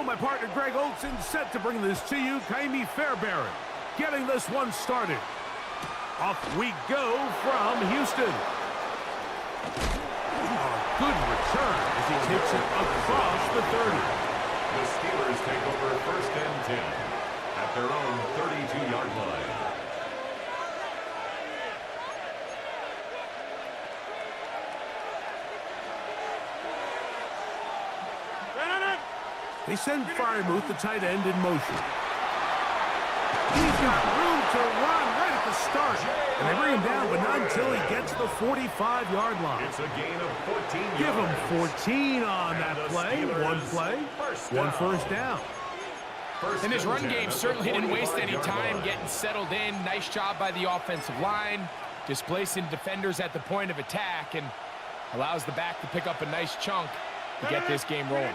my partner Greg Olson set to bring this to you. Kaimi Fairbairn getting this one started. Off we go from Houston. Good return as he takes it across the 30. The Steelers take over 1st and 10 at their own 32-yard line. They send Freiermuth, the tight end, in motion. He's got room to run right at the start. And they bring him down, but not until he gets the 45-yard line. It's a gain of 14 yards. Give him 14 on that play. One play, one first down. And his run game certainly didn't waste any time getting settled in. Nice job by the offensive line, displacing defenders at the point of attack, and allows the back to pick up a nice chunk to get this game rolling.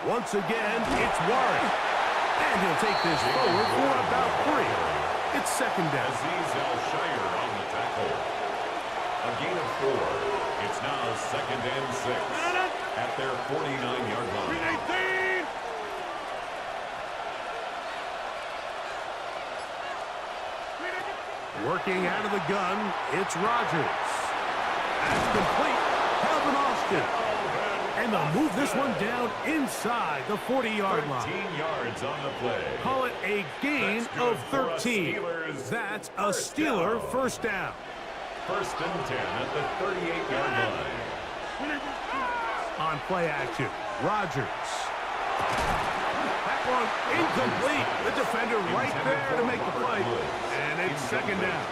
Once again, it's Warren. And he'll take this forward for about 3. It's 2nd down. Aziz Al-Shire on the tackle. A gain of 4. It's now 2nd and 6 at their 49-yard line. Working out of the gun, it's Rodgers. That's complete. Calvin Austin. And they'll move this one down inside the 40-yard line. 13 yards on the play. Call it a gain of 13. That's a Steeler first down. 1st and 10 at the 38-yard line. On play action, Rodgers. That one incomplete. The defender right there to make the play. And it's 2nd down.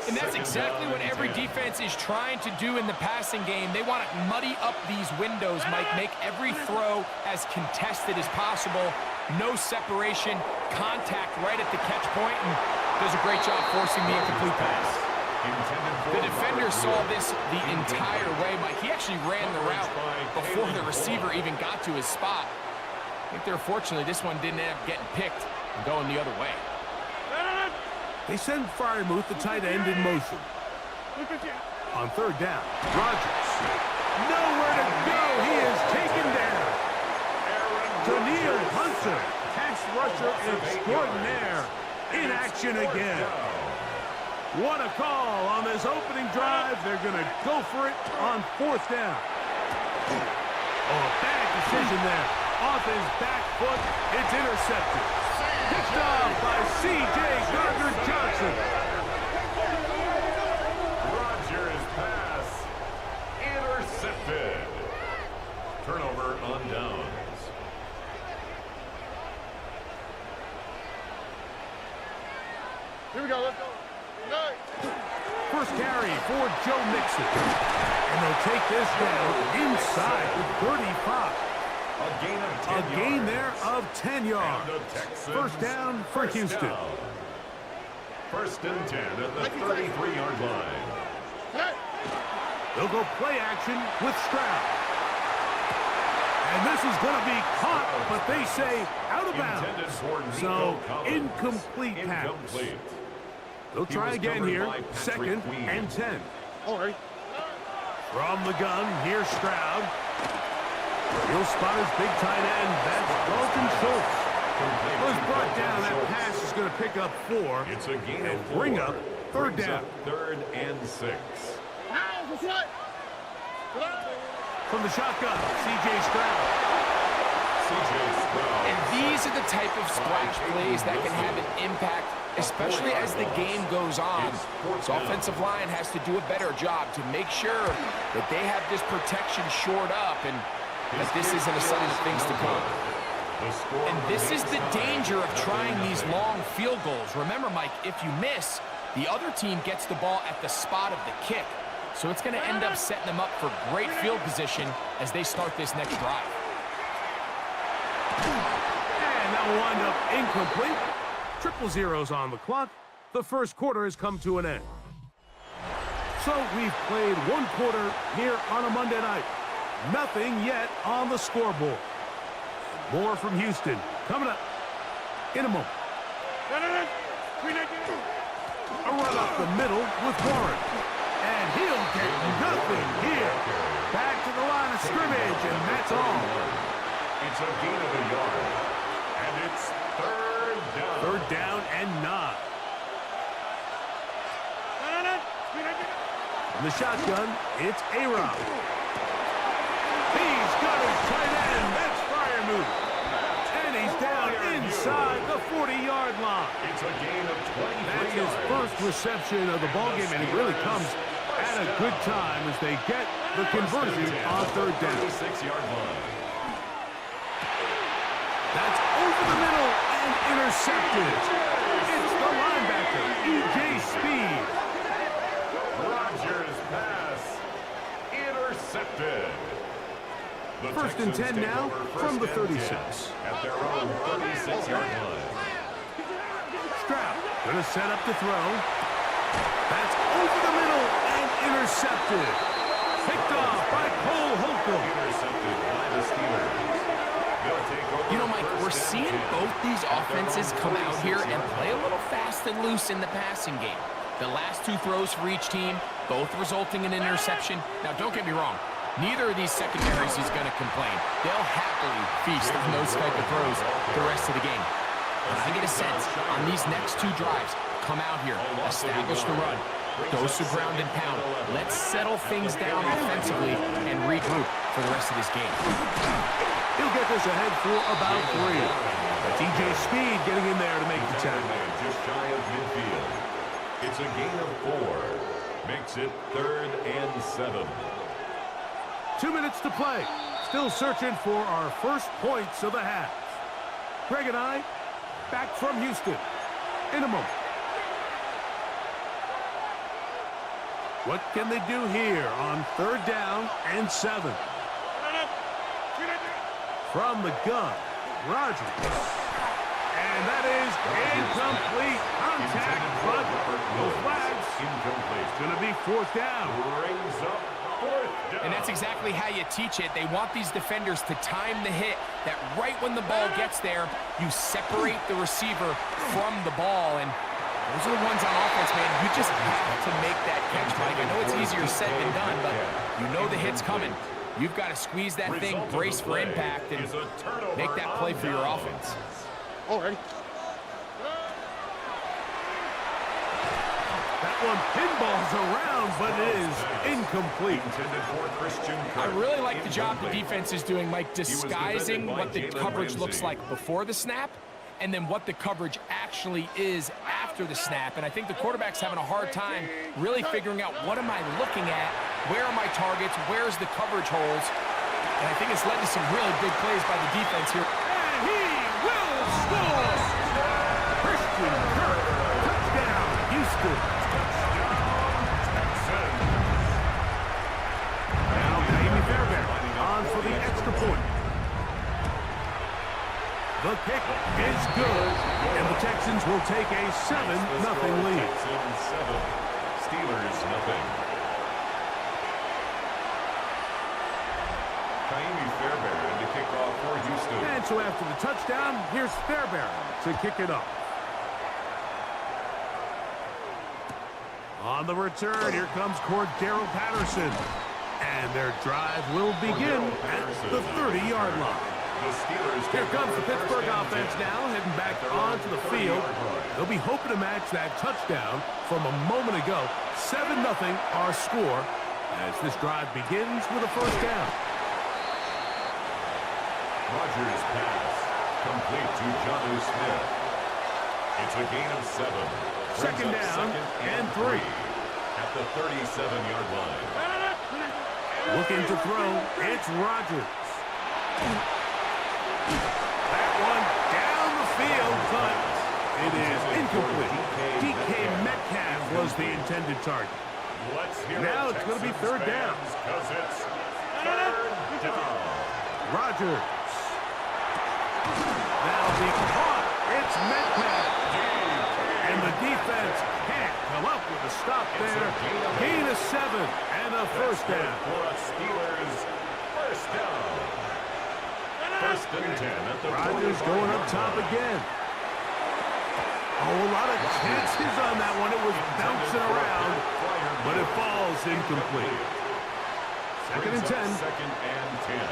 And that's exactly what every defense is trying to do in the passing game. They want to muddy up these windows, Mike, make every throw as contested as possible. No separation, contact right at the catch point, and does a great job forcing the incomplete pass. The defender saw this the entire way, Mike. He actually ran the route before the receiver even got to his spot. I think they're fortunately this one didn't end up getting picked and going the other way. They send Freiermuth, the tight end, in motion. On 3rd down, Rodgers. Nowhere to go. He is taken down. Daniil Hunter, pass rusher extraordinaire, in action again. What a call on this opening drive. They're going to go for it on 4th down. Oh, a bad decision there. Off his back foot, it's intercepted. Picked off by C.J. Gardner-Johnson. Rodgers' pass intercepted. Turnover on downs. Here we go, let's go. First carry for Joe Mixon. And they'll take this down inside the 35. A gain there of 10 yards. First down for Houston. 1st and 10 at the 33-yard line. They'll go play action with Stroud. And this is going to be caught, but they say out of bounds. So, incomplete pass. They'll try again here. 2nd and 10. From the gun, here's Stroud. He'll spot his big tight end. That's Dalton Schultz. Was brought down. That pass is going to pick up 4. It's a gain of 4. Bring up 3rd down. 3rd and 6. From the shotgun, C.J. Stroud. And these are the type of splash plays that can have an impact, especially as the game goes on. So offensive line has to do a better job to make sure that they have this protection shored up and that this isn't a sign of things to come. And this is the danger of trying these long field goals. Remember, Mike, if you miss, the other team gets the ball at the spot of the kick. So it's going to end up setting them up for great field position as they start this next drive. And that will wind up incomplete. Triple zeros on the clock. The first quarter has come to an end. So we've played 1 quarter here on a Monday night. Nothing yet on the scoreboard. More from Houston coming up in a moment. A run up the middle with Warren. And he'll get nothing here. Back to the line of scrimmage, and that's all. It's a gain of a yard. And it's third down. Third down and 9. In the shotgun, it's A-Rob. He's got his tight end. That's Freiermuth. And he's down inside the 40-yard line. It's a gain of 23 That's his first reception of the ballgame, and it really comes at a good time as they get the conversion on third down. 36-yard line. That's over the middle and intercepted. It's the linebacker, E.J. Speed. Rodgers' pass intercepted. The First and Texans 10 now from the 36. At their own 36-yard line. Stroud going to set up to throw. That's over the middle and intercepted. Picked off by Cole Holcomb. Intercepted by the Steelers. They'll take over. You know, Mike, we're seeing both these offenses come out here and play a little fast and loose in the passing game. The last two throws for each team, both resulting in an interception. Now, don't get me wrong. Neither of these secondaries is going to complain. They'll happily feast on those type of throws the rest of the game. But I get a sense on these next two drives, come out here, establish the run, dose of ground and pound. Let's settle things down offensively and regroup for the rest of this game. He'll get this ahead for about 3. That's E.J. Speed getting in there to make the tackle. Just shy of midfield. It's a gain of 4. Makes it third and 7. 2 minutes to play. Still searching for our first points of the half. Greg and I, back from Houston in a moment. What can they do here on third down and 7? From the gun, Rodgers. And that is incomplete contact, but no flags. Incomplete. It's going to be fourth down. Brings up fourth down. And that's exactly how you teach it. They want these defenders to time the hit, that right when the ball gets there, you separate the receiver from the ball. And those are the ones on offense, man. You just have to make that catch, Mike. I know it's easier said than done, but you know the hit's coming. You've got to squeeze that thing, brace for impact, and make that play for your offense. Oh, ready? That one pinballs around, but it is incomplete. I really like the job the defense is doing, Mike, disguising what the coverage looks like before the snap and then what the coverage actually is after the snap. And I think the quarterback's having a hard time really figuring out, what am I looking at? Where are my targets? Where's the coverage holes? And I think it's led to some really big plays by the defense here. And he will score! Christian Kirk, touchdown, Houston. Now Jamie Fairbairn on for the extra point. The kick is good, and the Texans will take a 7-0 lead. Steelers, nothing. Fairbairn to kick off for Houston. And so after the touchdown, here's Fairbairn to kick it off. On the return, here comes Cordero Patterson. And their drive will begin at the 30-yard line. Here comes the Pittsburgh offense now, heading back onto the field. They'll be hoping to match that touchdown from a moment ago. 7-0 our score as this drive begins with a first down. Rodgers' pass complete to Jonnu Smith. It's a gain of 7. Second down and 3. At the 37-yard line. Looking to throw, it's Rodgers. That one down the field, but it is incomplete. DK Metcalf was the intended target. Now it's going to be third down. Because it's third down. Rodgers. That'll be caught. It's Metcalf. And the defense can't come up with a stop there. Gain of 7 and a first down. For a Steelers first down. First and 10 at the Rodgers going up top again. Oh, a lot of chances on that one. It was bouncing around, but it falls incomplete. Second and 10. Second and 10.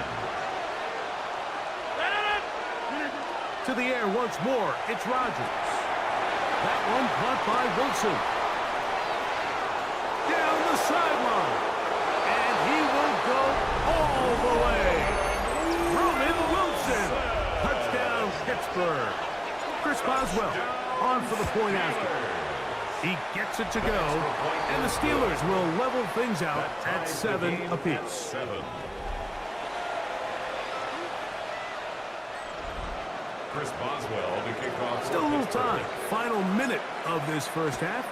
To the air once more. It's Rodgers. That one caught by Wilson. Down the sideline. And he will go all the way. Roman Wilson. Touchdown, Pittsburgh. Chris Boswell on for the point after. He gets it to go, and the Steelers will level things out at 7 apiece. Chris Boswell to kick off. Still a little time. Final minute of this first half.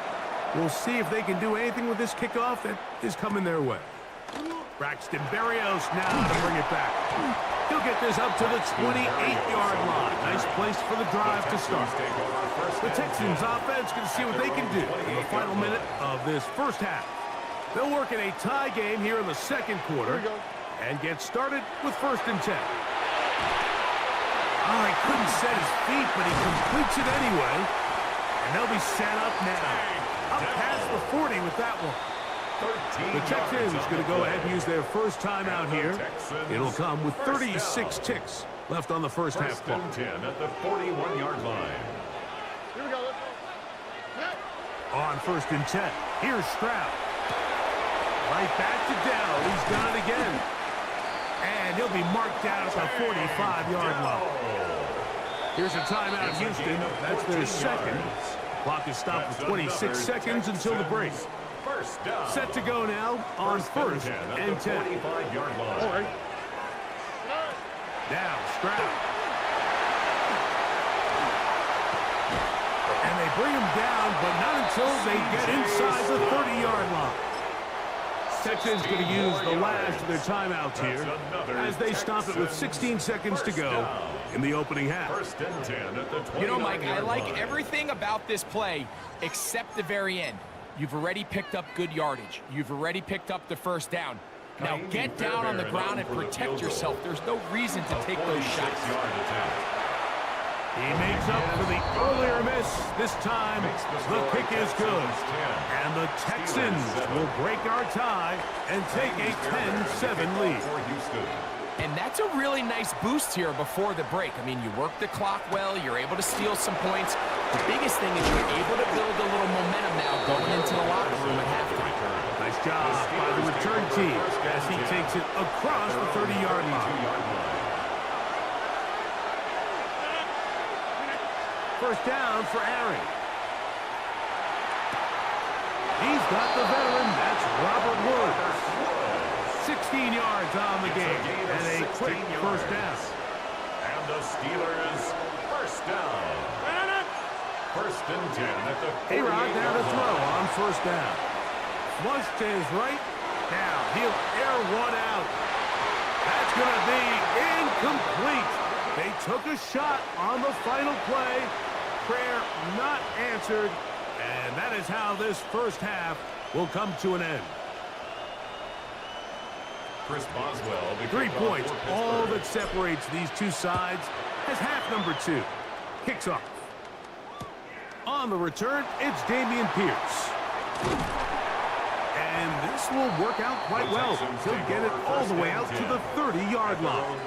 We'll see if they can do anything with this kickoff that is coming their way. Braxton Berrios now to bring it back. He'll get this up to the 28-yard line. Nice place for the drive to start. The Texans offense can see what they can do in the final minute of this first half. They'll work in a tie game here in the second quarter and get started with 1st and 10. Oh, he couldn't set his feet, but he completes it anyway. And they'll be set up now. Up past the 40 with that one. The Texans going to go ahead and use their first timeout here. It'll come with 36 ticks left on the first half clock. 10 at the 41-yard line. Here we go. Let's go. On 1st and 10, here's Stroud. Right back to Dell. He's done it again. And he'll be marked down at the 45-yard line. Here's a timeout, Houston. That's their second. Clock is stopped with 26 seconds until the break. Set to go now on 1st and 10. All right. Now Stroud. And they bring him down, but not until they get inside the 30-yard line. Texans going to use the last of their timeouts here as they stop it with 16 seconds to go in the opening half. You know, Mike, I like everything about this play except the very end. You've already picked up good yardage. You've already picked up the first down. Now get down on the ground and protect yourself. There's no reason to take those shots. He makes up for the earlier miss. This time, the kick is good. And the Texans will break our tie and take a 10-7 lead. And that's a really nice boost here before the break. I mean, you work the clock well. You're able to steal some points. The biggest thing is you're able to build a little momentum now going into the locker room at halftime. Nice job by the return team as he takes it across the 30-yard line. First down for Aaron. He's got the veteran. That's Robert Woods. 16 yards on the game and a quick first down. And the Steelers first down. 1st and 10 at the 48-yard line. A-Rod down to throw on first down. Flush to his right. Now he'll air one out. That's going to be incomplete. They took a shot on the final play. Prayer not answered. And that is how this first half will come to an end. Chris Boswell. 3 points, all that separates these two sides as half number 2 kicks off. On the return, it's Dameon Pierce. And this will work out quite well. He'll get it all the way out to the 30-yard line.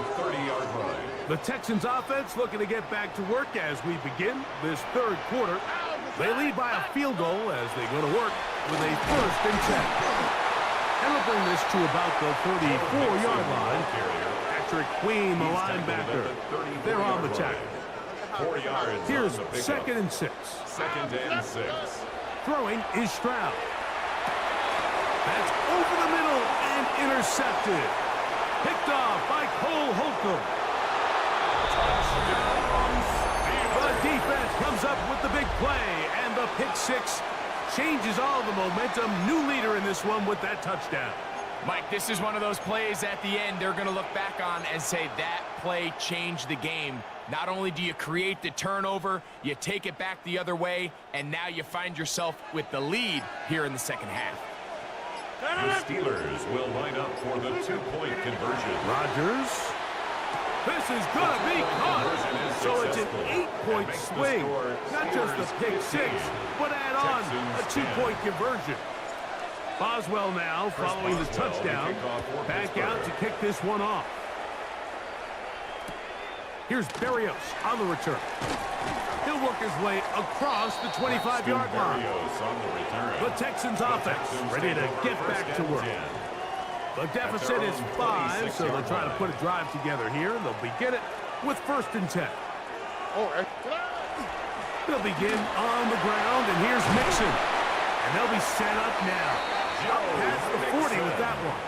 The Texans offense looking to get back to work as we begin this third quarter. They lead by a field goal as they go to work with a 1st and 10. And we'll bring this to about the 34-yard line. Patrick Queen, the linebacker. They're on the tackle. 4 yards. Here's 2nd and 6. 2nd and 6. Throwing is Stroud. That's over the middle and intercepted. Picked off by Cole Holcomb. The defense comes up with the big play, and the pick 6 changes all the momentum. New leader in this one with that touchdown. Mike, this is one of those plays at the end they're going to look back on and say that play changed the game. Not only do you create the turnover, you take it back the other way, and now you find yourself with the lead here in the second half. The Steelers will line up for the 2-point conversion. Rodgers. This is going to be caught. So it's an 8-point swing. Not just the pick 6, but add on a 2-point conversion. Boswell now following the touchdown. Back out to kick this one off. Here's Berrios on the return. He'll work his way across the 25-yard line. The Texans offense ready to get back to work. The deficit is 5, so they'll try to put a drive together here. They'll begin it with 1st and 10. They'll begin on the ground, and here's Mixon. And they'll be set up now. Up past the 40 with that one.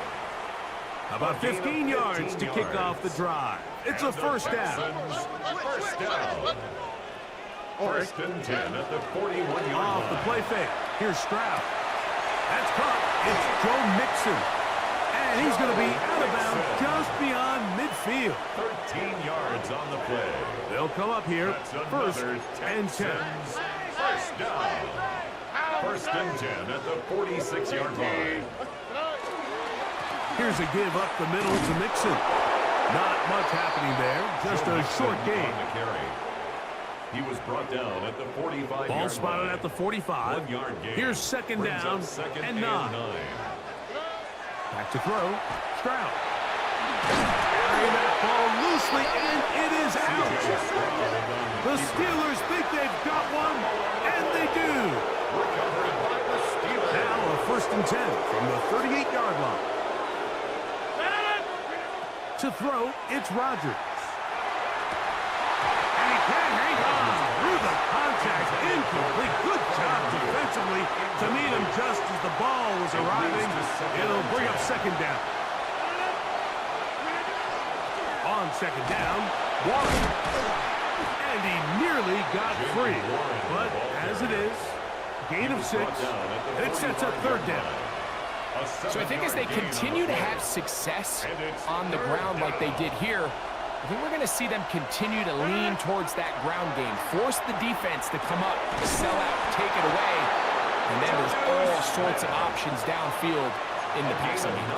About 15 yards to kick off the drive. It's a 1st down. First and 10 at the 41-yard line. Off the play fake. Here's Stroud. That's caught. It's Joe Mixon. And he's going to be out of bounds just beyond midfield. 13 yards on the play. They'll come up here. 1st and 10. First down. 1st and 10 at the 46-yard line. Here's a give up the middle to Mixon. Not much happening there. Just a short gain. He was brought down at the 45-yard line. Ball spotted at the 45. 1 yard gain. Here's 2nd down and 9. Back to throw. Stroud. Carrying that ball loosely, and it is out. The Steelers think they've got one, and they do. Now a 1st and 10 from the 38-yard line. To throw, it's Rodgers. And he can't hang on through the contact. Incomplete. Good job defensively to meet him just as the ball was arriving. It'll bring up 2nd down. On 2nd down, Warren. And he nearly got free. But as it is, gain of 6, and it sets up 3rd down. So I think as they continue to have success on the ground like they did here, I think we're going to see them continue to lean towards that ground game, force the defense to come up, sell out, take it away, and then there's all sorts of options downfield in the passing game.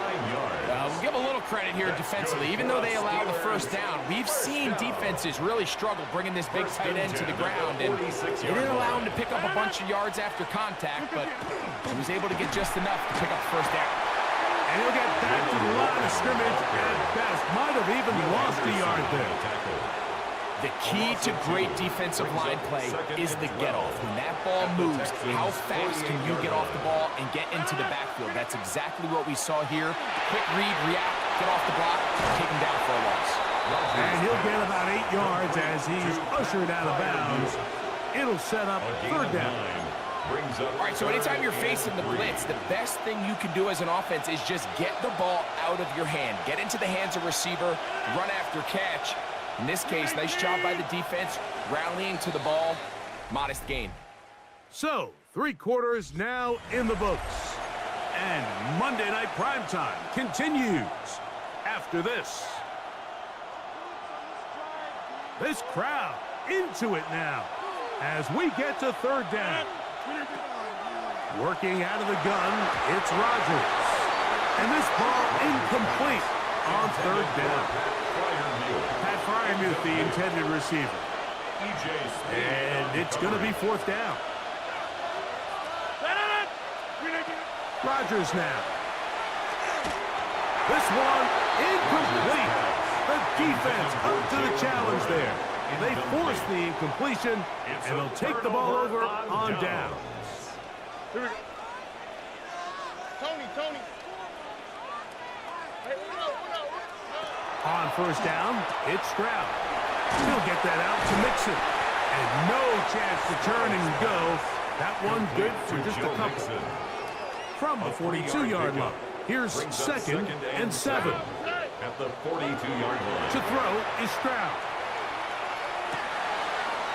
We'll give a little credit here defensively. Even though they allow the 1st down, we've seen defenses really struggle bringing this big tight end to the ground, and they didn't allow him to pick up a bunch of yards after contact, but he was able to get just enough to pick up 1st down. And he'll get back to the line of scrimmage at best. Might have even lost a yard there. The key to great defensive line play is the get-off. When that ball moves, how fast can you get off the ball and get into the backfield? That's exactly what we saw here. Quick read, react, get off the block, take him down for a loss. And he'll get about 8 yards as he's ushered out of bounds. It'll set up 3rd down. All right, so anytime you're facing the blitz, the best thing you can do as an offense is just get the ball out of your hand. Get into the hands of receiver, run after catch. In this case, nice job by the defense, rallying to the ball. Modest gain. So, 3 quarters now in the books. And Monday Night Primetime continues after this. This crowd into it now as we get to 3rd down. Working out of the gun, it's Rodgers. And this ball incomplete on 3rd down. Pat Fryermuth, the intended receiver. And it's going to be 4th down. Rodgers now. This one incomplete. The defense up to the challenge there. They force the incompletion, and they'll take the ball over on downs. Here we go. Tony. Hey, what up? On 1st down, it's Stroud. He'll get that out to Mixon. And no chance to turn and go. That one good for just a couple. From the 42-yard line, here's 2nd and 7. At the 42-yard line. To throw is Stroud.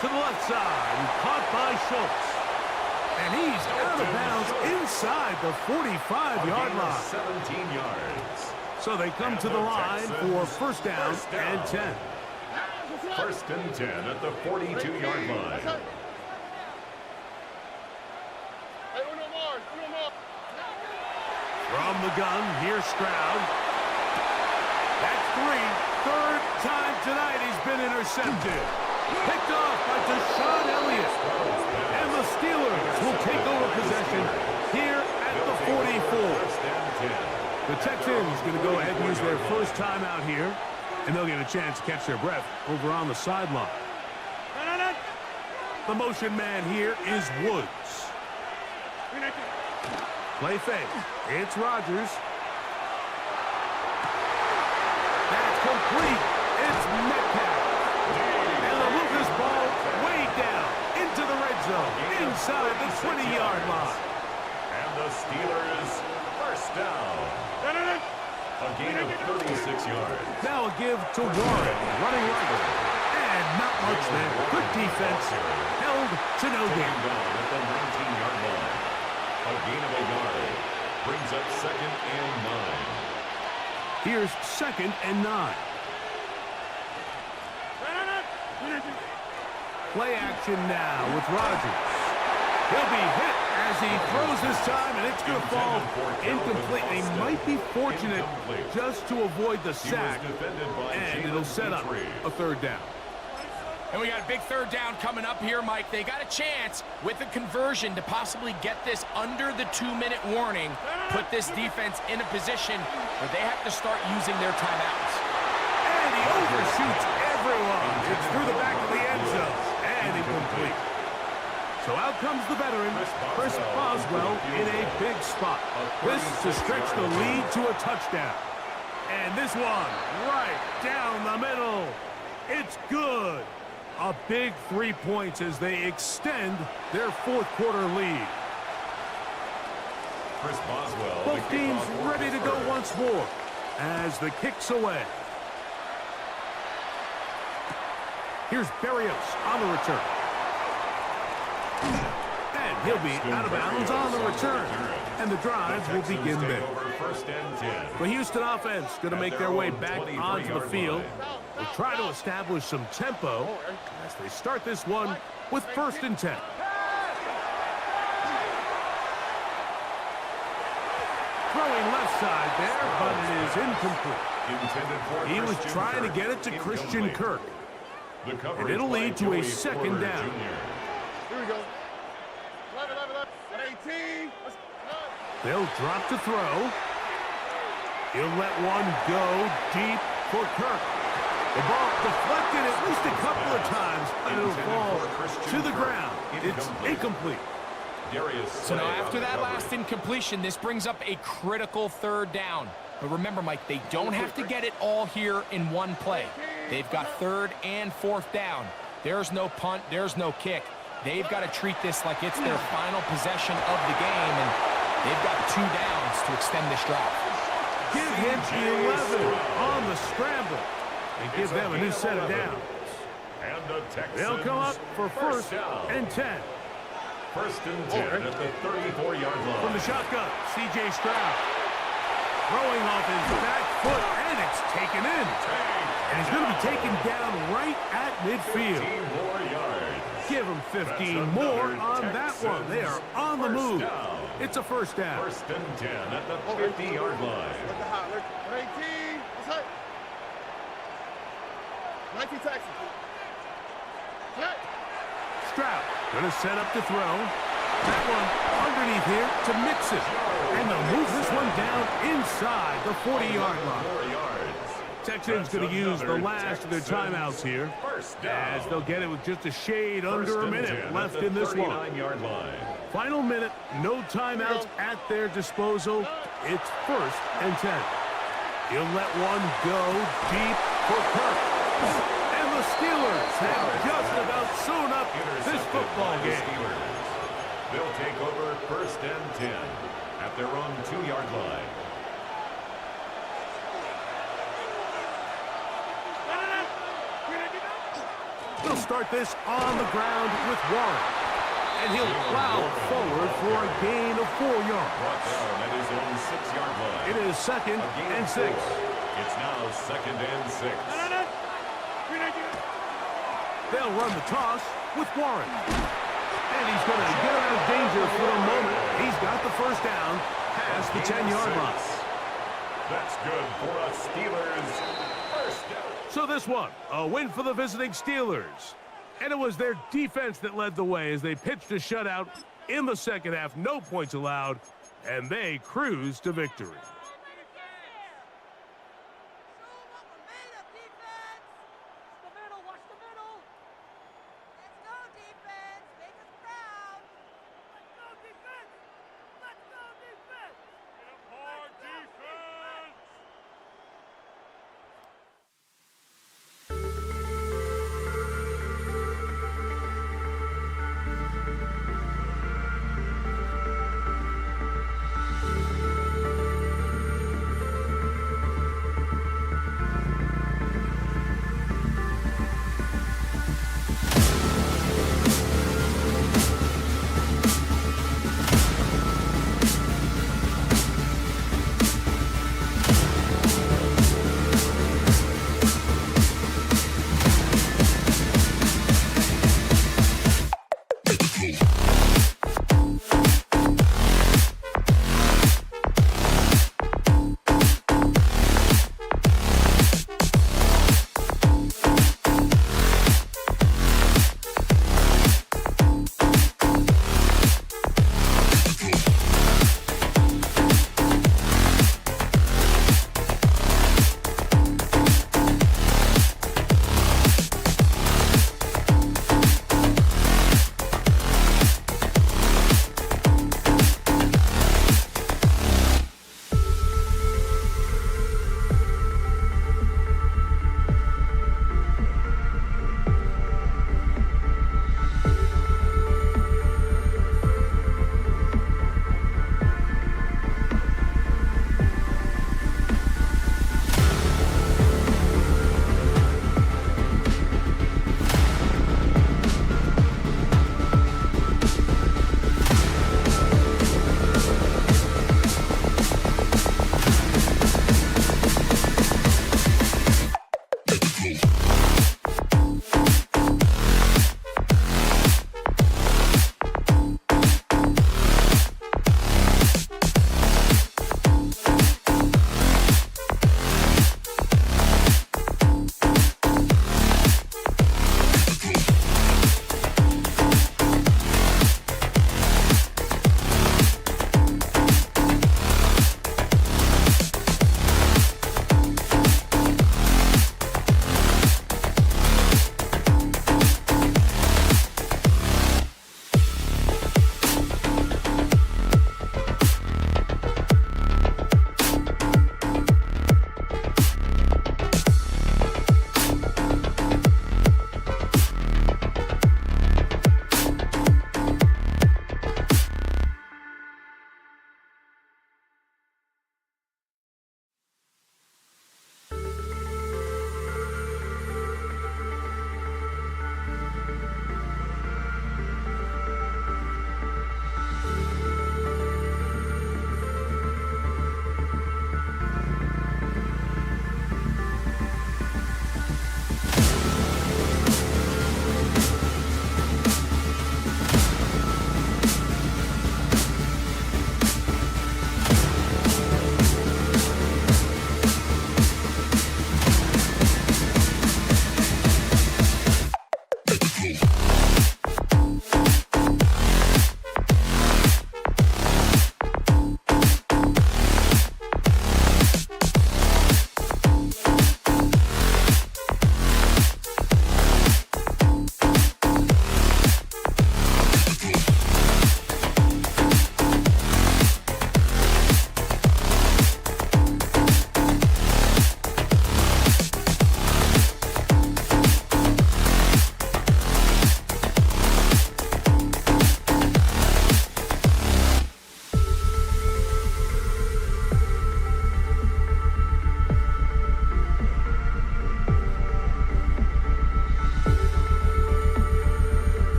To the left side, and caught by Schultz. And he's out of bounds inside the 45-yard line. 17 yards. So they come to the line for 1st down and 10. 1st and 10 at the 42-yard line. Hey, uno more. From the gun, here's Stroud. That's 3. 3rd time tonight he's been intercepted. Picked off by Deshaun Elliott. And the Steelers will take over possession here at the 44. The Texans going to go ahead and use their 1st timeout here. And they'll get a chance to catch their breath over on the sideline. The motion man here is Woods. Play fake. It's Rodgers. That's complete. It's Metcalf. And they'll move this ball way down into the red zone, inside the 20-yard line. And the Steelers first down. A gain of 36 yards. Now a give to Warren, running right. And not much there. Good defense. Held to no gain. Down at the 19-yard line. A gain of a yard. Brings up 2nd and 9. Here's 2nd and 9. Play action now with Rodgers. He'll be hit as he throws this time, and it's going to fall incomplete. They might be fortunate just to avoid the sack, and it'll set up a 3rd down. And we got a big 3rd down coming up here, Mike. They got a chance with the conversion to possibly get this under the 2-minute warning, put this defense in a position where they have to start using their timeouts. And he overshoots everyone. It's through the back of the end zone, and incomplete. So out comes the veteran, Chris Boswell, in a big spot. This to stretch the lead to a touchdown. And this one, right down the middle. It's good. A big 3 points as they extend their 4th quarter lead. Chris Boswell. Both teams ready to go once more as the kick's away. Here's Berrios on the return. And he'll be out of bounds on the return. And the drive will begin there. The Houston offense going to make their way back onto the field. They'll try to establish some tempo as they start this one with 1st and 10. Throwing left side there, but it is incomplete. He was trying to get it to Christian Kirk. And it'll lead to a 2nd down. Here we go. 18. They'll drop to throw. He'll let one go deep for Kirk. The ball deflected at least a couple of times, and it'll fall to the ground. It's incomplete. So now after that last incompletion, this brings up a critical 3rd down. But remember, Mike, they don't have to get it all here in one play. They've got 3rd and 4th down. There's no punt. There's no kick. They've got to treat this like it's their final possession of the game, and they've got 2 downs to extend this drive. Give him 11 on the scramble and give them a new set of downs. And the Texans, they'll come up for 1st and 10. 1st and 10 at the 34-yard line. From the shotgun, C.J. Stroud. Throwing off his back foot, and it's taken in. And he's going to be taken down right at midfield. 15 more yards. Give him 15 more on that one. They are on the move. It's a 1st down. 1st and 10 at the 50-yard line. 19. Let's hit. 19 Texans. Stroud going to set up to throw. That one underneath here to mix it. And they'll move this one down inside the 40-yard line. Texans going to use the last of their timeouts here, as they'll get it with just a shade under a minute left in this one. Final minute, no timeouts at their disposal. It's 1st and 10. He'll let one go deep for Kirk. And the Steelers have just about sewn up this football game. They'll take over 1st and 10 at their own 2-yard line. He'll start this on the ground with Warren. And he'll plow forward for a gain of 4 yards. Brought down at his own 6-yard line. It is 2nd and 6. It's now 2nd and 6. They'll run the toss with Warren. And he's going to get out of danger for a moment. He's got the 1st down past the 10-yard line. That's good for a Steelers 1st down. So this one, a win for the visiting Steelers. And it was their defense that led the way as they pitched a shutout in the 2nd half. No points allowed, and they cruised to victory.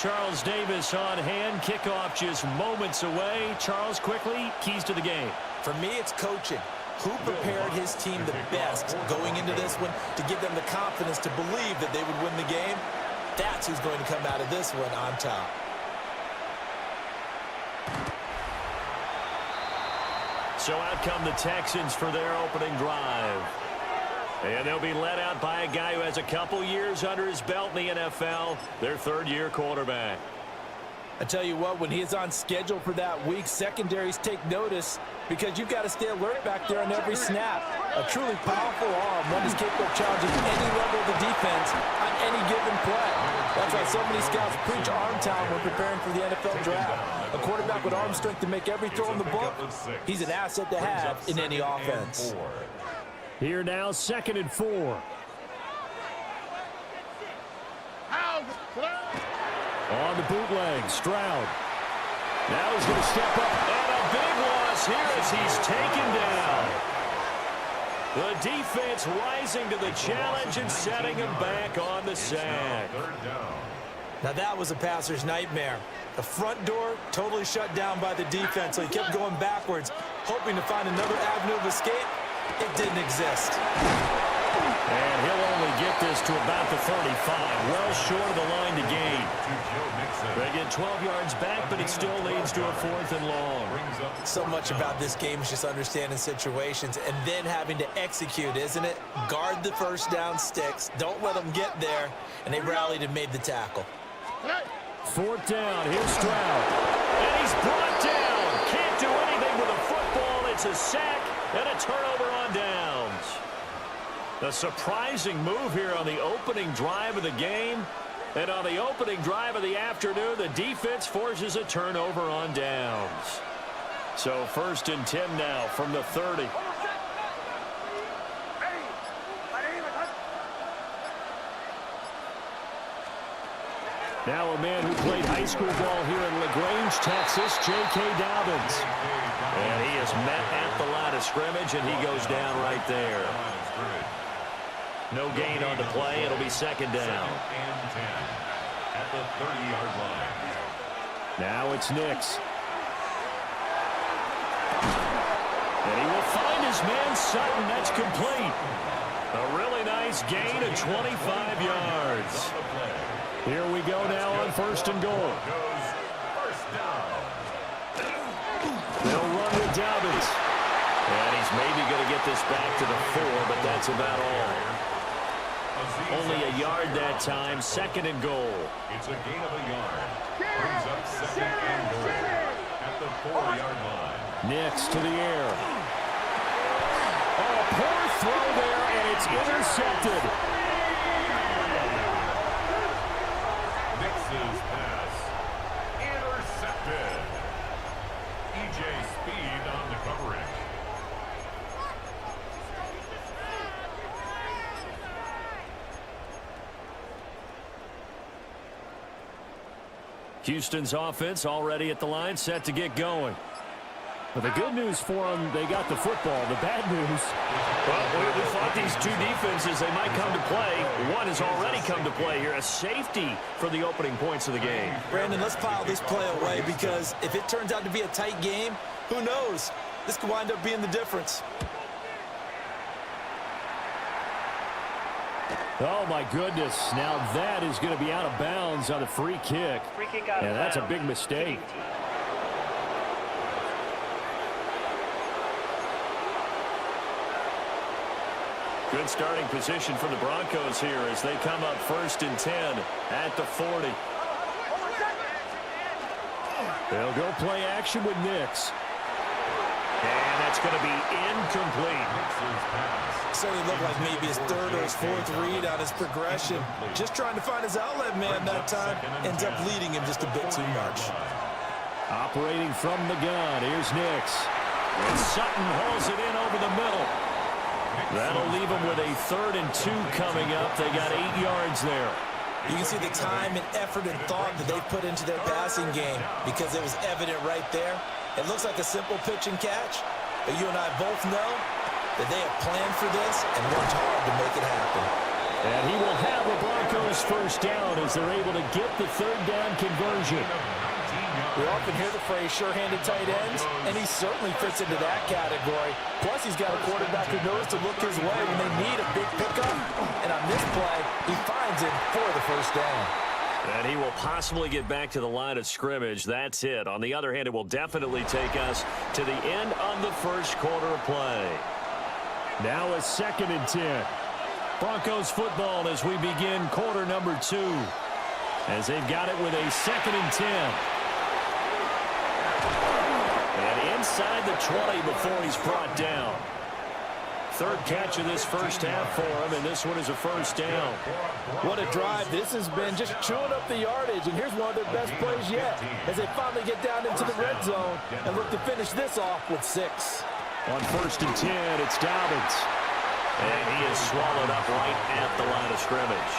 Charles Davis on hand. Kickoff just moments away. Charles, quickly, keys to the game. For me, it's coaching. Who prepared his team the best going into this one to give them the confidence to believe that they would win the game? That's who's going to come out of this one on top. So out come the Texans for their opening drive. And they'll be led out by a guy who has a couple years under his belt in the NFL, their third-year quarterback. I tell you what, when he is on schedule for that week, secondaries take notice because you've got to stay alert back there on every snap. A truly powerful arm, one is capable of challenging any level of the defense on any given play. That's why so many scouts preach arm talent when preparing for the NFL draft. A quarterback with arm strength to make every throw in the book, he's an asset to have in any offense. Here now, 2nd and 4. On the bootleg, Stroud. Now he's going to step up, and a big loss here as he's taken down. The defense rising to the challenge and setting him back on the sack. Now that was a passer's nightmare. The front door totally shut down by the defense, so he kept going backwards, hoping to find another avenue of escape. It didn't exist. And he'll only get this to about the 35, well short of the line to gain. They get 12 yards back, but it still leads to a 4th and long. So much about this game is just understanding situations and then having to execute, isn't it? Guard the first down sticks. Don't let them get there. And they rallied and made the tackle. 4th down. Here's Stroud. And he's brought down. Can't do anything with a football. It's a sack and a turnover on downs. A surprising move here on the opening drive of the game. And on the opening drive of the afternoon, the defense forces a turnover on downs. So 1st and 10 now from the 30. Now a man who played high school ball here in LaGrange, Texas, J.K. Dobbins. And he is met at the line of scrimmage, and he goes down right there. No gain on the play. It'll be 2nd down. At the 30-yard line. Now it's Nix. And he will find his man Sutton. That's complete. A really nice gain of 25 yards. Here we go now on 1st and goal. They'll run with Dobbins. And he's maybe going to get this back to the 4, but that's about all. Only a yard that time, 2nd and goal. It's a gain of a yard. Brings up 2nd and goal at the 4-yard line. Nix to the air. Oh, poor throw there, and it's intercepted. Nix's pass intercepted. E.J. Speed on the coverage. Houston's offense already at the line, set to get going. But the good news for them, they got the football. The bad news, well, we thought these two defenses, they might come to play. One has already come to play here, a safety for the opening points of the game. Brandon, let's file this play away because if it turns out to be a tight game, who knows? This could wind up being the difference. Oh, my goodness. Now that is going to be out of bounds on a free kick. And that's a big mistake. Good starting position for the Broncos here as they come up 1st and 10 at the 40. They'll go play action with Nix. And that's going to be incomplete. Certainly looked like maybe his 3rd or his 4th read on his progression. Just trying to find his outlet man that time. Ends up leading him just a bit too much. Operating from the gun, here's Nix. And Sutton hauls it in over the middle. That'll leave them with a 3rd and 2 coming up. They got 8 yards there. You can see the time and effort and thought that they put into their passing game because it was evident right there. It looks like a simple pitch and catch, but you and I both know that they have planned for this and worked hard to make it happen. And he will have the Broncos first down as they're able to get the third down conversion. We often hear the phrase sure-handed tight ends, and he certainly fits into that category. Plus, he's got a quarterback who knows to look his way when they need a big pickup. And on this play, he finds it for the first down. And he will possibly get back to the line of scrimmage. That's it. On the other hand, it will definitely take us to the end of the first quarter of play. Now a 2nd and 10. Broncos football as we begin quarter number 2. As they've got it with a 2nd and 10. And inside the 20 before he's brought down. Third catch of this first half for him, and this one is a first down. What a drive this has been, just chewing up the yardage. And here's one of their best plays yet as they finally get down into the red zone and look to finish this off with 6. On 1st and 10, it's Dobbins. And he is swallowed up right at the line of scrimmage.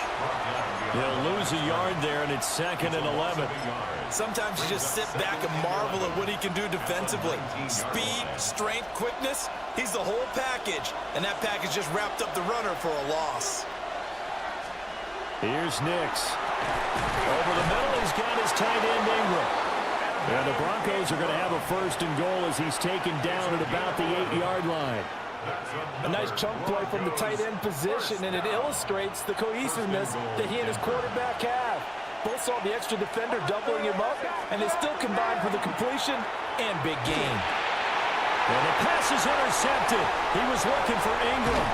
He'll lose a yard there, and it's 2nd and 11. Sometimes you just sit back and marvel at what he can do defensively. Speed, strength, quickness, he's the whole package. And that package just wrapped up the runner for a loss. Here's Nix. Over the middle, he's got his tight end Ingram. And the Broncos are going to have a 1st and goal as he's taken down at about the 8-yard line. A nice chunk play from the tight end position, and it illustrates the cohesiveness that he and his quarterback have. Both saw the extra defender doubling him up, and they still combined for the completion and big gain. And the pass is intercepted. He was looking for Ingram.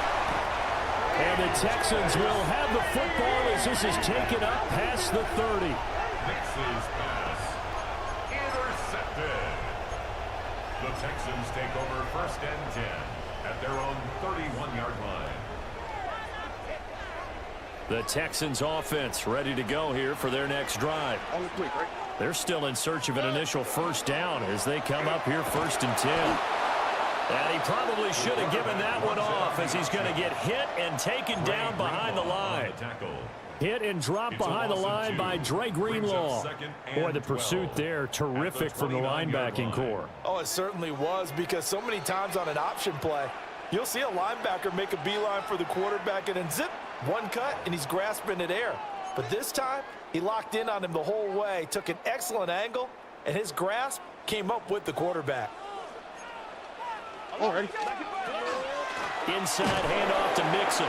And the Texans will have the football as this is taken up past the 30. Nix's pass intercepted. The Texans take over 1st and 10 at their own 31-yard line. The Texans offense ready to go here for their next drive. They're still in search of an initial first down as they come up here 1st and 10. And he probably should have given that one off as he's going to get hit and taken down behind the line. Hit and dropped behind the line by Dre Greenlaw. Boy, the pursuit there, terrific from the linebacking core. Oh, it certainly was, because so many times on an option play, you'll see a linebacker make a beeline for the quarterback and then zip, one cut, and he's grasping at air. But this time, he locked in on him the whole way, took an excellent angle, and his grasp came up with the quarterback. Inside handoff to Mixon.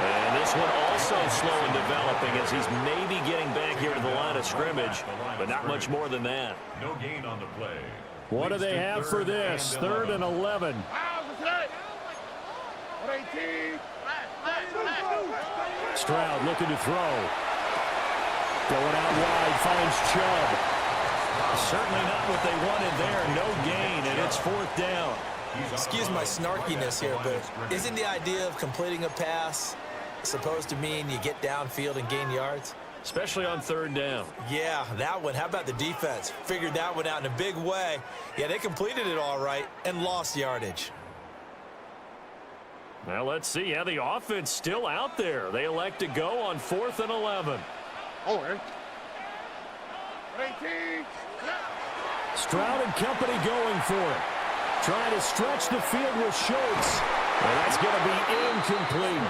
And this one also slow in developing as he's maybe getting back here to the line of scrimmage, but not much more than that. No gain on the play. What do they have for this? 3rd and 11. Stroud looking to throw. Going out wide, finds Chubb. Certainly not what they wanted there. No gain, and it's 4th down. Excuse my snarkiness here, but isn't the idea of completing a pass supposed to mean you get downfield and gain yards? Especially on 3rd down. Yeah, that one. How about the defense? Figured that one out in a big way. Yeah, they completed it all right and lost yardage. Now let's see how the offense still out there. They elect to go on 4th and 11. Stroud and company going for it. Trying to stretch the field with Schultz. And that's going to be incomplete.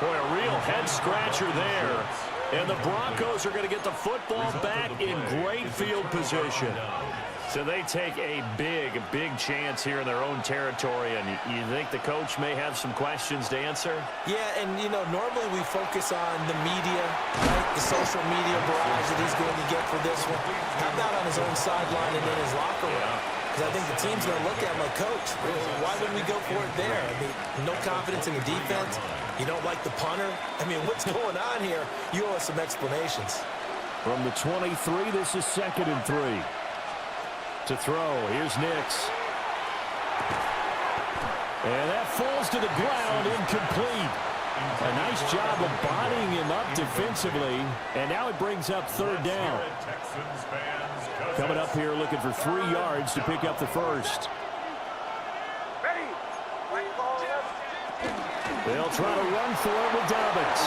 Boy, a real head-scratcher there. And the Broncos are going to get the football back in great field position. So they take a big chance here in their own territory. And you think the coach may have some questions to answer? Yeah, and, you know, normally we focus on the media, right? The social media barrage that he's going to get for this one. How about on his own sideline and in his locker room? Because I think the team's going to look at him like, Coach, why wouldn't we go for it there? I mean, no confidence in the defense. You don't like the punter. I mean, what's going on here? You owe us some explanations. From the 23, this is 2nd and 3. To throw, here's Nix. And that falls to the ground, incomplete. A nice job of bodying him up defensively. And now it brings up 3rd down. Coming up here looking for 3 yards to pick up the first. They'll try to run for it with Dobbins.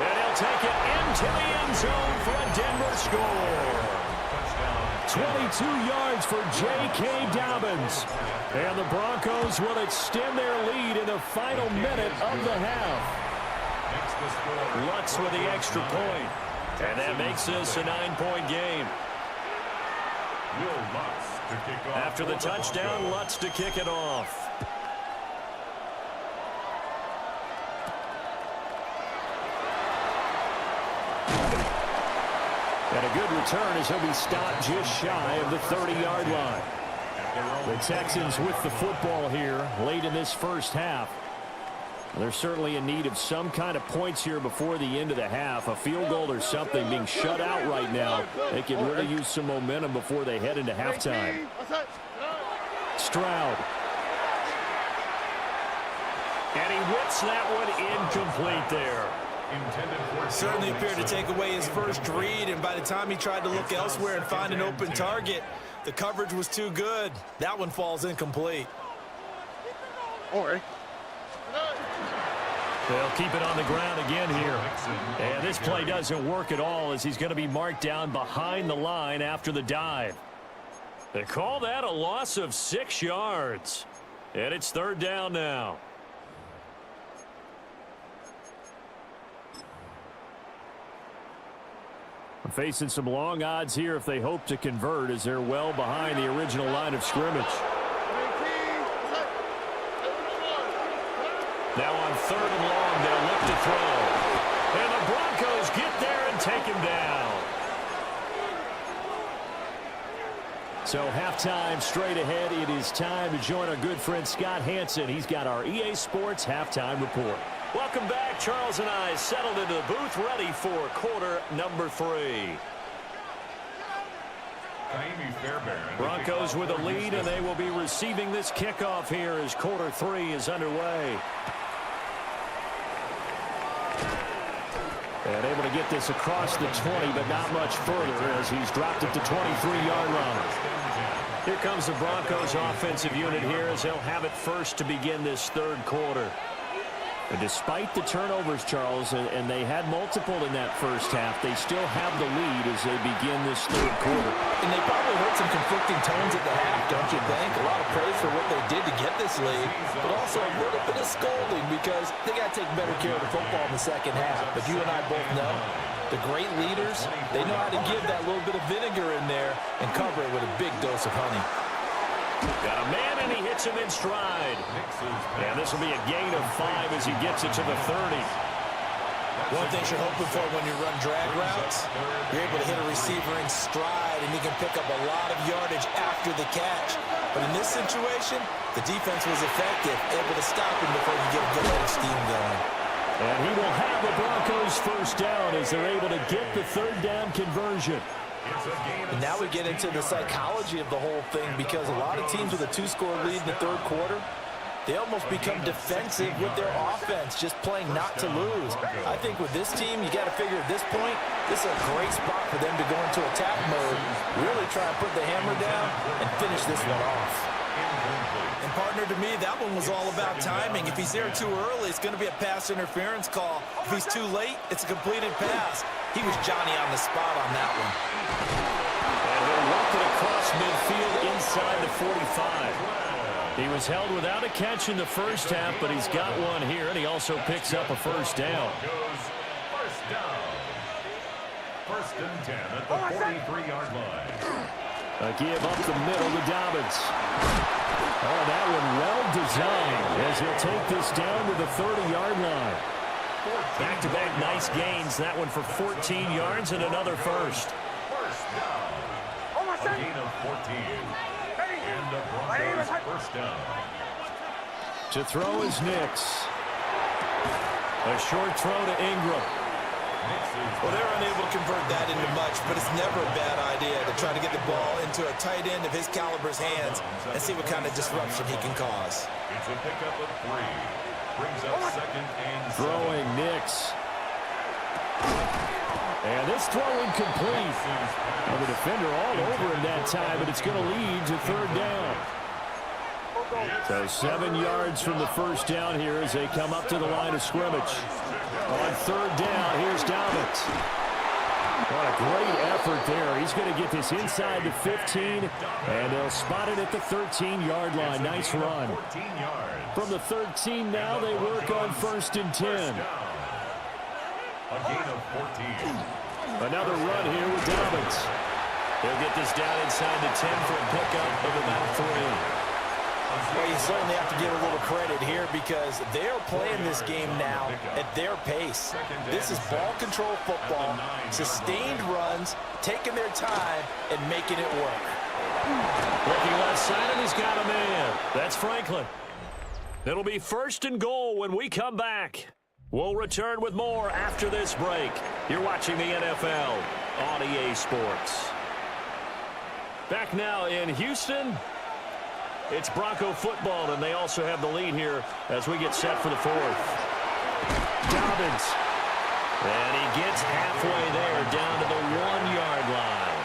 And he'll take it into the end zone for a Denver score. 22 yards for J.K. Dobbins. And the Broncos will extend their lead in the final minute of the half. Lutz with the extra point. And that makes this a 9-point game. After the touchdown, Lutz to kick it off. And a good return as he'll be stopped just shy of the 30-yard line. The Texans with the football here late in this first half. They're certainly in need of some kind of points here before the end of the half. A field goal or something, being shut out right now. They can really use some momentum before they head into halftime. Stroud. And he whips that one incomplete there. Certainly appeared to take away his first read, and by the time he tried to look elsewhere and find an open target, the coverage was too good. That one falls incomplete. They'll keep it on the ground again here. And this play doesn't work at all as he's going to be marked down behind the line after the dive. They call that a loss of 6 yards. And it's third down now. Facing some long odds here if they hope to convert, as they're well behind the original line of scrimmage. Now on third and long, they'll look to throw. And the Broncos get there and take him down. So halftime straight ahead. It is time to join our good friend Scott Hansen. He's got our EA Sports Halftime Report. Welcome back. Charles and I settled into the booth ready for quarter number 3. Broncos with a lead, and they will be receiving this kickoff here as quarter 3 is underway. And able to get this across the 20, but not much further as he's dropped it to 23-yard line. Here comes the Broncos offensive unit here as they'll have it first to begin this third quarter. And despite the turnovers, Charles, and they had multiple in that first half, they still have the lead as they begin this third quarter. And they probably heard some conflicting tones at the half, don't you think? A lot of praise for what they did to get this lead, but also a little bit of scolding because they got to take better care of the football in the second half. But you and I both know the great leaders, they know how to give that little bit of vinegar in there and cover it with a big dose of honey. Got a man, and he hits him in stride. And this will be a gain of 5 as he gets it to the 30. One thing you're hoping for when you run drag routes, you're able to hit a receiver in stride, and he can pick up a lot of yardage after the catch. But in this situation, the defense was effective, able to stop him before he get a good head of steam going. And he will have the Broncos first down as they're able to get the third down conversion. And now we get into the psychology of the whole thing, because a lot of teams with a 2-score lead in the third quarter, they almost become defensive with their offense, just playing not to lose. I think with this team, you got to figure at this point, this is a great spot for them to go into attack mode, really try and put the hammer down and finish this one off. And partner, to me, that one was all about timing. If he's there too early, it's going to be a pass interference call. If he's too late, it's a completed pass. He was Johnny on the spot on that one. And he'll work it across midfield inside the 45. He was held without a catch in the first half, but he's got one here, and he also picks up a first down. First and 10 at the 43-yard line. A give up the middle to Dobbins. Oh, that one well designed as he'll take this down to the 30-yard line. Back-to-back nice gains. That one for 14 yards and another first. First down. A gain of 14. And the Broncos first down. To throw is Nix. A short throw to Ingram. Well, they're unable to convert that into much, but it's never a bad idea to try to get the ball into a tight end of his caliber's hands and see what kind of disruption he can cause. It's a pickup of 3. Brings up second and 7. Throwing Nix. And this throw incomplete. Well, the defender all over him that time, but it's going to lead to third down. So 7 yards from the first down here as they come up to the line of scrimmage. On third down, here's Dobbins. What a great effort there. He's going to get this inside the 15, and they'll spot it at the 13-yard line. Nice run. From the 13 now, they work on first and 10. A gain of 14. Another run here with Dobbins. He'll get this down inside the 10 for a pickup of about 3. Well, you certainly have to give a little credit here because they're playing this game now at their pace. This is ball control football, sustained runs, taking their time, and making it work. Looking left side, and he's got a man. That's Franklin. It'll be 1st and goal when we come back. We'll return with more after this break. You're watching the NFL on EA Sports. Back now in Houston. It's Bronco football, and they also have the lead here as we get set for the 4th. Dobbins. And he gets halfway there down to the 1-yard line.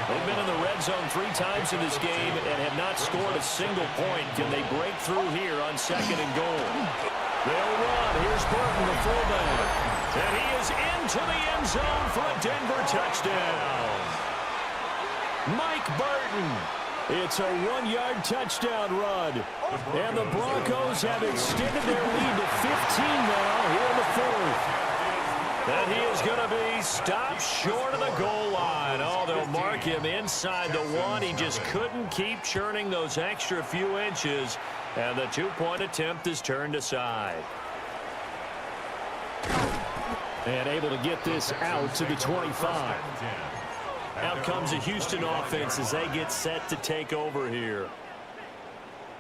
They've been in the red zone 3 times in this game and have not scored a single point. Can they break through here on 2nd and goal? They'll run. Here's Burton, the fullback. And he is into the end zone for a Denver touchdown. Mike Burton. It's a 1-yard touchdown run. And the Broncos have extended their lead to 15 now here in the 4th. And he is going to be stopped short of the goal line. Oh, they'll mark him inside the 1. He just couldn't keep churning those extra few inches. And the 2-point attempt is turned aside. And able to get this out to the 25. Out comes the Houston offense as they get set to take over here.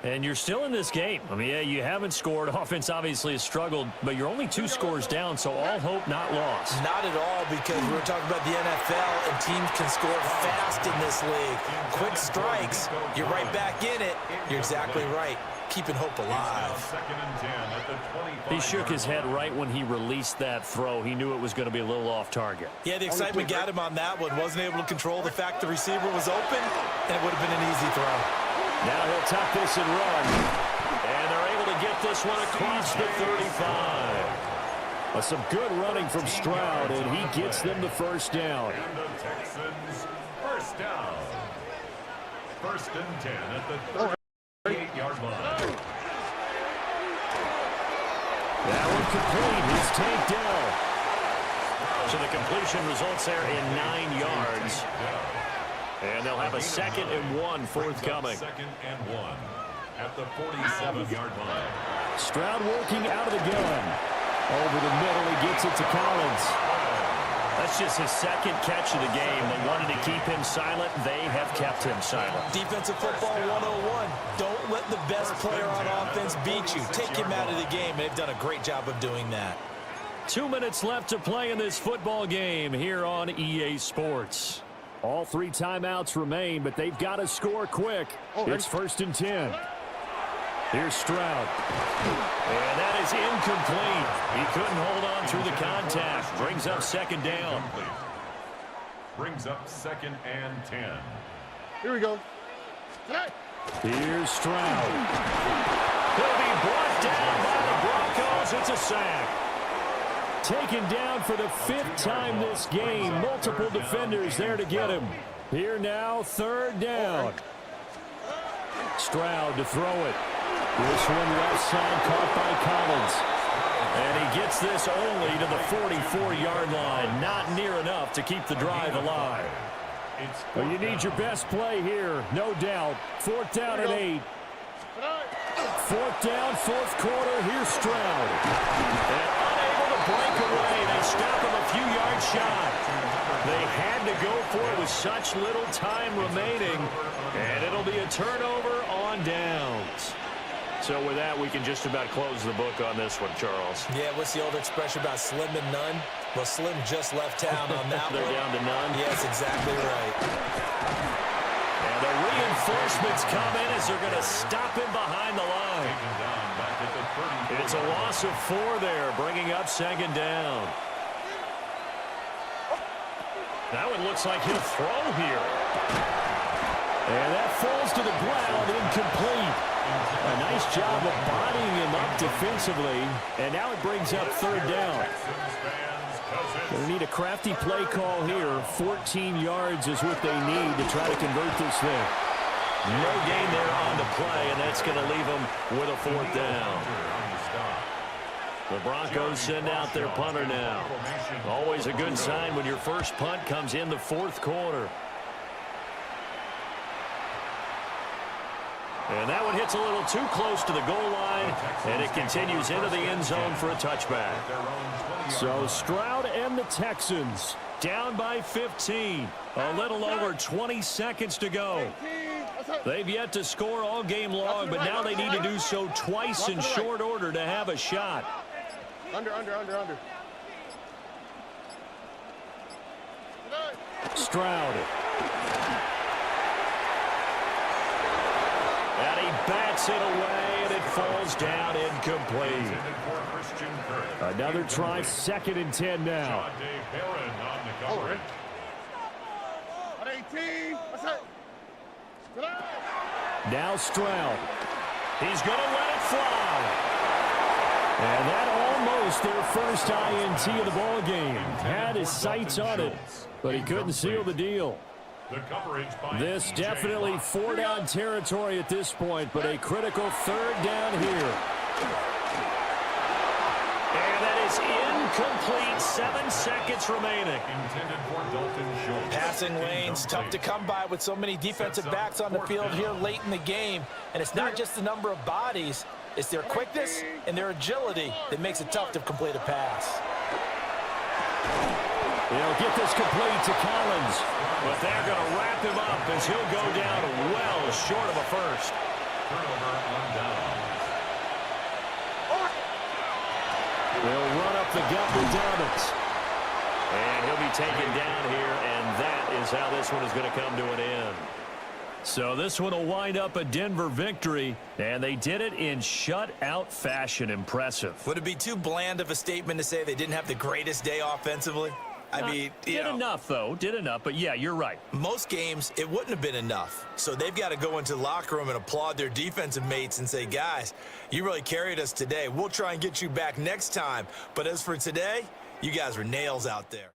And you're still in this game. I mean, yeah, you haven't scored. Offense obviously has struggled, but you're only 2 scores down, so all hope not lost. Not at all, because we're talking about the NFL, and teams can score fast in this league. Quick strikes, you're right back in it. You're exactly right. Keeping hope alive. He shook his head right when he released that throw. He knew it was going to be a little off target. Yeah, the excitement got him on that one. Wasn't able to control the fact the receiver was open, and it would have been an easy throw. Now he'll tuck this and run. And they're able to get this one across the 35. Some good running from Stroud, and he gets them the 1st down. And the Texans, 1st down. 1st and 10 at the 38-yard line. That one complete. He's taken down. So the completion results there in 9 yards. And they'll have a 2nd and 1 forthcoming. 2nd and 1 at the 47-yard line. Stroud working out of the gun. Over the middle, he gets it to Collins. That's just his 2nd catch of the game. They wanted to keep him silent. They have kept him silent. Defensive football 101. Don't let the best player on offense beat you. Take him out of the game. They've done a great job of doing that. 2 minutes left to play in this football game here on EA Sports. All 3 timeouts remain, but they've got to score quick. It's 1st and 10. Here's Stroud. And that is incomplete. He couldn't hold on through the contact. Brings up 2nd down. Brings up 2nd and 10. Here we go. Here's Stroud. He'll be brought down by the Broncos. It's a sack. Taken down for the 5th time this game. Multiple defenders there to get him. Here now, 3rd down. Stroud to throw it. This one left side caught by Collins. And he gets this only to the 44-yard line. Not near enough to keep the drive alive. Well, you need your best play here, no doubt. 4th down and 8. 4th down, 4th quarter. Here's Stroud. And unable to break away. They stop him a few yards shy. They had to go for it with such little time remaining. And it'll be a turnover on downs. So with that, we can just about close the book on this one, Charles. Yeah, what's the old expression about slim and none? Well, Slim just left town on that They're one. down to none. Yes, exactly right. And the reinforcements come in as they're going to stop him behind the line. It's a loss of 4 there, bringing up 2nd down. Now it looks like he'll throw here. And that falls to the ground, incomplete. A nice job of bodying him up defensively. And now it brings up 3rd down. They need a crafty play call here. 14 yards is what they need to try to convert this thing. No gain there on the play, and that's going to leave them with a 4th down. The Broncos send out their punter now. Always a good sign when your first punt comes in the fourth quarter. And that one hits a little too close to the goal line, and it continues into the end zone for a touchback. So Stroud and the Texans down by 15. A little over 20 seconds to go. They've yet to score all game long, but now they need to do so twice in short order to have a shot. Under. Stroud. And he bats it away, and it falls down incomplete. Another try, 2nd and 10 now. Now Stroud. He's going to let it fly. And that almost their first INT of the ball game. Had his sights on it, but he couldn't seal the deal. This definitely 4-down territory at this point, but a critical 3rd down here. And that is incomplete. 7 seconds remaining. Passing lanes, tough to come by with so many defensive backs on the field here late in the game. And it's not just the number of bodies, it's their quickness and their agility that makes it tough to complete a pass. They'll get this complete to Collins, but they're going to wrap him up as he'll go down well short of a first. Turnover on down. They'll run up the gut with Dobbins. And he'll be taken down here, and that is how this one is going to come to an end. So this one will wind up a Denver victory, and they did it in shutout fashion. Impressive. Would it be too bland of a statement to say they didn't have the greatest day offensively? I mean, did enough, though. Did enough, but yeah, you're right. Most games, it wouldn't have been enough. So they've got to go into the locker room and applaud their defensive mates and say, guys, you really carried us today. We'll try and get you back next time. But as for today, you guys were nails out there.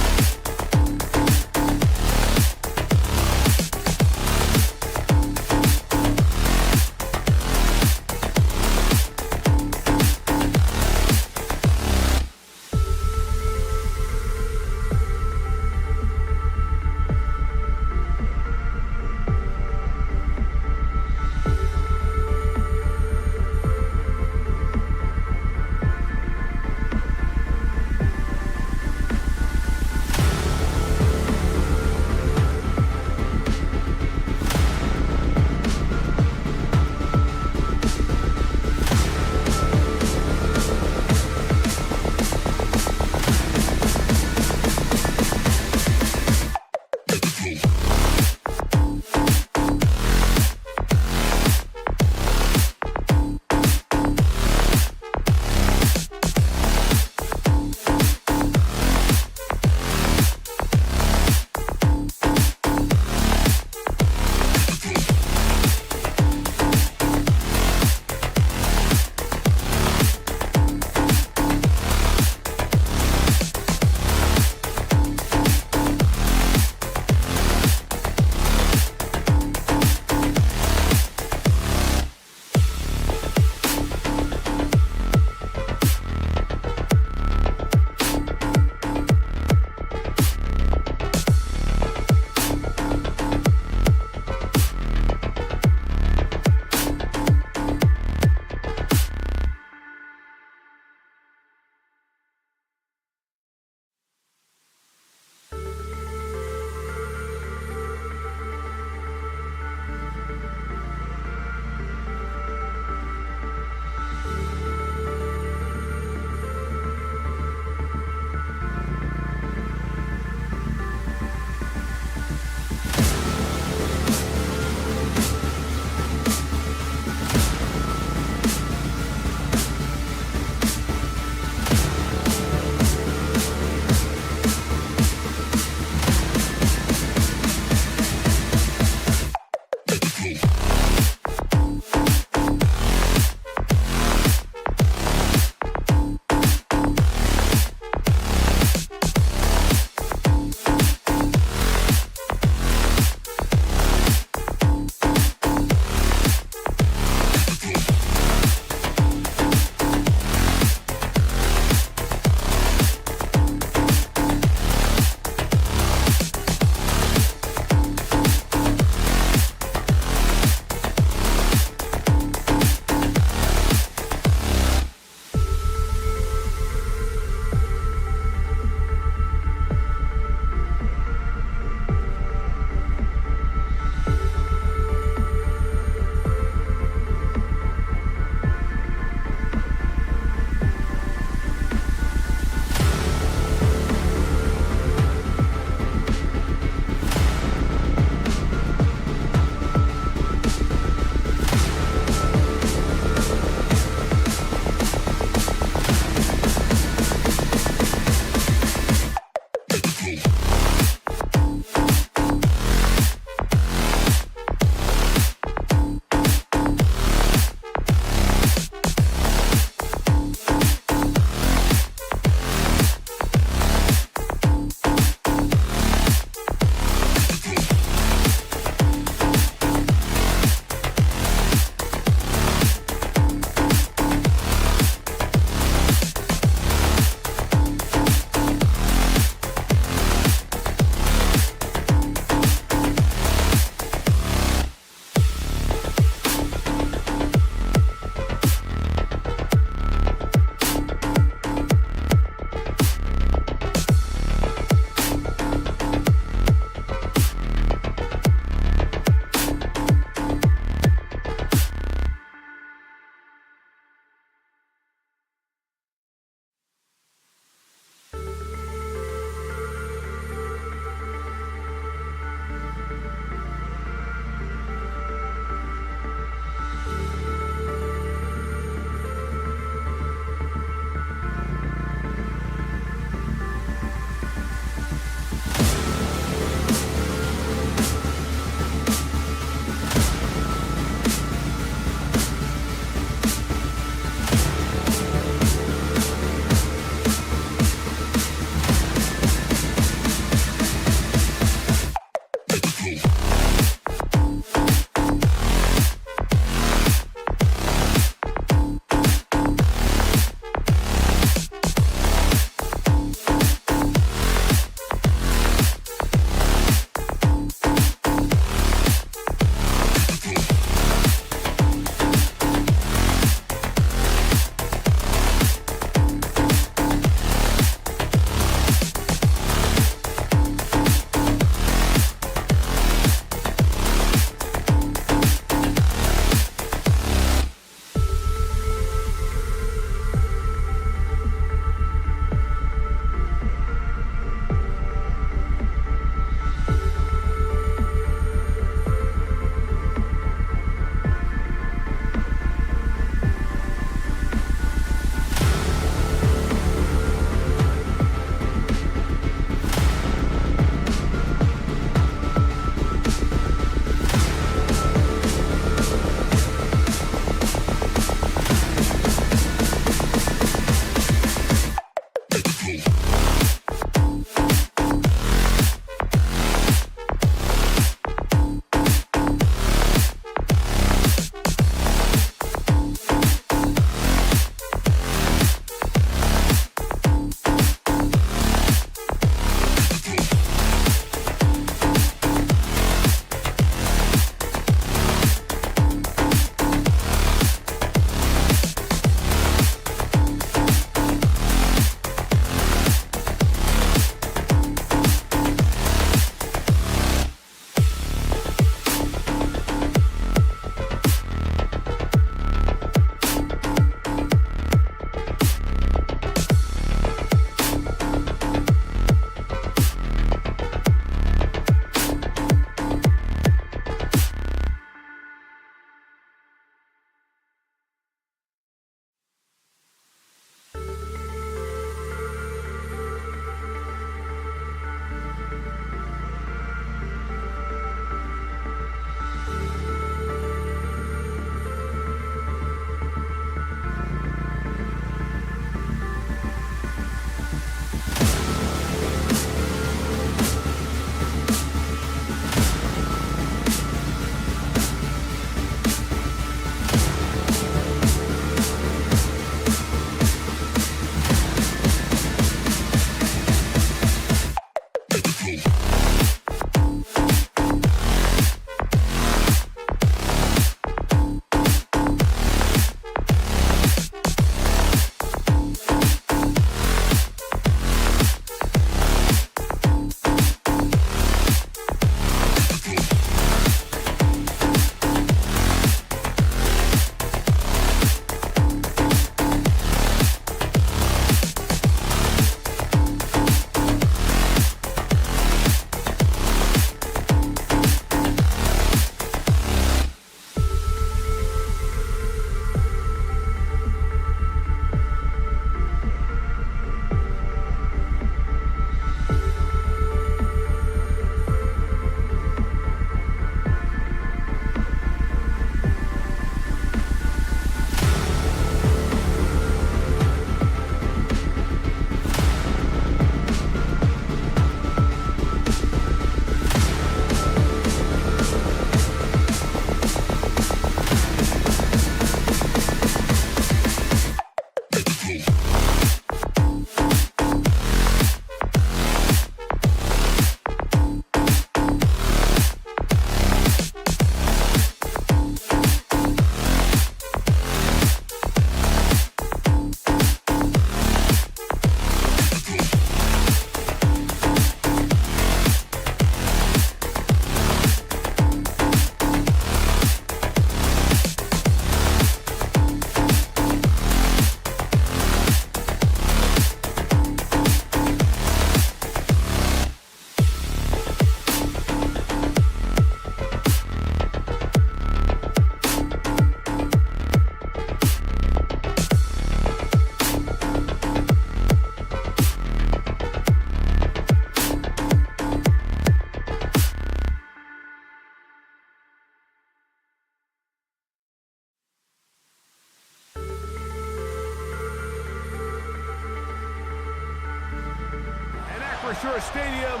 Shore Stadium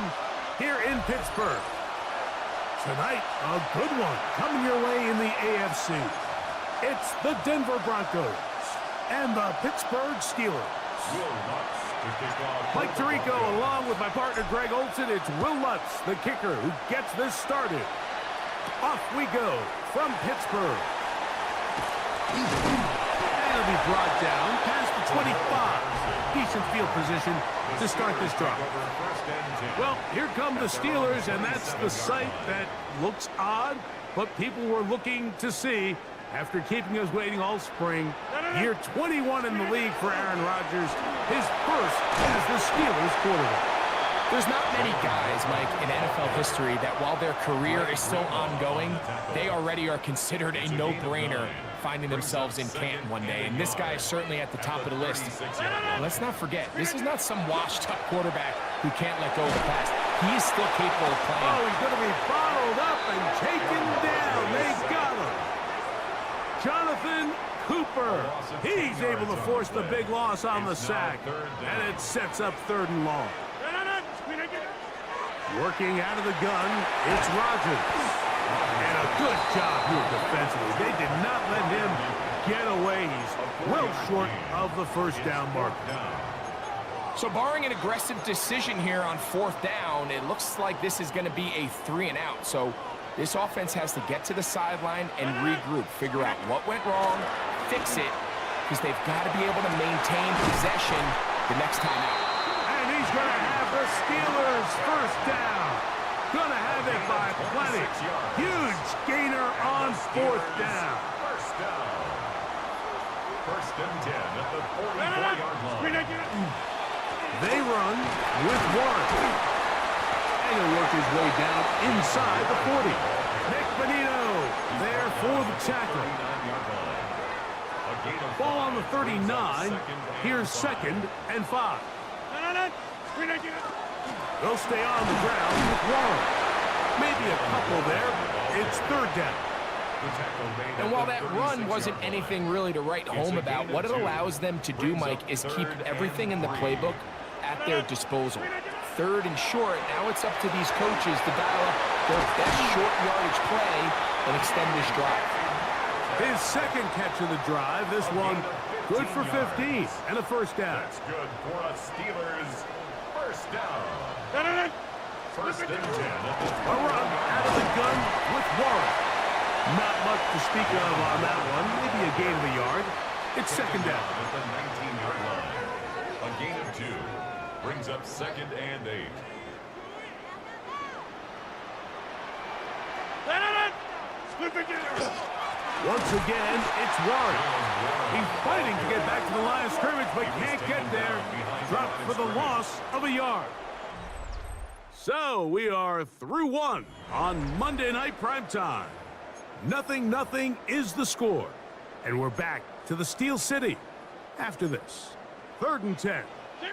here in Pittsburgh. Tonight, a good one coming your way in the AFC. It's the Denver Broncos and the Pittsburgh Steelers. Mike Tirico along with my partner Greg Olson. It's Will Lutz, the kicker, who gets this started. Off we go from Pittsburgh. And it'll be brought down past the 25. Decent field position to start this drive. Well, here come the Steelers, and that's the sight that looks odd, but people were looking to see after keeping us waiting all spring. Year 21 in the league for Aaron Rodgers, his first as the Steelers quarterback. There's not many guys, Mike, in NFL history that while their career is still ongoing, they already are considered a no-brainer finding themselves in Canton one day. And this guy is certainly at the top of the list. And let's not forget, this is not some washed-up quarterback who can't let go of the pass. He is still capable of playing. Oh, he's going to be bottled up and taken down. They got him. Jonathan Cooper. He's able to force the big loss on the sack. And it sets up 3rd and long. Working out of the gun, it's Rodgers. And a good job here defensively. They did not let him get away. He's well short of the first down mark. So barring an aggressive decision here on 4th down, it looks like this is going to be a 3-and-out. So this offense has to get to the sideline and regroup, figure out what went wrong, fix it, because they've got to be able to maintain possession the next time out. And he's going to have the Steelers first down. Going to have it by plenty. Huge gainer on 4th down. First and 10 at the 44-yard line. They run with Warren. And he'll work his way down inside the 40. Nick Bonito there for the tackle. Ball on the 39. Here's 2nd and 5. They'll stay on the ground with Warren. Maybe a couple there. It's 3rd down. And while that run wasn't anything really to write home about, what it allows them to do, Mike, is keep everything in the playbook at their disposal. 3rd and short, now it's up to these coaches to dial up their best short yardage play and extend this drive. His 2nd catch of the drive, this one good for 15 and a first down. That's good for a Steelers first down. First and 10 at the A run out of the gun with Warren. Not much to speak of on that one. Maybe a gain of a yard. It's 2nd down. At the 19-yard line. A gain of 2 brings up 2nd and 8. Once again, it's Warren. He's fighting to get back to the line of scrimmage, but can't get there. Dropped for the loss of a yard. So we are through 1 on Monday Night Primetime. 0-0 is the score. And we're back to the Steel City after this. 3rd and 10. In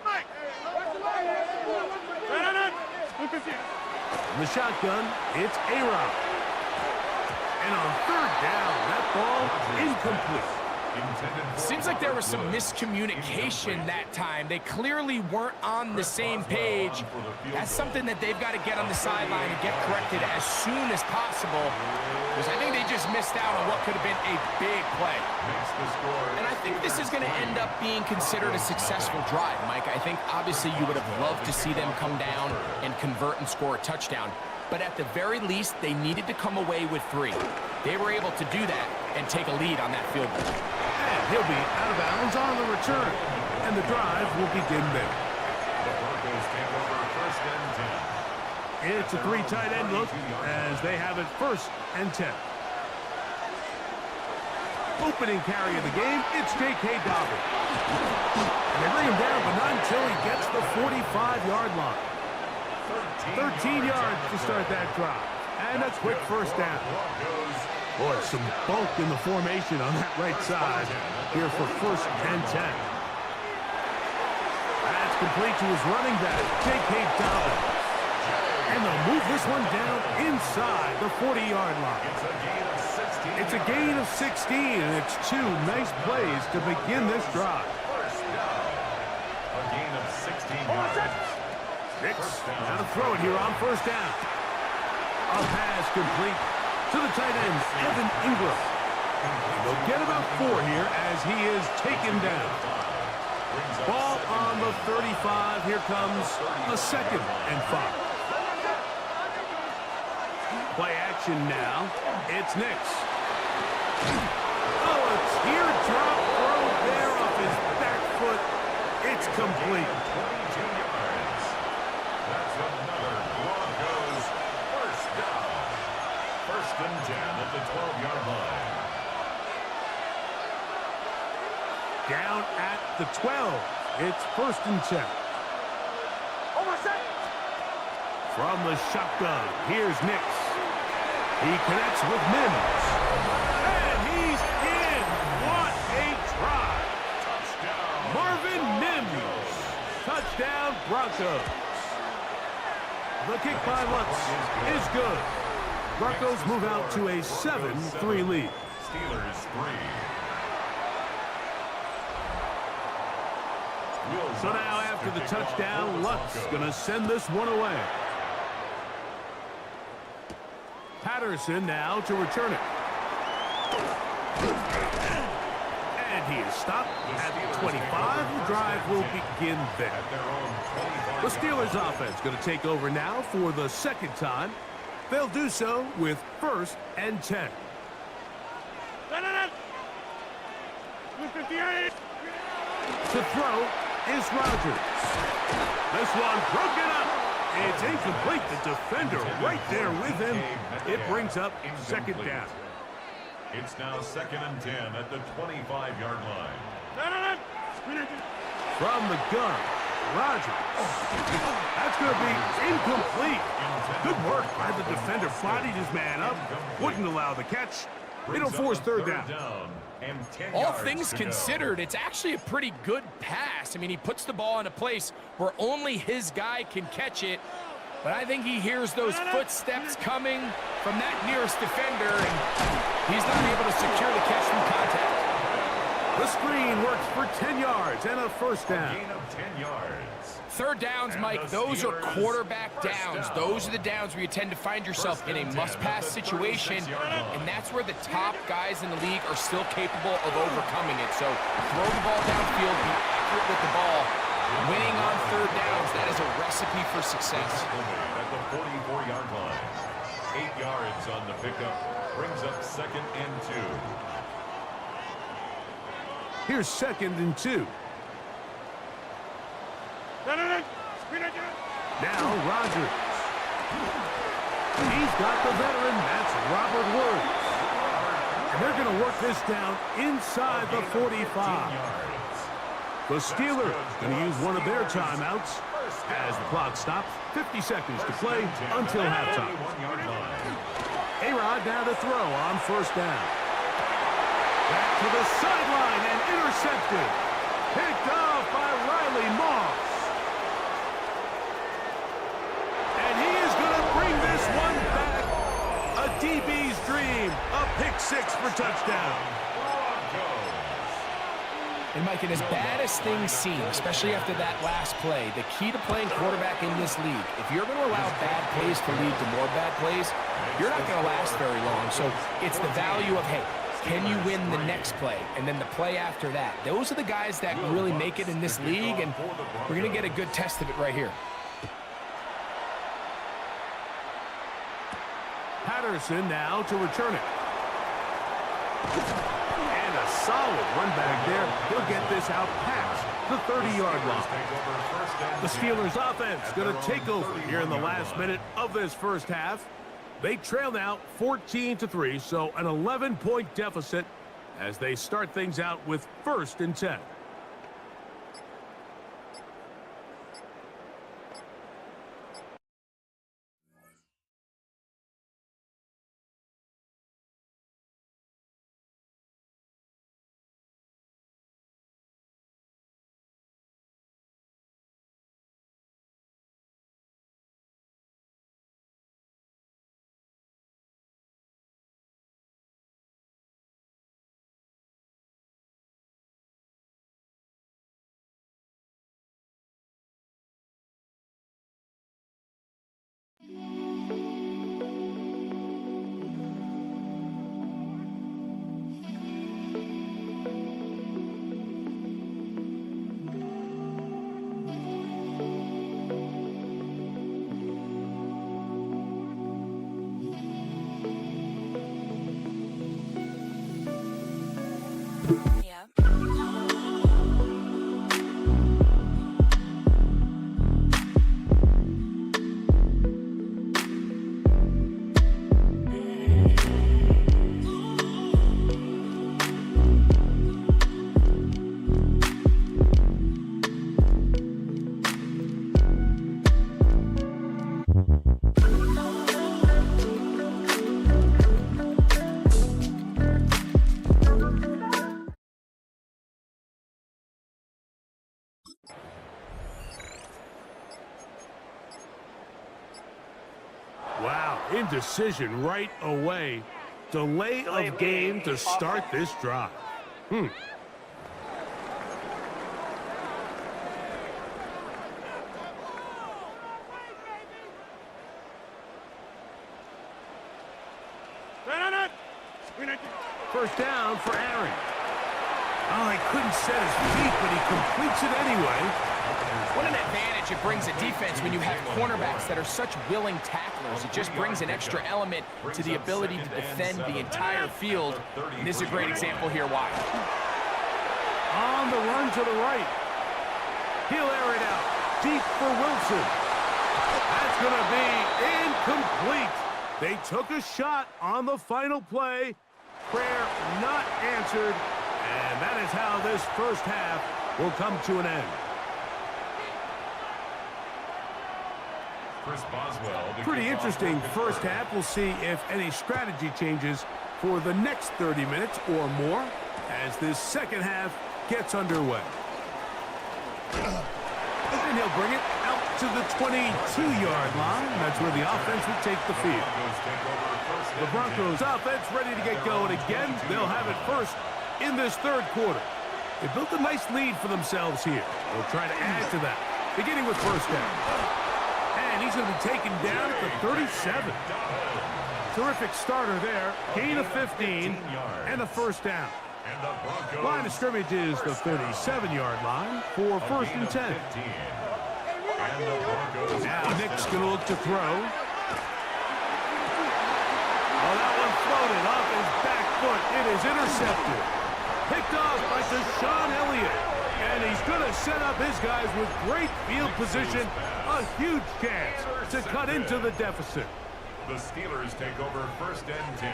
the shotgun, it's A-Rod. And on 3rd down, that ball incomplete. Seems like there was some miscommunication that time. They clearly weren't on the same page. That's something that they've got to get on the sideline and get corrected as soon as possible, because I think they just missed out on what could have been a big play. And I think this is going to end up being considered a successful drive, Mike. I think obviously you would have loved to see them come down and convert and score a touchdown. But at the very least, they needed to come away with 3. They were able to do that and take a lead on that field goal. And he'll be out of bounds on the return. And the drive will begin there. The Broncos take over first and 10. It's a 3 tight end look as they have it 1st and 10. Opening carry of the game, it's J.K. Dobbins. And they bring him down, but not until he gets the 45-yard line. 13 yards to start that drive. And a quick first down. Boy, some bulk in the formation on that right side here for 1st and 10. That's complete to his running back, J.K. Dobbins. And they'll move this one down inside the 40-yard line. It's a gain of 16, and it's 2 nice plays to begin this drive. First down. A gain of 16 yards. Nix, now to throw it here on first down. A pass complete to the tight end, Evan Ingram. They'll get about 4 here as he is taken down. Ball on the 35. Here comes a 2nd and 5. Play action now. It's Nix. Oh, a teardrop throw there off his back foot. It's complete. 22 yards. That's another Broncos first down. 1st and 10 at the 12-yard line. Down at the 12. It's 1st and 10. From the shotgun, here's Nix. He connects with Mims. And he's in. What a try. Touchdown. Marvin Mims. Touchdown, Broncos. The kick by Lutz is good. Broncos move out to a 7-3 lead. Steelers 3. So now after the touchdown, Lutz going to send this one away. Patterson now to return it. And he is stopped at the 25. The drive will begin there. The Steelers offense going to take over now for the 2nd time. They'll do so with 1st and 10. To throw is Rodgers. This one broken up. It's incomplete. The defender right there with him. It brings up 2nd down. It's now 2nd and 10 at the 25-yard line. From the gun, Rodgers. That's going to be incomplete. Good work by the defender. Bodied his man up. Wouldn't allow the catch. It'll force 3rd down. All things considered, it's actually a pretty good pass. I mean, he puts the ball in a place where only his guy can catch it. But I think he hears those footsteps coming from that nearest defender, and he's not able to secure the catch from contact. The screen works for 10 yards and a 1st down. Gain of 10 yards. 3rd downs, Mike, those are quarterback downs. Those are the downs where you tend to find yourself in a must-pass situation, and that's where the top guys in the league are still capable of overcoming it. So throw the ball downfield, be accurate with the ball. Winning on 3rd downs, that is a recipe for success. At the 44-yard line. 8 yards on the pickup. Brings up 2nd and 2. Here's 2nd and 2. Now Rodgers. He's got the veteran. That's Robert Woods. And they're going to work this down inside the 45. The Steelers going to use one of their timeouts as the clock stops. 50 seconds to play until halftime. A-Rod now to throw on 1st down. Back to the sideline and intercepted. Picked off by Riley Moss. And he is going to bring this one back. A DB's dream. A pick-6 for touchdown. And, Mike, and as bad as things seem, especially after that last play, the key to playing quarterback in this league, if you're going to allow bad plays to lead to more bad plays, you're not going to last very long. So it's the value of, hey, can you win the next play? And then the play after that. Those are the guys that really make it in this league, and we're going to get a good test of it right here. Patterson now to return it. And a solid run back there. He'll get this out past the 30-yard line. The Steelers offense going to take over here in the last minute of this 1st half. They trail now 14-3, so an 11-point deficit as they start things out with 1st and 10. Indecision right away. Delay of game to start this drive. First down for Aaron. Oh, he couldn't set his feet, but he completes it anyway. What an advantage it brings a defense when you have cornerbacks that are such willing tacklers. It just brings an extra element to the ability to defend the entire field. And this is a great example here why. On the run to the right. He'll air it out. Deep for Wilson. That's going to be incomplete. They took a shot on the final play. Prayer not answered. And that is how this first half will come to an end. Pretty interesting first half. We'll see if any strategy changes for the next 30 minutes or more as this second half gets underway. And he'll bring it out to the 22-yard line. That's where the offense will take the field. The Broncos offense ready to get going again. They'll have it first in this third quarter. They built a nice lead for themselves here. They'll try to add to that, beginning with first down. And he's going to be taken down at the 37. Terrific starter there. Gain of 15 and a first down. Line of scrimmage is the 37-yard line for first and 10. Now Nick's going to look to throw. Oh, that one floated off his back foot. It is intercepted. Picked off by Deshaun Elliott. And he's going to set up his guys with great field position. A huge chance to cut into the deficit. The Steelers take over first and 10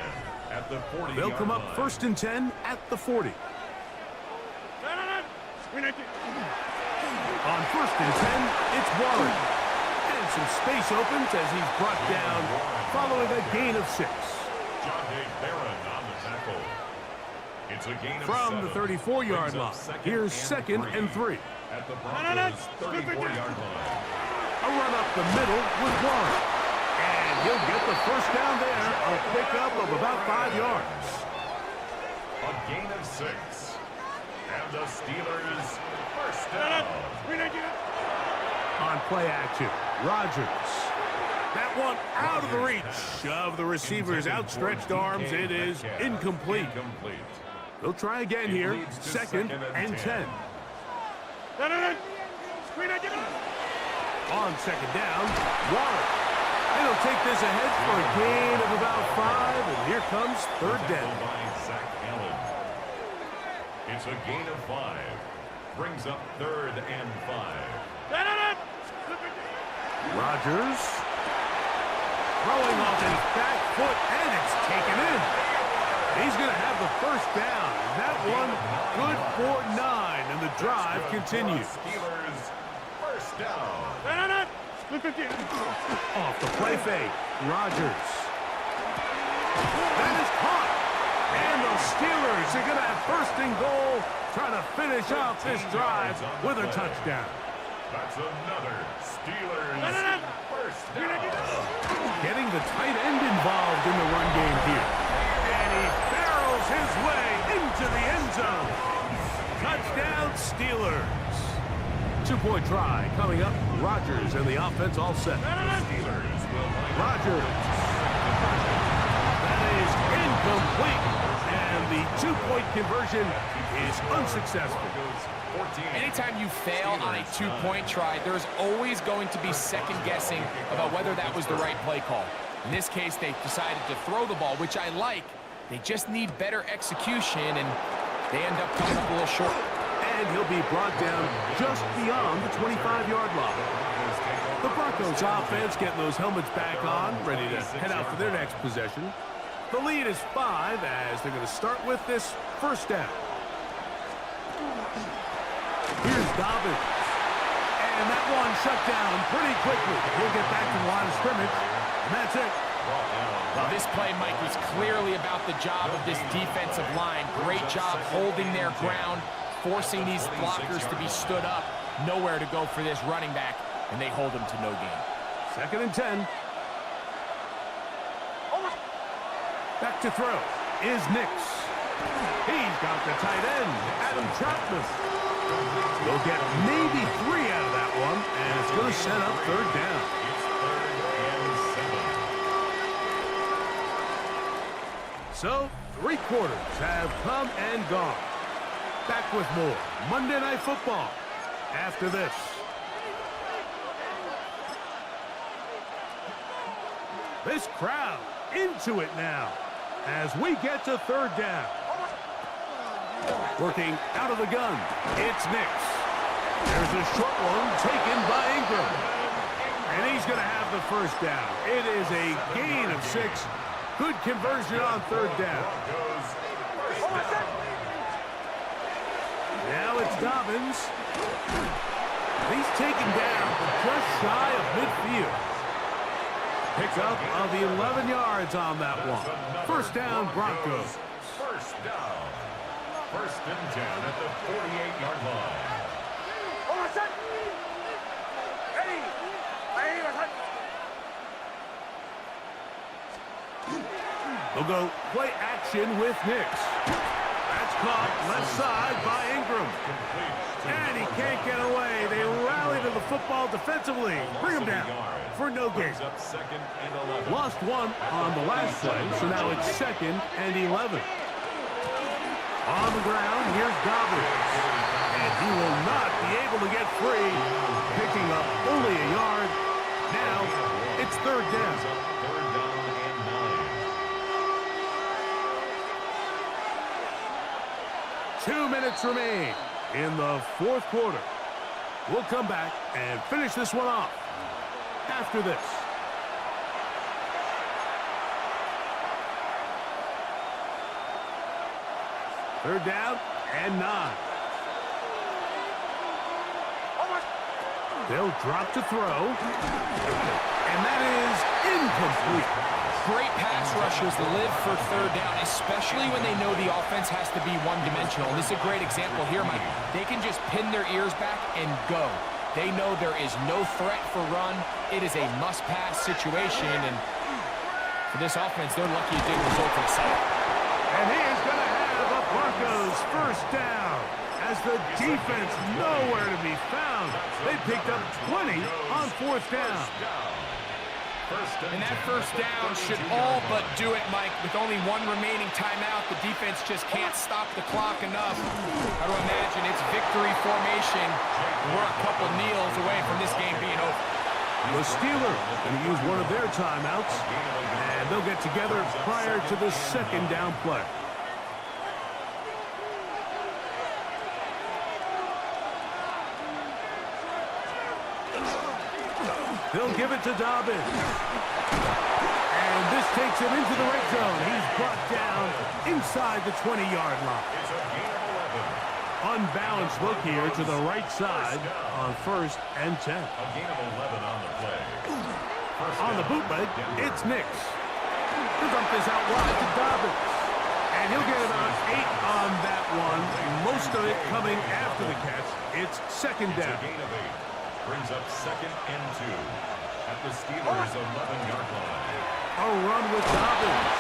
at the 40. They'll come up first and 10 at the 40. On first and 10, it's Warren. And some space opens as he's brought down following a gain of 6. It's a gain of from the 34-yard line. Here's second and 3. At the Broncos' 34-yard line. A run up the middle with Warren. And he'll get the first down there. A pickup of about 5 yards. A gain of 6. And the Steelers first down. On play action, Rodgers. That one out of the reach of the receiver's outstretched arms. It is incomplete. They'll try again here. Second and 10. On second down, Warren. And he'll take this ahead for a gain of about 5. And here comes third down. It's a gain of 5. Brings up third and 5. Rodgers. Throwing off his back foot, and it's taken in. He's going to have the first down. That one good for 9, and the drive continues. Steelers first down. Off the play fake, Rodgers. That is caught. And the Steelers are going to have first and goal, trying to finish off this drive with a touchdown. That's another Steelers first down. Getting the tight end involved in the run game here. And he barrels his way into the end zone. Touchdown, Steelers. 2-point try coming up. Rodgers and the offense all set. Steelers will Rodgers. That is incomplete. And the 2-point conversion is unsuccessful. Anytime you fail on a 2-point try, there's always going to be second guessing about whether that was the right play call. In this case, they decided to throw the ball, which I like. They just need better execution, and they end up coming up a little short. And he'll be brought down just beyond the 25-yard line. The Broncos offense getting those helmets back on, ready to head out for their next possession. The lead is 5 as they're going to start with this first down. Here's Dobbins. And that one shut down pretty quickly. He'll get back to the line of scrimmage, and that's it. Well, this play, Mike, was clearly about the job of this defensive line. Great job holding their ground, forcing these blockers to be stood up. Nowhere to go for this running back, and they hold him to no gain. Second and 10. Back to throw is Nix. He's got the tight end, Adam Troutman. They'll get maybe 3 out of that one, and it's going to set up third down. It's 3rd and 7. So, 3 quarters have come and gone. Back with more Monday Night Football after this. This crowd into it now as we get to third down. Working out of the gun, it's Nix. There's a short one taken by Ingram. And he's going to have the first down. It is a gain of 6. Good conversion on third down. Now it's Dobbins. He's taken down just shy of midfield. Pickup of 11 yards on that one. First down, Broncos. First down. 1st and 10 at the 48-yard line. They'll go play action with Nix. That's caught left side by Ingram. And he can't get away. They rally to the football defensively. Bring him down for no gain. Lost 1 on the last play, so now it's 2nd and 11. On the ground, here's Dobbins. And he will not be able to get free. Picking up only a yard. Now it's third down. 2 minutes remain in the 4th quarter. We'll come back and finish this one off after this. Third down and 9. They'll drop to throw. And that is incomplete. Great pass rushers live for third down, especially when they know the offense has to be one-dimensional. This is a great example here, Mike. They can just pin their ears back and go. They know there is no threat for run. It is a must-pass situation, and for this offense, they're lucky it didn't result in a sack. And he is going to have the Broncos first down as the defense nowhere to be found. They picked up 20 on 4th down. And that first down should all but do it, Mike. With only 1 remaining timeout, the defense just can't stop the clock enough. I would imagine it's victory formation. We're a couple kneels away from this game being over. The Steelers going to use one of their timeouts, and they'll get together prior to the 2nd down play. They'll give it to Dobbins. And this takes him into the red zone. He's brought down inside the 20-yard line. Unbalanced look here to the right side on 1st and 10. A gain of 11 on the play. On the bootleg, it's Nix. He'll dump this out wide to Dobbins. And he'll get about 8 on that one. Most of it coming after the catch. It's 2nd down. A gain of 8. Brings up 2nd and 2 at the Steelers' 11-yard line. A run with Dobbins.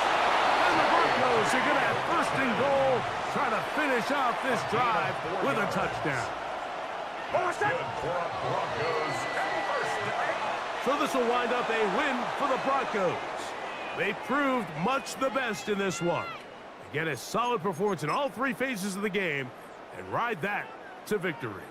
And the Broncos are going to have 1st and goal, trying to finish off this drive with a touchdown. Good for the Broncos at first down. So this will wind up a win for the Broncos. They proved much the best in this one. They get a solid performance in all 3 phases of the game and ride that to victory.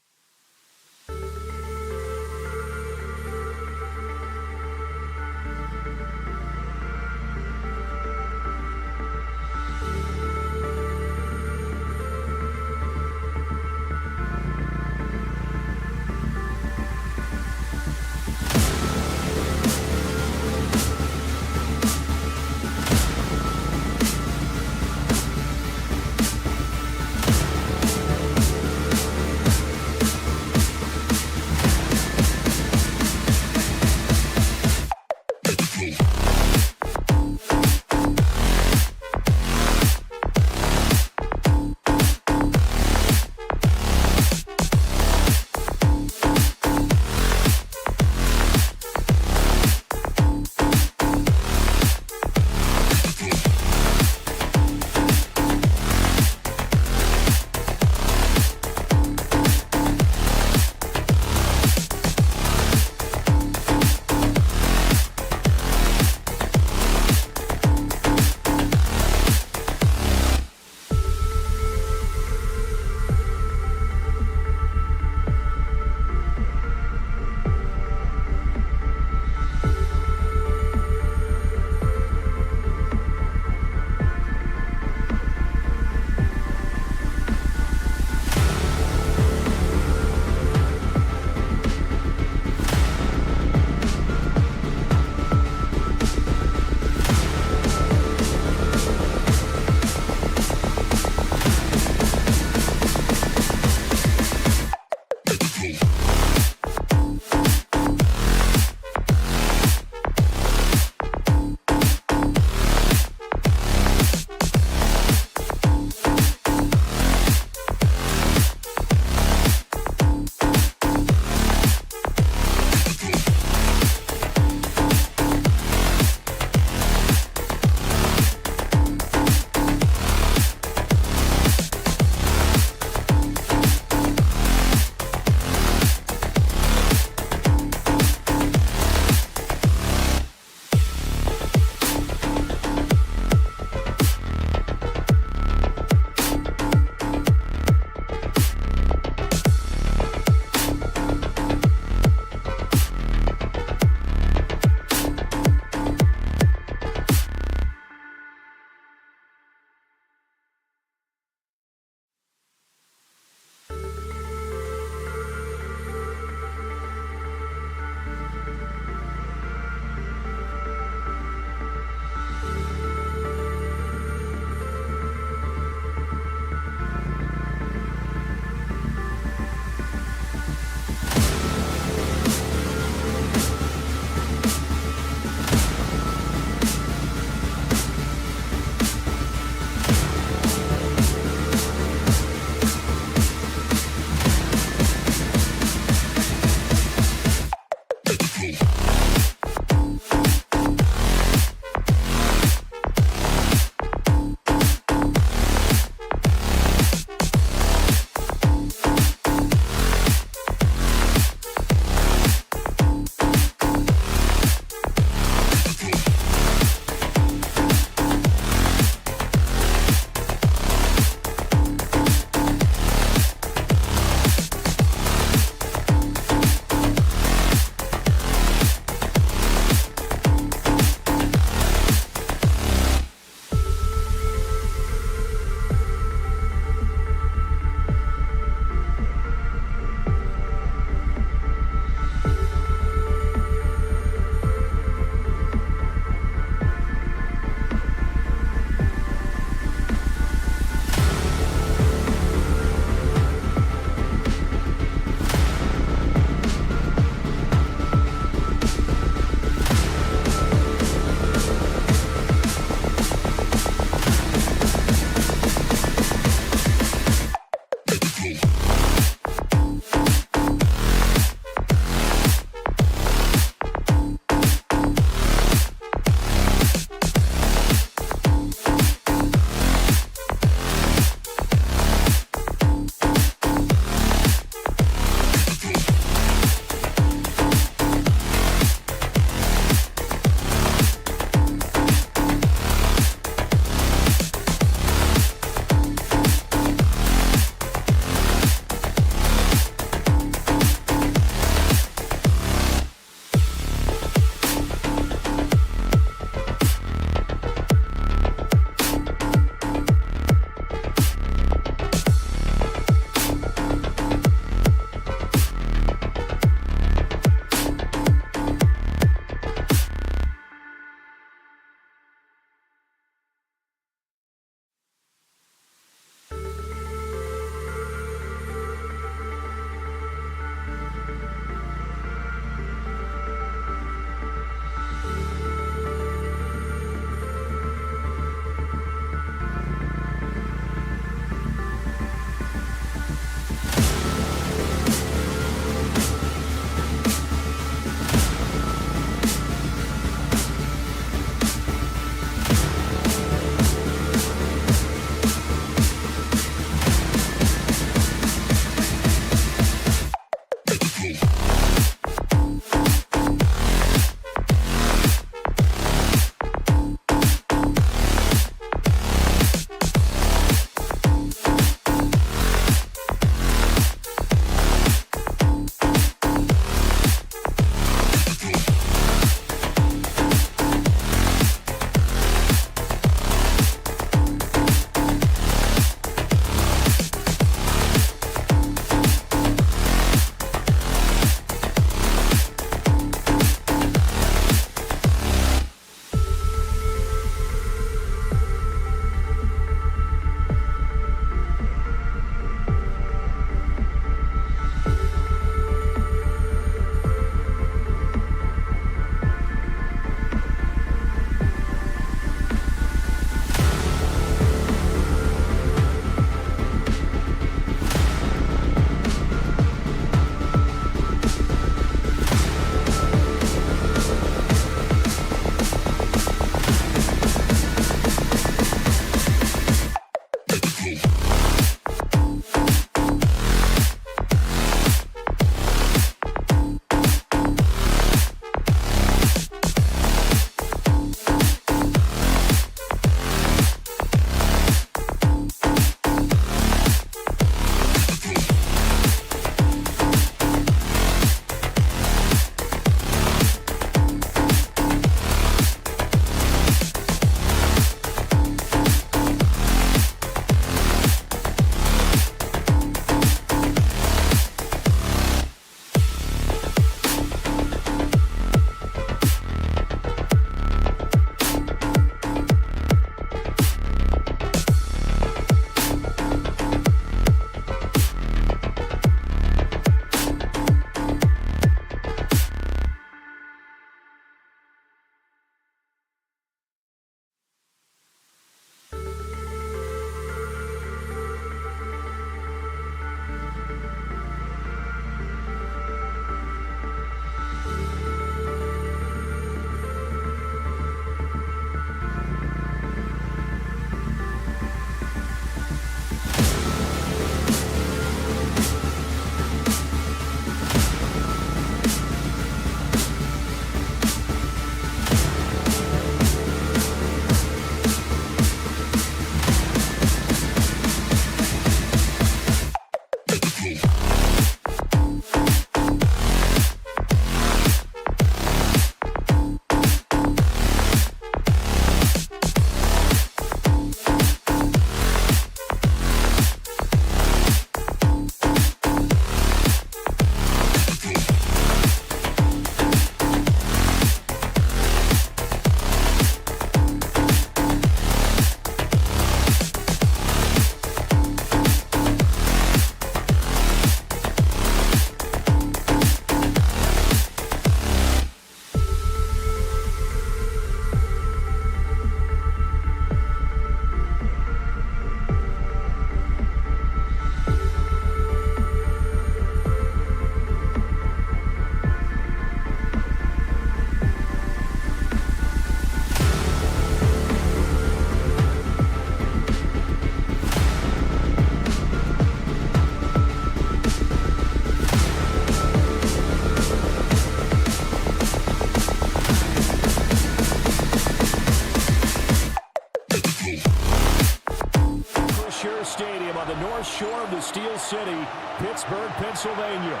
shore of the Steel City, Pittsburgh, Pennsylvania.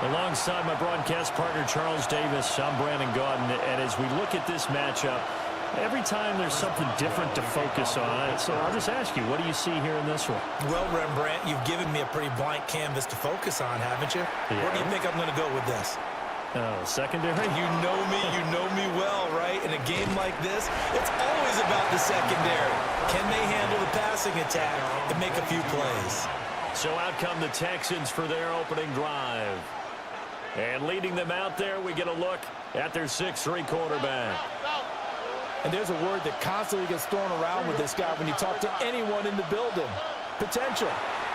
Alongside my broadcast partner, Charles Davis, I'm Brandon Gaudin. And as we look at this matchup, every time there's something different to focus on. So I'll just ask you, what do you see here in this one? Well, Rembrandt, you've given me a pretty blank canvas to focus on, haven't you? Yeah. Where do you think I'm going to go with this? Secondary? You know me well, right? In a game like this, it's always about the secondary. Can they handle the passing attack and make a few plays? So out come the Texans for their opening drive. And leading them out there, we get a look at their 6'3" quarterback. And there's a word that constantly gets thrown around with this guy when you talk to anyone in the building. Potential.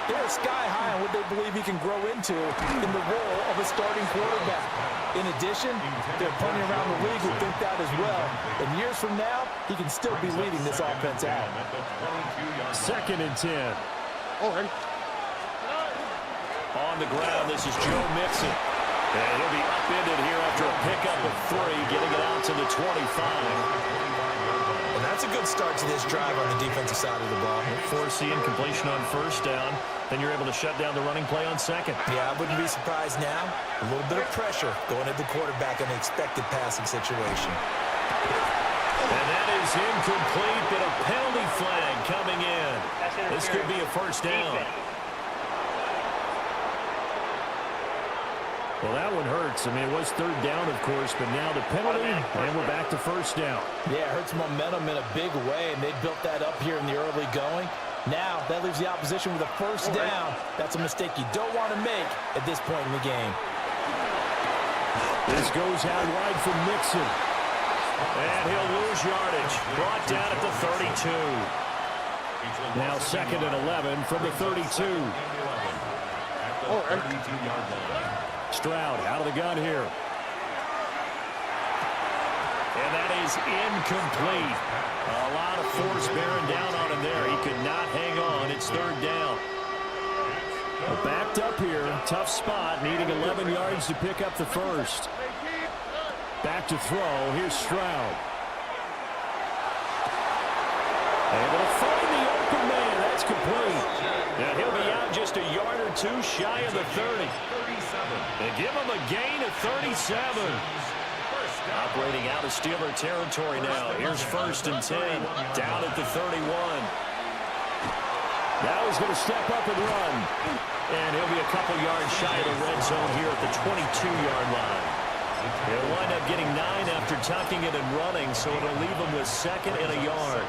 They're sky high on what they believe he can grow into in the role of a starting quarterback. In addition, there are plenty around the league who think that as well. And years from now, he can still be leading this offense out. 2nd and 10. Already. On the ground, this is Joe Mixon. And he'll be upended here after a pickup of 3, getting it out to the 25. And that's a good start to this drive on the defensive side of the ball. Forcing completion on 1st down. Then you're able to shut down the running play on 2nd. Yeah, I wouldn't be surprised now. A little bit of pressure going at the quarterback in an expected passing situation. And that is incomplete, but a penalty flag coming in. This could be a 1st down. Well, that one hurts. I mean, it was 3rd down, of course, but now the penalty, and we're back to 1st down. Yeah, it hurts momentum in a big way, and they built that up here in the early going. Now, that leaves the opposition with a 1st down. That's a mistake you don't want to make at this point in the game. This goes out wide for Mixon. And he'll lose yardage. Brought down at the 32. Now 2nd and 11 from the 32. Stroud out of the gun here. And that is incomplete. A lot of force bearing down on him there. He could not hang on. It's 3rd down. Backed up here. Tough spot. Needing 11 yards to pick up the 1st. Back to throw. Here's Stroud. Able to find the open man. That's complete. Now he'll be out just a yard or 2 shy of the 30. They give him a gain of 37. Operating out of Steeler territory now. Here's 1st and 10. Down at the 31. Now he's going to step up and run. And he'll be a couple yards shy of the red zone here at the 22-yard line. He'll wind up getting 9 after tucking it and running, so it'll leave him with 2nd and a yard.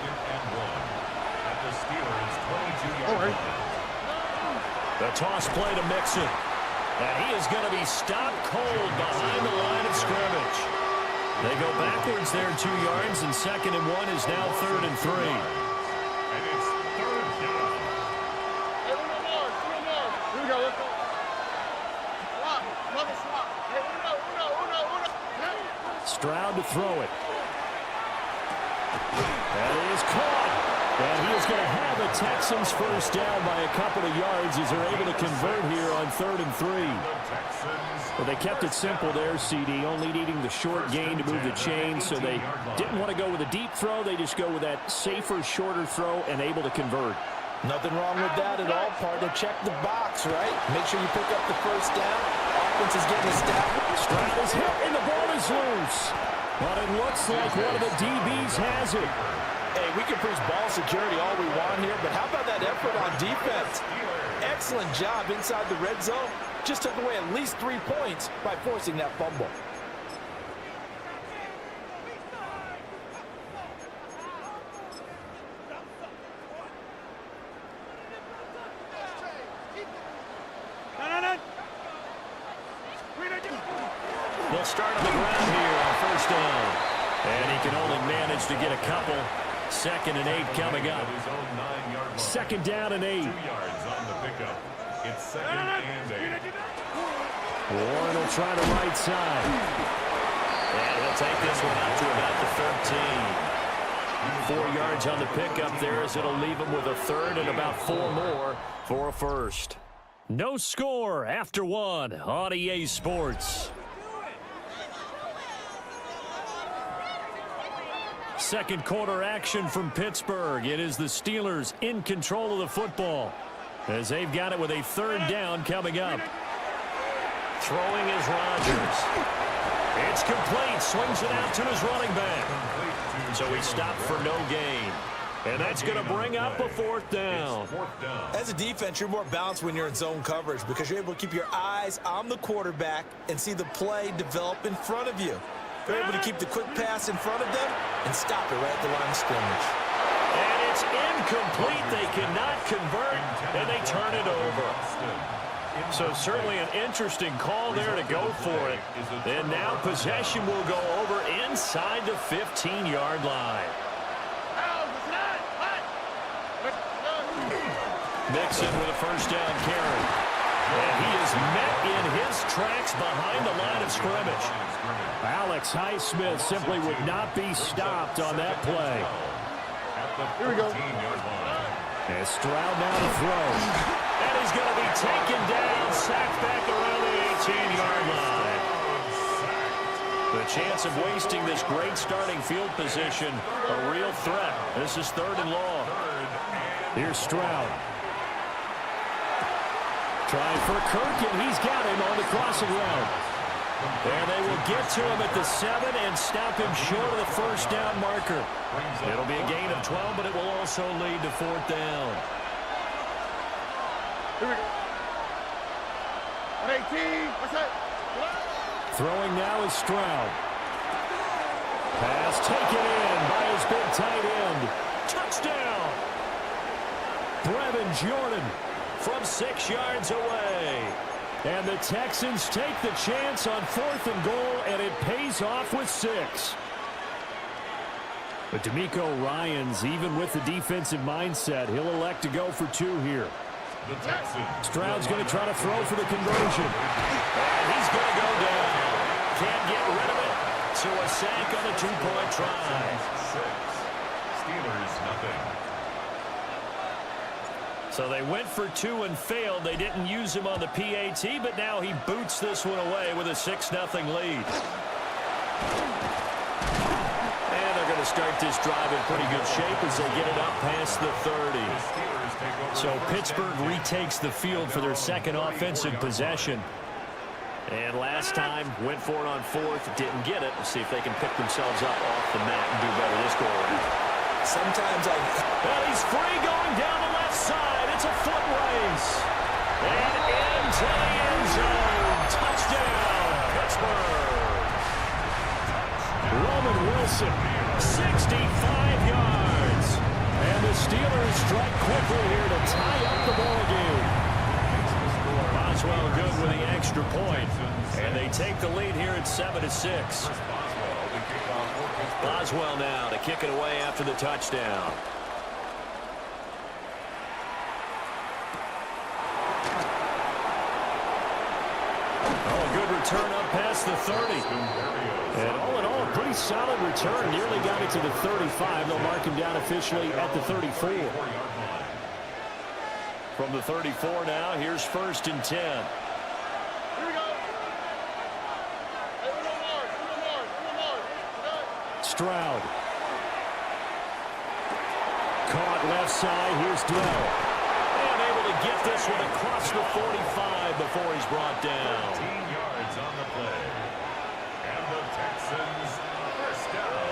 The toss play to Mixon. And he is going to be stopped cold behind the line of scrimmage. They go backwards there 2 yards, and 2nd and 1 is now 3rd and 3. And it's 3rd down. Hey, uno more. Here we go. Let's go. Swap. Another swap. Hey, uno. Hey. Stroud to throw it. That is caught. And he is going to have a Texans 1st down by a couple of yards as they're able to convert here on 3rd and 3. Well, they kept it simple there, CD, only needing the short gain to move the chains, so they didn't want to go with a deep throw. They just go with that safer, shorter throw and able to convert. Nothing wrong with that at all, partner. Check the box, right? Make sure you pick up the 1st down. Offense is getting established. Stroud is hit, and the ball is loose. But it looks like one of the DBs has it. Hey, we can preach ball security all we want here, but how about that effort on defense? Excellent job inside the red zone. Just took away at least 3 points by forcing that fumble. They'll start on the ground here on 1st down. And he can only manage to get a couple. 2nd and 8 coming up. 2nd down and 8. 2 yards on the pickup. It's 2nd and 8. Warren will try the right side. And he'll take this one out to about the 13. 4 yards on the pickup there as it'll leave him with a 3rd and about 4 more for a 1st. No score after 1 on EA Sports. 2nd quarter action from Pittsburgh. It is the Steelers in control of the football. as they've got it with a 3rd down coming up. Throwing is Rodgers. It's complete. Swings it out to his running back. So he stopped for no gain. And that's going to bring up a 4th down. As a defense, you're more balanced when you're in zone coverage because you're able to keep your eyes on the quarterback and see the play develop in front of you. You're able to keep the quick pass in front of them and stop it right at the line of scrimmage. And it's incomplete. They cannot convert, and they turn it over. So certainly an interesting call there to go for it. And now possession will go over inside the 15-yard line. Mixon with a 1st down carry. And he is met in his tracks behind the line of scrimmage. Alex Highsmith simply would not be stopped on that play. Here we go. And Stroud now to throw. And he's going to be taken down, sacked back around the 18-yard line. The chance of wasting this great starting field position, a real threat. This is 3rd and long. Here's Stroud. Trying for Kirk, and he's got him on the crossing route. And they will get to him at the 7 and stop him short of the 1st down marker. It'll be a gain of 12, but it will also lead to 4th down. Here we go. 18. What's that? Throwing now is Stroud. Pass taken in by his big tight end. Touchdown! Brevin Jordan from 6 yards away. And the Texans take the chance on 4th and goal, and it pays off with 6. But DeMeco Ryans, even with the defensive mindset, he'll elect to go for 2 here. Stroud's going to try to throw for the conversion. And he's going to go down. Can't get rid of it. So a sack on a 2-point try. Steelers, nothing. So they went for 2 and failed. They didn't use him on the PAT, but now he boots this one away with a 6-0 lead. And they're going to start this drive in pretty good shape as they get it up past the 30. So Pittsburgh retakes the field for their 2nd offensive possession. And last time, went for it on 4th, didn't get it. We'll see if they can pick themselves up off the mat and do better this go around. Sometimes Well, he's free going down the left side. It's a foot race. And into the end zone. Touchdown, Pittsburgh. Roman Wilson, 65 yards. And the Steelers strike quickly here to tie up the ball game. Boswell good with the extra point. And they take the lead here at 7-6. Boswell now to kick it away after the touchdown. Oh, a good return up past the 30. And all in all, a pretty solid return. Nearly got it to the 35. They'll mark him down officially at the 34. From the 34 now, here's 1st and 10. Here we go. Hey, one more. Stroud. Caught left side. Here's Dwell. And able to get this one across the 45 before he's brought down. 15 yards on the play. And the Texans, 1st down.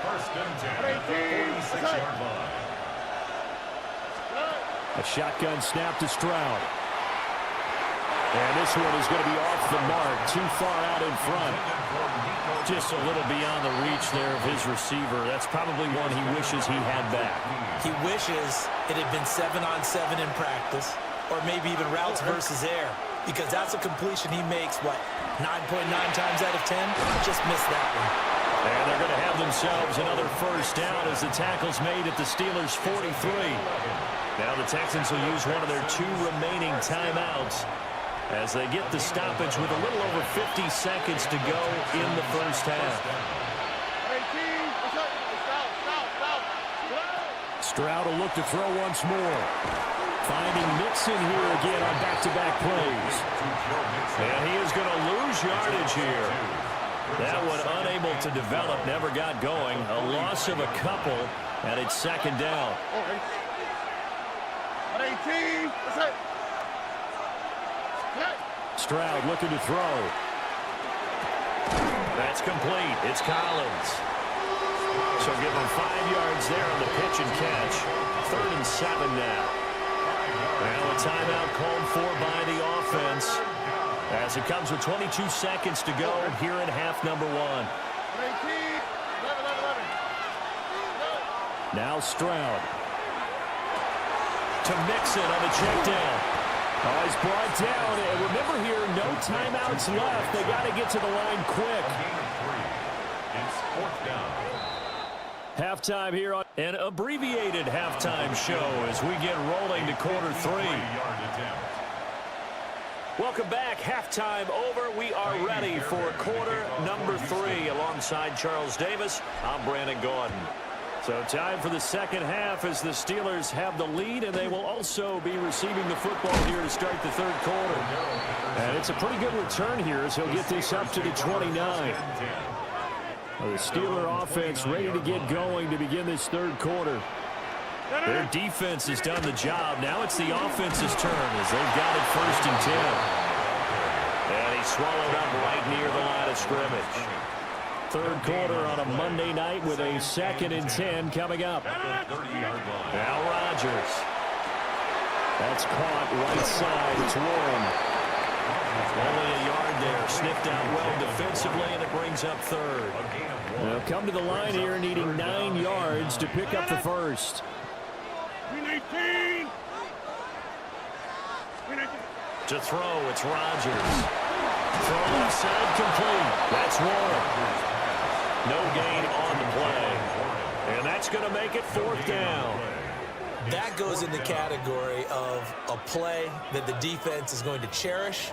1st and 10 at the 46-yard line. A shotgun snap to Stroud. And this one is going to be off the mark. Too far out in front. Just a little beyond the reach there of his receiver. That's probably one he wishes he had back. he wishes it had been 7-on-7 in practice, or maybe even routes versus air, because that's a completion he makes, 9.9 times out of 10? Just missed that one. And they're going to have themselves another 1st down as the tackle's made at the Steelers' 43. Now the Texans will use one of their 2 remaining timeouts as they get the stoppage with a little over 50 seconds to go in the 1st half. Stroud will look to throw once more. Finding Mixon here again on back-to-back plays. And he is going to lose yardage here. That one unable to develop, never got going. A loss of a couple, and it's 2nd down. On 18. That's it. Hey. Stroud looking to throw. That's complete. It's Collins. So give him 5 yards there on the pitch and catch. 3rd and 7 now. Now a timeout called for by the offense as it comes with 22 seconds to go here in half number 1. 18. 11. Now Stroud to Mixon on the check down. Oh, he's brought down. And remember here, no timeouts left. They got to get to the line quick. It's 4th down. Halftime here on an abbreviated halftime show as we get rolling to quarter 3. Welcome back. Halftime over. We are ready for quarter number 3 alongside Charles Davis. I'm Brandon Gordon. So time for the second half as the Steelers have the lead, and they will also be receiving the football here to start the 3rd quarter. And it's a pretty good return here as he'll get this up to the 29. The Steeler offense ready to get going to begin this 3rd quarter. Their defense has done the job. Now it's the offense's turn as they've got it 1st and 10. And he swallowed up right near the line of scrimmage. 3rd quarter on a Monday night with a 2nd and 10 coming up. Now Rodgers. That's caught right side. It's Warren. Only a yard there. Sniffed out well defensively, and it brings up 3rd. They'll come to the line here needing 9 yards to pick up the 1st. To throw, it's Rodgers. Throw left side complete. That's Warren. No gain on the play. And that's going to make it 4th down. That goes in the category of a play that the defense is going to cherish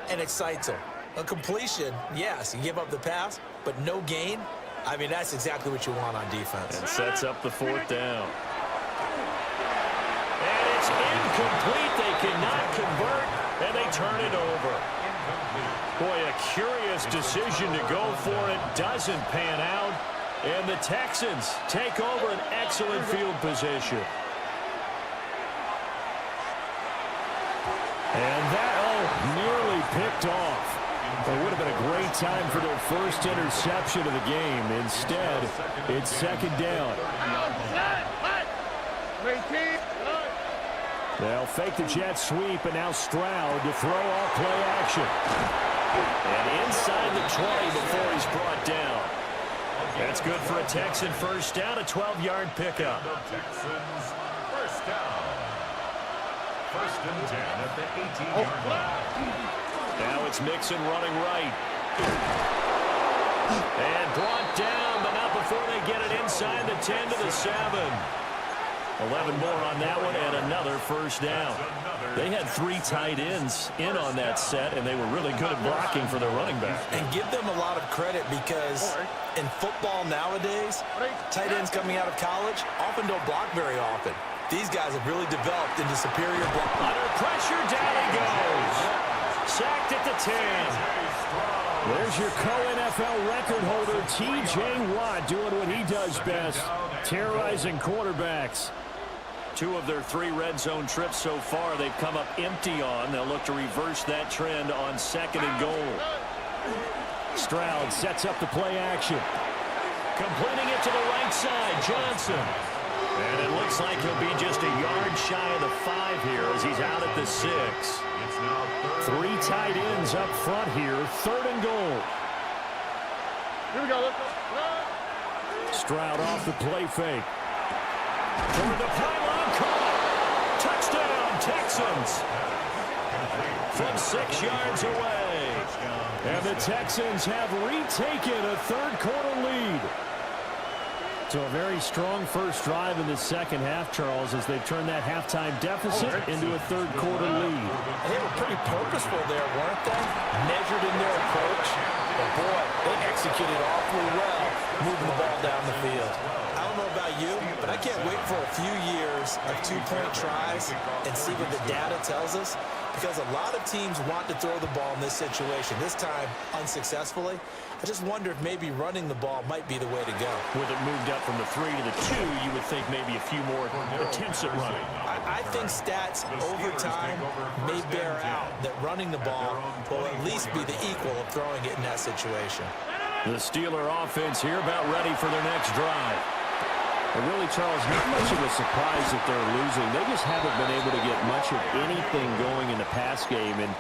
and excites them. A completion, yes, you give up the pass, but no gain. I mean, that's exactly what you want on defense. And sets up the 4th down. And it's incomplete. They cannot convert, and they turn it over. Boy, a curious decision to go for it. Doesn't pan out. And the Texans take over an excellent field position. And that, nearly picked off. It would have been a great time for their first interception of the game. Instead, it's 2nd down. They'll fake the jet sweep, and now Stroud to throw off play action. And inside the 20 before he's brought down. That's good for a Texan first down, a 12-yard pickup. Texans first down. 1st and 10 at the 18-yard line. Now it's Mixon running right. And brought down, but not before they get it inside the 10 to the 7. 11 more on that one, and another first down. They had 3 tight ends in on that set, and they were really good at blocking for their running back. And give them a lot of credit because in football nowadays, tight ends coming out of college often don't block very often. These guys have really developed into superior block. Under pressure, down he goes. Sacked at the 10. There's your co-NFL record holder, T.J. Watt, doing what he does best, terrorizing quarterbacks. 2 of their 3 red zone trips so far they've come up empty on. They'll look to reverse that trend on 2nd and goal. Stroud sets up the play action. Completing it to the right side, Johnson. And it looks like he'll be just a yard shy of the 5 here as he's out at the 6. 3 tight ends up front here, 3rd and goal. Here we go. Let's go. Stroud off the play fake. Toward the pylon, caught. Touchdown, Texans. From 6 yards away. And the Texans have retaken a 3rd quarter lead. So a very strong first drive in the second half, Charles, as they've turned that halftime deficit into a 3rd quarter lead. They were pretty purposeful there, weren't they? Measured in their approach. But boy, they executed awfully well, moving the ball down the field. I don't know about you, but I can't wait for a few years of 2-point tries and see what the data tells us. because a lot of teams want to throw the ball in this situation. This time, unsuccessfully. I just wonder if maybe running the ball might be the way to go. With it moved up from the 3 to the 2, you would think maybe a few more attempts at running. I think stats over time may bear out that running the ball will at least be the equal of throwing it in that situation. The Steeler offense here about ready for their next drive. And really, Charles, not much of a surprise that they're losing. They just haven't been able to get much of anything going in the pass game. And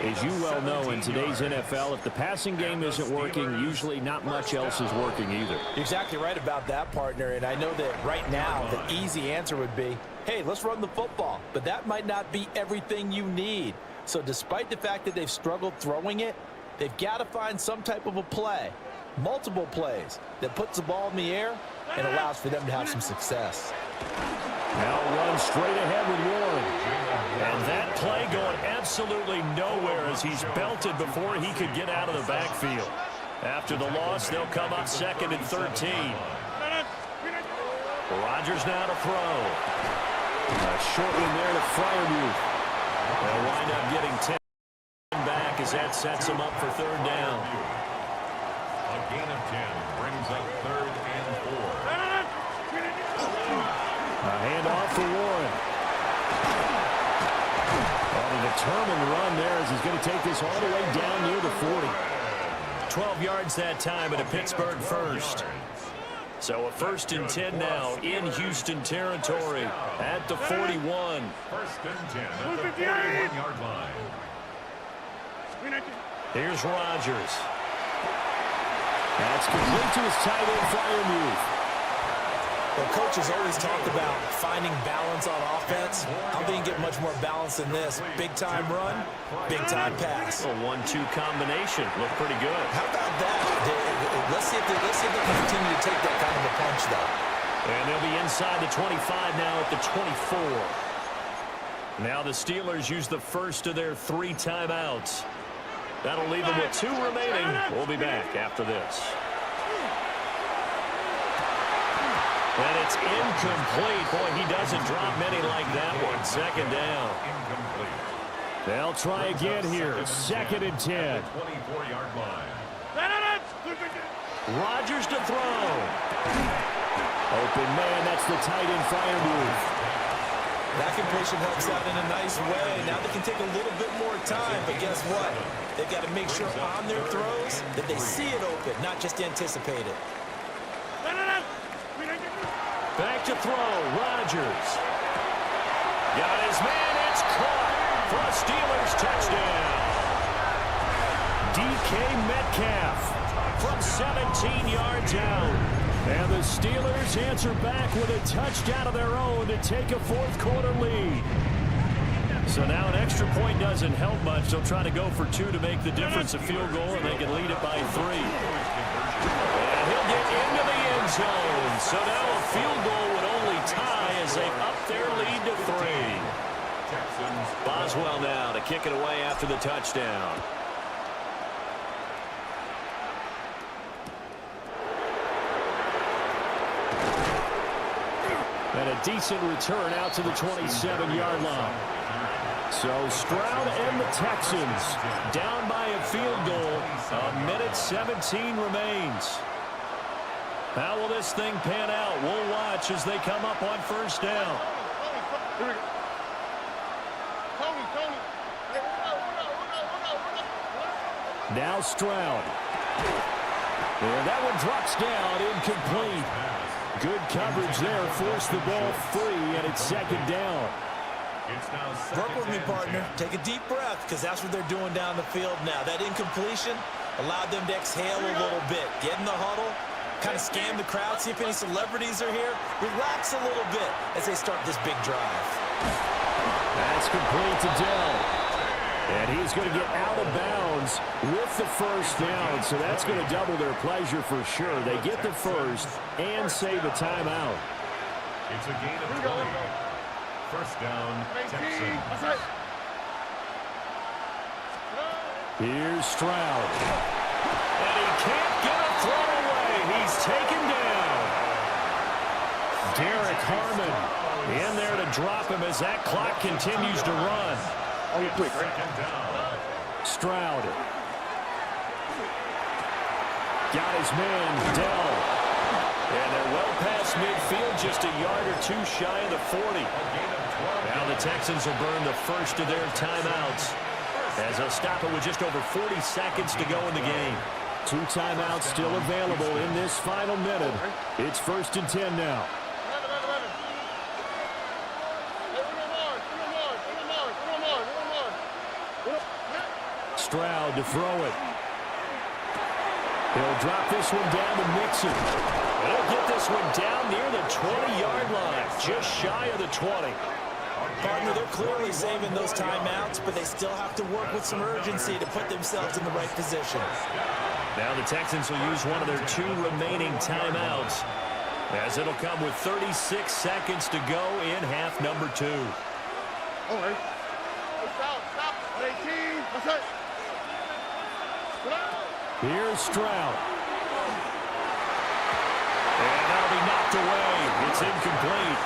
as you well know, in today's NFL, if the passing game isn't working, usually not much else is working either. You're exactly right about that, partner. And I know that right now the easy answer would be, hey, let's run the football. But that might not be everything you need. So despite the fact that they've struggled throwing it, they've got to find some type of a play, multiple plays, that puts the ball in the air and allows for them to have some success. Now run straight ahead with Warren. And that play going absolutely nowhere as he's belted before he could get out of the backfield. After the loss, they'll come up 2nd and 13. Rodgers now to throw. A short one there to Freiermuth. They'll wind up getting 10 back as that sets him up for 3rd down. A gain of 10 brings up 3rd and 4. A handoff for Warren. On a determined run there as he's going to take this all the way down near the 40. 12 yards that time at a Pittsburgh first. So a 1st and 10 now in Houston territory at the 41. 1st and 10 at the 41-yard line. Here's Rodgers. That's complete to his tight end, Freiermuth. Well, coaches always talk about finding balance on offense. I don't think you get much more balance than this. Big-time run, big-time pass. A 1-2 combination. Looked pretty good. How about that? Let's see if they can continue to take that kind of a punch, though. And they'll be inside the 25 now at the 24. Now the Steelers use the first of their 3 timeouts. That'll leave them with 2 remaining. We'll be back after this. And it's incomplete. Boy, he doesn't drop many like that one. 2nd down. Incomplete. They'll try again here. 2nd and 10. 24-yard line. Rodgers to throw. Open man, that's the tight end Freiermuth. That completion helps out in a nice way. Now they can take a little bit more time, but guess what? They've got to make sure on their throws that they see it open, not just anticipate it. Back to throw, Rodgers. Got his man, it's caught for a Steelers touchdown. DK Metcalf from 17 yards out. And the Steelers answer back with a touchdown of their own to take a 4th quarter lead. So now an extra point doesn't help much. They'll try to go for 2 to make the difference a field goal, and they can lead it by 3. And he'll get into the end zone. So now a field goal would only tie as they up their lead to 3. Boswell now to kick it away after the touchdown. And a decent return out to the 27-yard line. So Stroud and the Texans down by a field goal. 1:17 remains. How will this thing pan out? We'll watch as they come up on 1st down. Now Stroud. And that one drops down, incomplete. Good coverage there, forced the ball free, and it's 2nd down. Work with me, partner. Take a deep breath, because that's what they're doing down the field now. That incompletion allowed them to exhale a little bit. Get in the huddle, kind of scan the crowd, see if any celebrities are here. Relax a little bit as they start this big drive. That's complete to Dell. And he's going to get out of bounds with the 1st down, so that's going to double their pleasure for sure. They get the 1st and save a timeout. It's a gain of 20. 1st down, Texans. Here's Stroud. And he can't get a throw away. He's taken down. Derek Harmon in there to drop him as that clock continues to run. Oh, you're quick, right? Second down. Stroud. Got his man, Dell. And they're well past midfield, just a yard or two shy of the 40. Now the Texans will burn the first of their timeouts, as they'll stop it with just over 40 seconds to go in the game. 2 timeouts still available in this final minute. It's 1st and 10 now. Stroud to throw it. He'll drop this one down to Mixon. He'll get this one down near the 20-yard line, just shy of the 20. Partner, they're clearly saving those timeouts, but they still have to work with some urgency to put themselves in the right position. Now the Texans will use one of their 2 remaining timeouts, as it'll come with 36 seconds to go in half number 2. All right. Stop. 18. That's it. Here's Stroud. And that'll be knocked away. It's incomplete.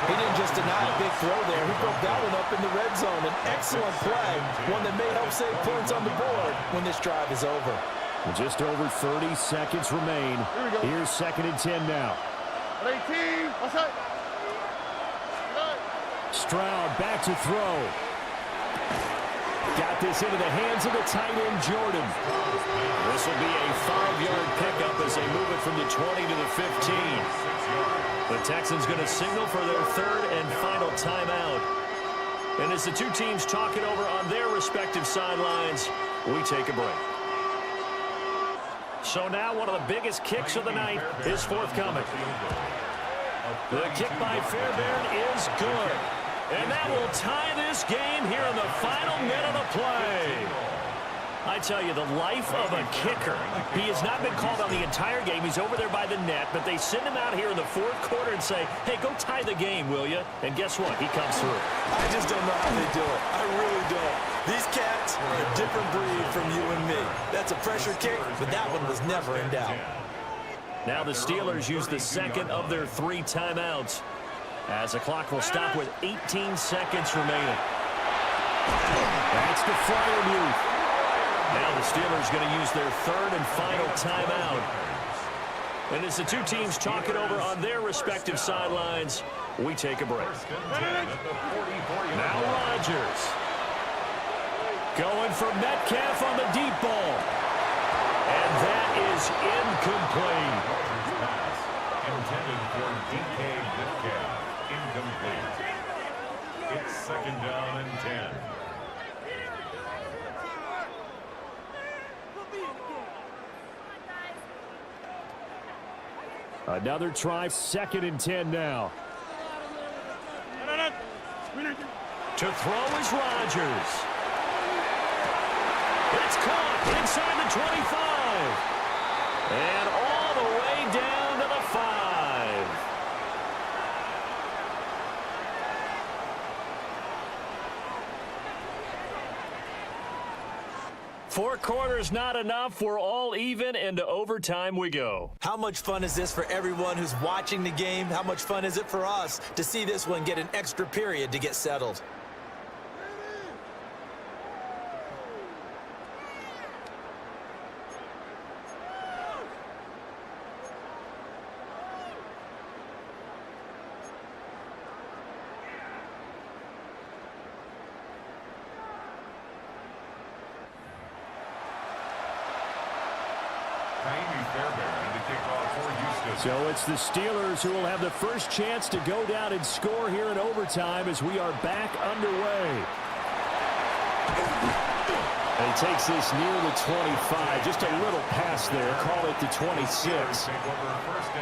He didn't just deny a big throw there. He broke that one up in the red zone. An excellent play, one that may help save points on the board when this drive is over. Just over 30 seconds remain. Here's 2nd and 10 now. 18. That's it. Stroud back to throw. Got this into the hands of the tight end, Jordan. This will be a 5-yard pickup as they move it from the 20 to the 15. The Texans going to signal for their 3rd and final timeout. And as the 2 teams talk it over on their respective sidelines, we take a break. So now one of the biggest kicks of the night is forthcoming. The kick by Fairbairn is good. And that will tie this game here in the final minute of play. I tell you, the life of a kicker. He has not been called on the entire game. He's over there by the net, but they send him out here in the 4th quarter and say, hey, go tie the game, will you? And guess what? He comes through. I just don't know how they do it. I really don't. These cats are a different breed from you and me. That's a pressure kick, but that one was never in doubt. Now the Steelers use the 2nd of their 3 timeouts, as the clock will stop with 18 seconds remaining. That's the Freiermuth. Now the Steelers going to use their 3rd and final timeout. And as the 2 teams talk it over on their respective sidelines, we take a break. Now Rodgers. Going for Metcalf on the deep ball. And that is incomplete. Intended for DK Metcalf. Incomplete. It's 2nd down and 10. Another try, 2nd and 10 now. To throw is Rodgers. It's caught inside the 25. And all the way down to the 5. 4 quarters not enough. We're all even, and to overtime we go. How much fun is this for everyone who's watching the game? How much fun is it for us to see this one get an extra period to get settled? So it's the Steelers who will have the first chance to go down and score here in overtime as we are back underway. And he takes this near the 25, just a little pass there, call it the 26.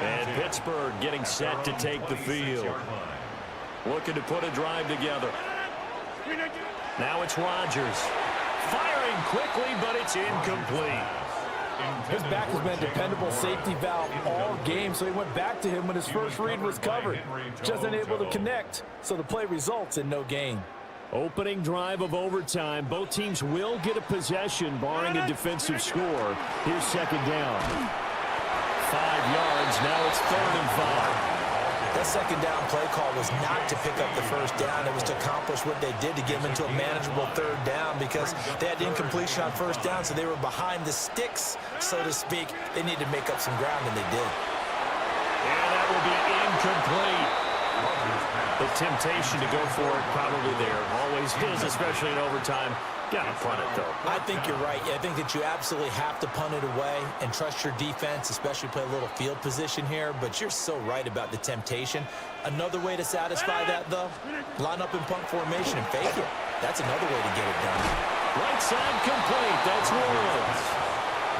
And Pittsburgh getting set to take the field. Looking to put a drive together. Now it's Rodgers. Firing quickly, but it's incomplete. His back has been a dependable safety valve all game, so he went back to him when his first read was covered. Just unable to connect, so the play results in no gain. Opening drive of overtime. Both teams will get a possession, barring a defensive score. Here's 2nd down. 5 yards. Now it's 3rd and 5. That second down play call was not to pick up the first down. It was to accomplish what they did to get them into a manageable third down because they had incompletion on first down, so they were behind the sticks, so to speak. They needed to make up some ground, and they did. And that will be incomplete. The temptation to go for it probably there. Always is, especially in overtime. Gotta punt it, though. I think you're right. I think that you absolutely have to punt it away and trust your defense, especially play a little field position here. But you're so right about the temptation. Another way to satisfy that, though, line up in punt formation and fake it. That's another way to get it done. Right side complete. That's Woods.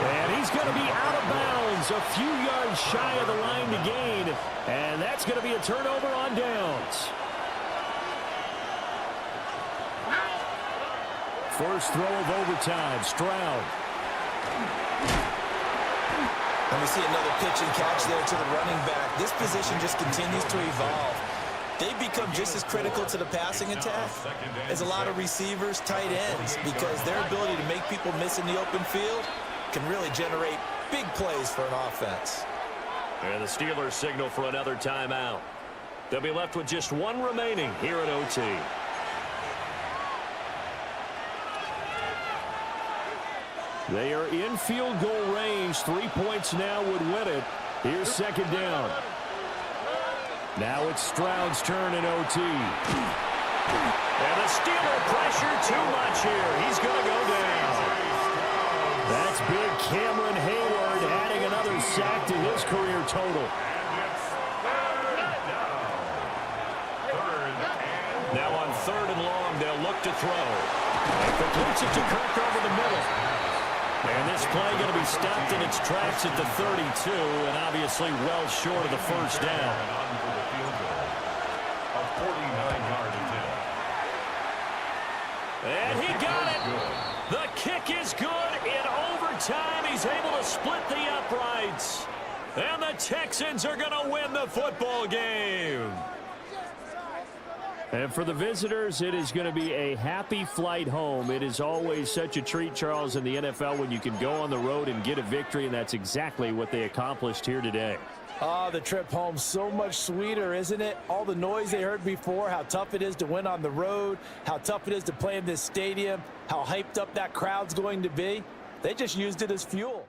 And he's going to be out of bounds, a few yards shy of the line to gain. And that's going to be a turnover on downs. First throw of overtime, Stroud. And we see another pitch and catch there to the running back. This position just continues to evolve. They become just as critical to the passing attack as a lot of receivers, tight ends, because their ability to make people miss in the open field can really generate big plays for an offense. And the Steelers signal for another timeout. They'll be left with just one remaining here at OT. They are in field goal range. 3 points now would win it. Here's second down. Now it's Stroud's turn in OT. And the Steeler pressure too much here. He's going to go down. That's big Cameron Hayward adding another sack to his career total. Now on third and long, they'll look to throw. And completes it to Kirk over the middle. And this play going to be stopped in its tracks at the 32, and obviously well short of the first down. A 49-yard attempt. And he got it. The kick is good. In overtime, he's able to split the uprights. And the Texans are going to win the football game. And for the visitors, it is going to be a happy flight home. It is always such a treat, Charles, in the NFL when you can go on the road and get a victory, and that's exactly what they accomplished here today. Oh, the trip home, so much sweeter, isn't it? All the noise they heard before, how tough it is to win on the road, how tough it is to play in this stadium, how hyped up that crowd's going to be. They just used it as fuel.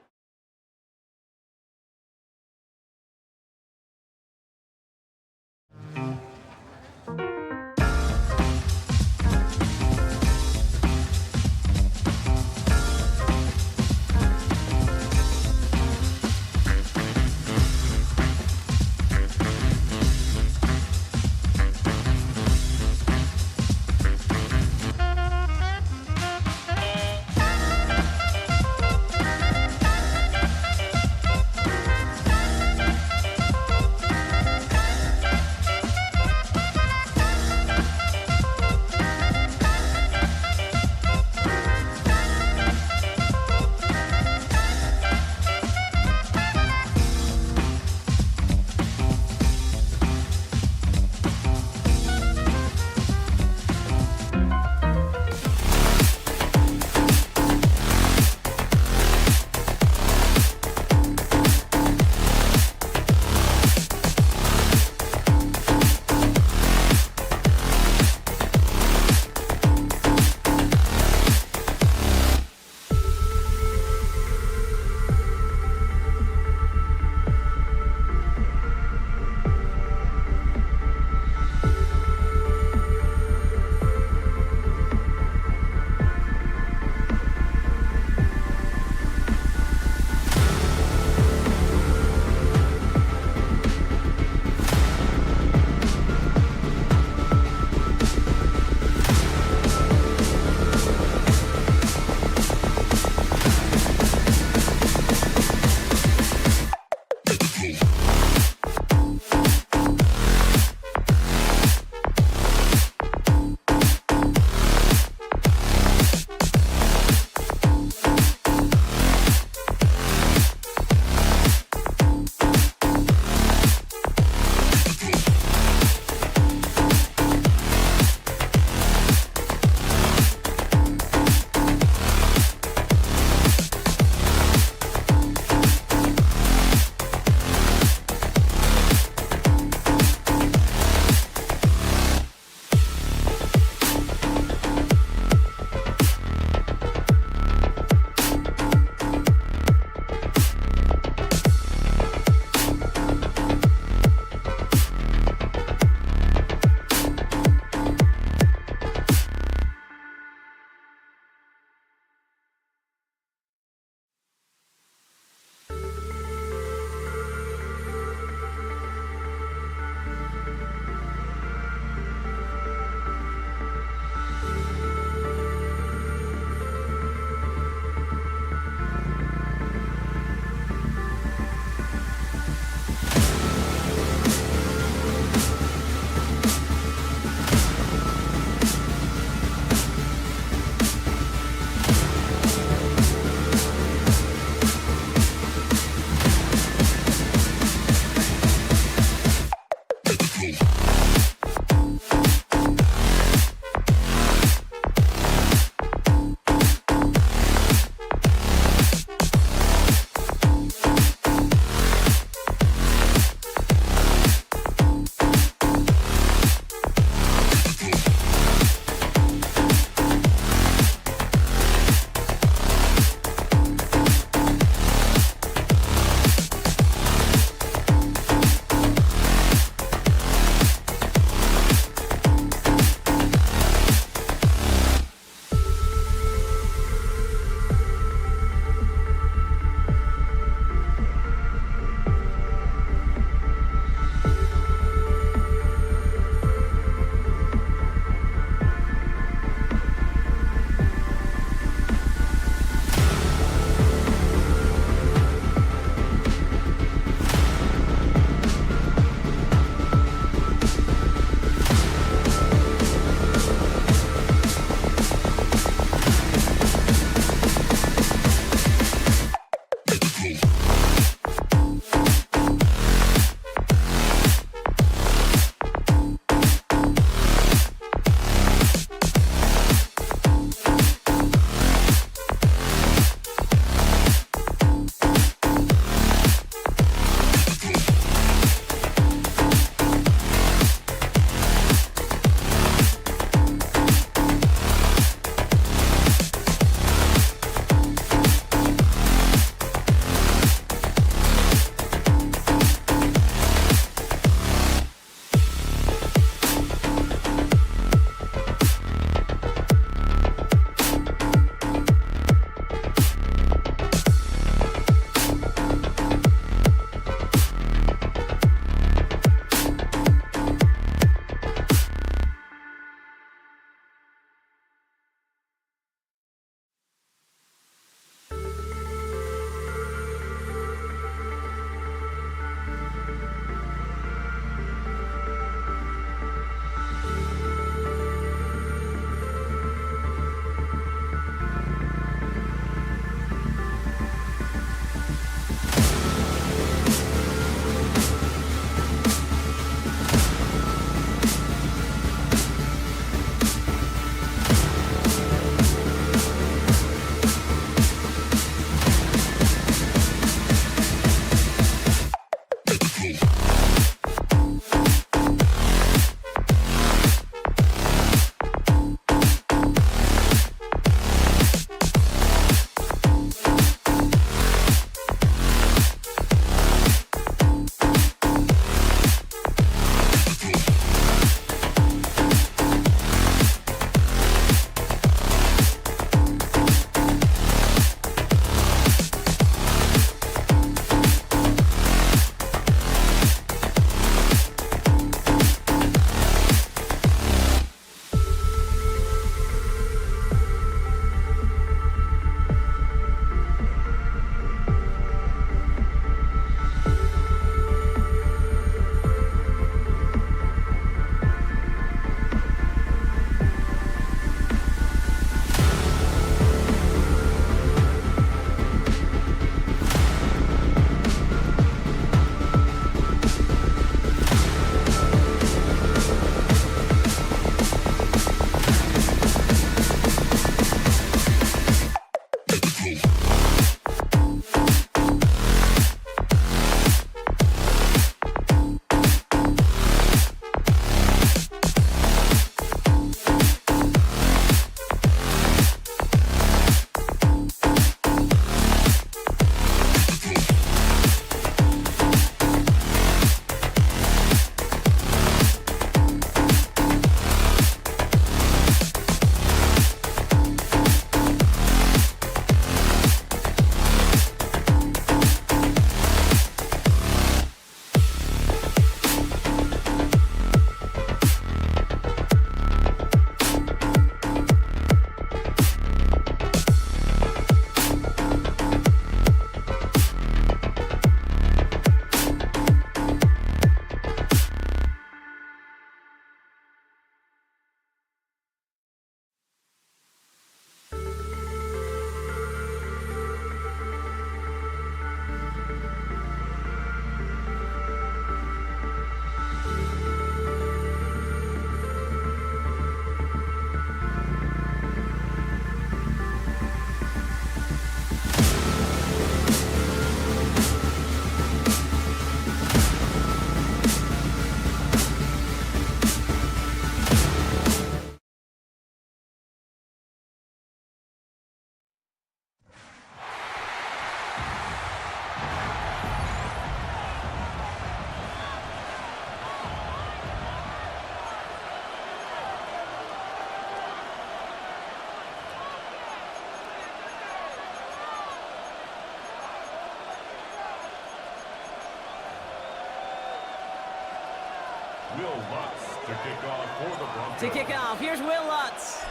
Will Lutz to kick off for the Broncos. To kick off, here's Will Lutz.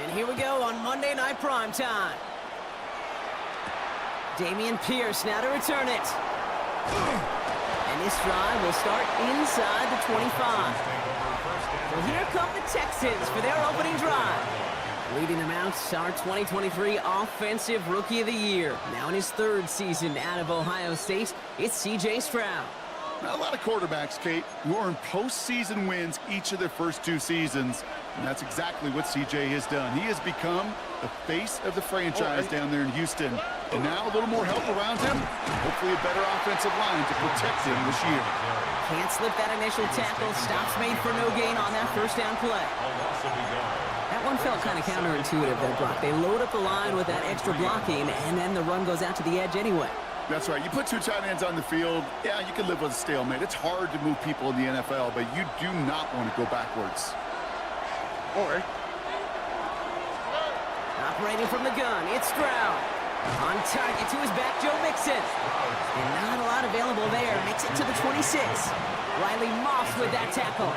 And here we go on Monday Night Primetime. Dameon Pierce now to return it. And this drive will start inside the 25. Well, here come the Texans for their opening drive. Leading them out, our 2023 Offensive Rookie of the Year. Now in his third season out of Ohio State, it's C.J. Stroud. Not a lot of quarterbacks, Kate, who earn postseason wins each of their first 2 seasons. And that's exactly what C.J. has done. He has become the face of the franchise down there in Houston. And now a little more help around him, and hopefully a better offensive line to protect him this year. Can't slip that initial tackle. Stops made for no gain on that first down play. That one felt kind of counterintuitive, that block. They load up the line with that extra blocking, and then the run goes out to the edge anyway. That's right. You put 2 tight ends on the field, yeah, you can live with a stalemate. It's hard to move people in the NFL, but you do not want to go backwards. Operating from the gun, it's Stroud. On target to his back, Joe Mixon. And not a lot available there. Makes it to the 26. Riley Moss with that tackle.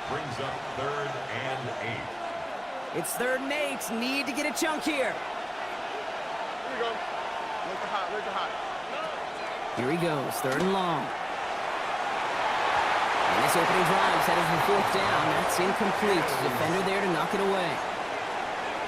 Brings up 3rd and 8. It's 3rd and 8. Need to get a chunk here. Here we go. Look hot, look hot. Here he goes, 3rd and long. And this opening drive headed for 4th down. That's incomplete. Defender there to knock it away.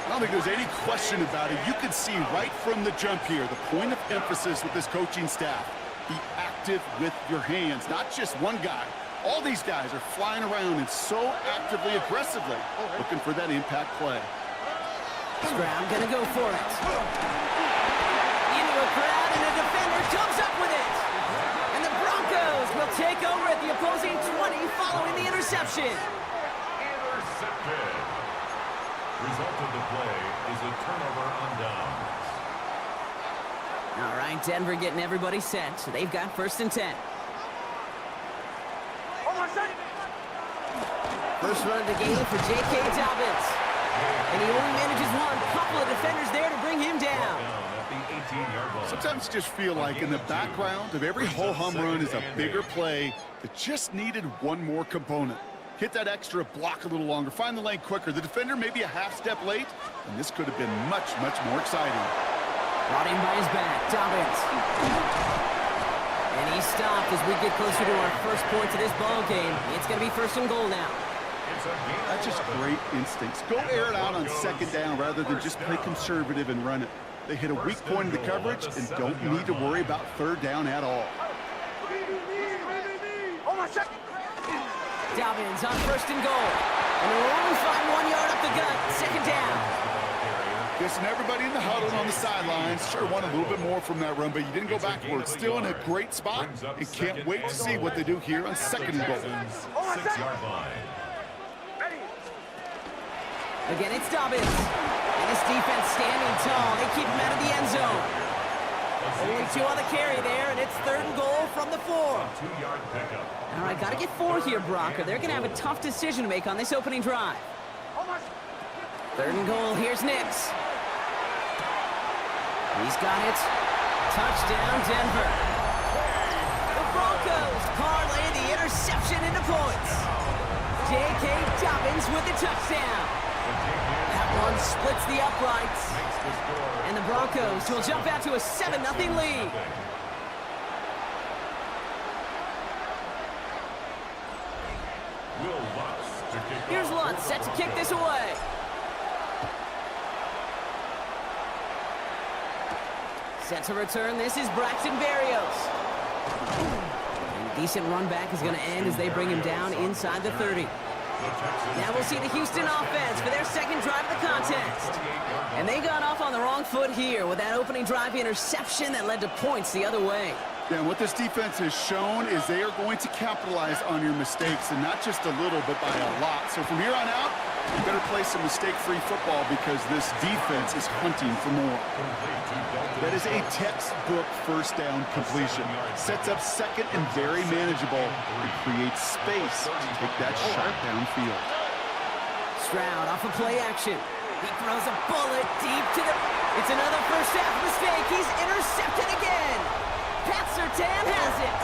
I don't think there's any question about it. You can see right from the jump here, the point of emphasis with this coaching staff. Be active with your hands, not just one guy. All these guys are flying around and so actively, aggressively, looking for that impact play. Stroud gonna go for it. Into a crowd, and a defender comes up with it. And the Broncos will take over at the opposing 20 following the interception. Intercepted. Result of the play is a turnover on downs. All right, Denver getting everybody set. So they've got 1st and 10. First run of the game for J.K. Dobbins. And he only manages one. Couple of defenders there to bring him down. Sometimes you just feel like in the background of every ho-hum run is a bigger play that just needed one more component. Hit that extra block a little longer. Find the lane quicker. The defender may be a half step late, and this could have been much, much more exciting. Brought in by his back, Dobbins. And he stopped as we get closer to our first points of this ball game. It's going to be 1st and goal now. That's just great instincts. Go air it out on 2nd down rather than just play conservative and run it. They hit a weak point in the coverage and don't need to worry about 3rd down at all. Dobbins on 1st and goal. And they'll only find 1 yard up the gut. 2nd down. Guessing everybody in the huddle on the sidelines sure want a little bit more from that run, but you didn't go backwards. Still in a great spot and can't wait to see what they do here on 2nd and goal. 6-yard line. Again, it's Dobbins. And this defense standing tall. They keep him out of the end zone. Only 2 on the carry there, and it's 3rd and goal from the 4. 2-yard pickup. All right, got to get 4 here, Brock, or they're going to have a tough decision to make on this opening drive. 3rd and goal, here's Nix. He's got it. Touchdown, Denver. The Broncos parlay the interception into points. J.K. Dobbins with the touchdown. That one splits the uprights. And the Broncos will jump out to a 7-0 lead. Here's Lutz set to kick this away. Set to return, this is Braxton Berrios. And a decent run back is going to end as they bring him down inside the 30. Now we'll see the Houston offense for their 2nd drive of the contest. And they got off on the wrong foot here with that opening drive interception that led to points the other way. Yeah, and what this defense has shown is they are going to capitalize on your mistakes, and not just a little, but by a lot. So from here on out, you better play some mistake-free football because this defense is hunting for more. That is a textbook 1st down completion. Sets up 2nd and very manageable and creates space to take that shot downfield. Stroud off of play action. He throws a bullet deep to the... It's another first half mistake. He's intercepted again. Pat Surtain has it.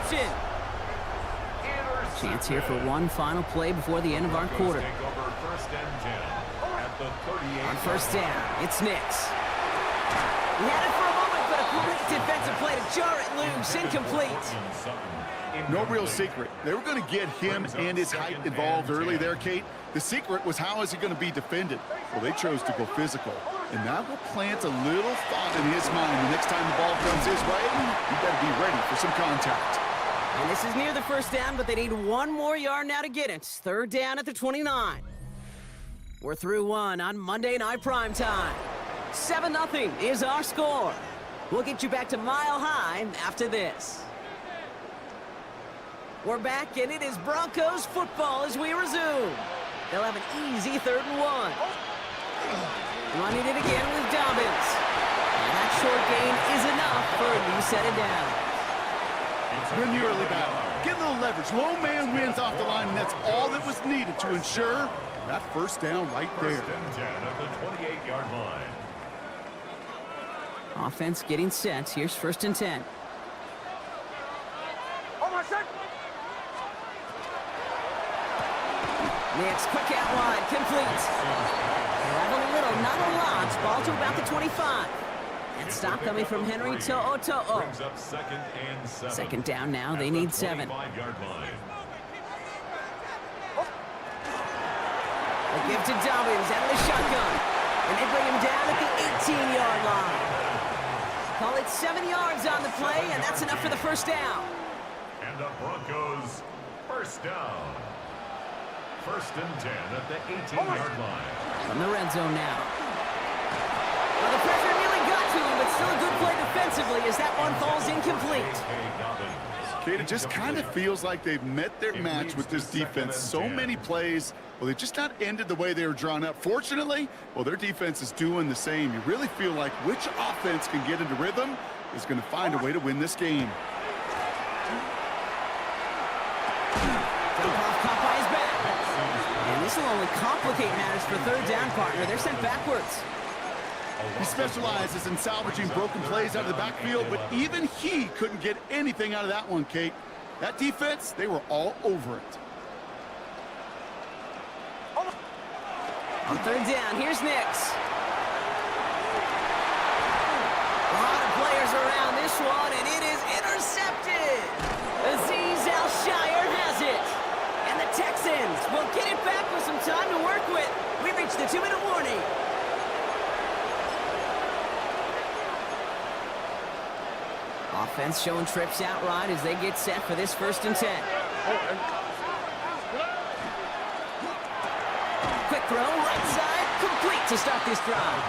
interception. Chance here for one final play before the end of our quarter. Take over first and 10 at the 38. On first down, it's Nix. He had it for a moment, but a great defensive play to jar it loose. Incomplete. No real secret. They were going to get him and his height involved early there, Kate. The secret was how is he going to be defended? Well, they chose to go physical. And that will plant a little thought in his mind. The next time the ball comes his way, you better be ready for some contact. And this is near the first down, but they need one more yard now to get it. Third down at the 29. We're through one on Monday Night Primetime. 7-0 is our score. We'll get you back to Mile High after this. We're back, and it is Broncos football as we resume. They'll have an easy 3rd and 1. Running it again with Dobbins. And that short gain is enough for a new set of downs. Win the early battle. Get a little leverage. Low man wins off the line, and that's all that was needed to ensure that first down right there. First and 10 at the 28-yard line. Offense getting set. Here's 1st and 10. Nix, quick out wide, complete. They'll have a little, not a lot. Ball to about the 25. And stop coming from Henry To'o. Brings up 2nd and 7. Second down now, they need 7. 25-yard line. A give to Dobbins out of the shotgun. And they bring him down at the 18-yard line. Call it 7 yards on the play, and that's enough for the first down. And the Broncos first down. 1st and 10 at the 18-yard line. From the red zone now. Well, the pressure nearly got to him, but still a good play defensively as that one falls incomplete. Kate, it just kind of feels like they've met their match with this defense. So many plays, well, they just not ended the way they were drawn up. Fortunately, well, their defense is doing the same. You really feel like which offense can get into rhythm is going to find a way to win this game. Caught by his back. And this will only complicate matters for 3rd down, partner. They're sent backwards. He specializes in salvaging broken plays out of the backfield, but even he couldn't get anything out of that one, Kate. That defense, they were all over it. On 3rd down, here's Nix. A lot of players around this one, and it is intercepted. Azeez Al-Shire has it. And the Texans will get it back with some time to work with. We reached the 2-minute warning. Offense showing trips out right as they get set for this 1st and 10. Quick throw, right side, complete to start this drive.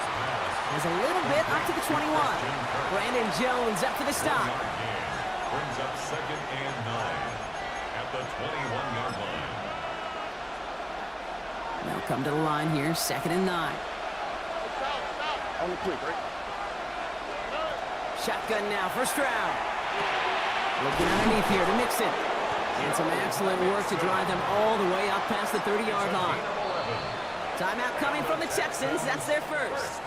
There's a little bit up to the 21. Brandon Jones up for the stop. Brings up 2nd and 9 at the 21-yard line. They'll come to the line here, 2nd and 9. On the quick, right? Shotgun now for Stroud. Looking underneath here to Mixon. And some excellent work to drive them all the way up past the 30-yard line. Timeout coming from the Texans. That's their first.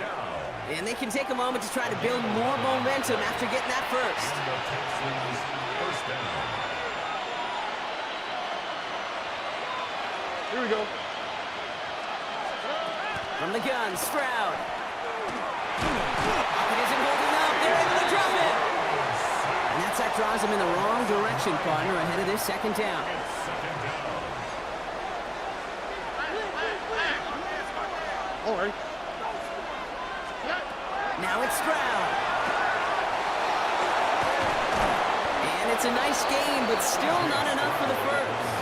And they can take a moment to try to build more momentum after getting that first. Here we go. From the gun, Stroud. Pocket isn't holding up. They're able to drop it. And that drives them in the wrong direction, partner, ahead of this 2nd down. All right. Now it's Stroud. And it's a nice game, but still not enough for the first.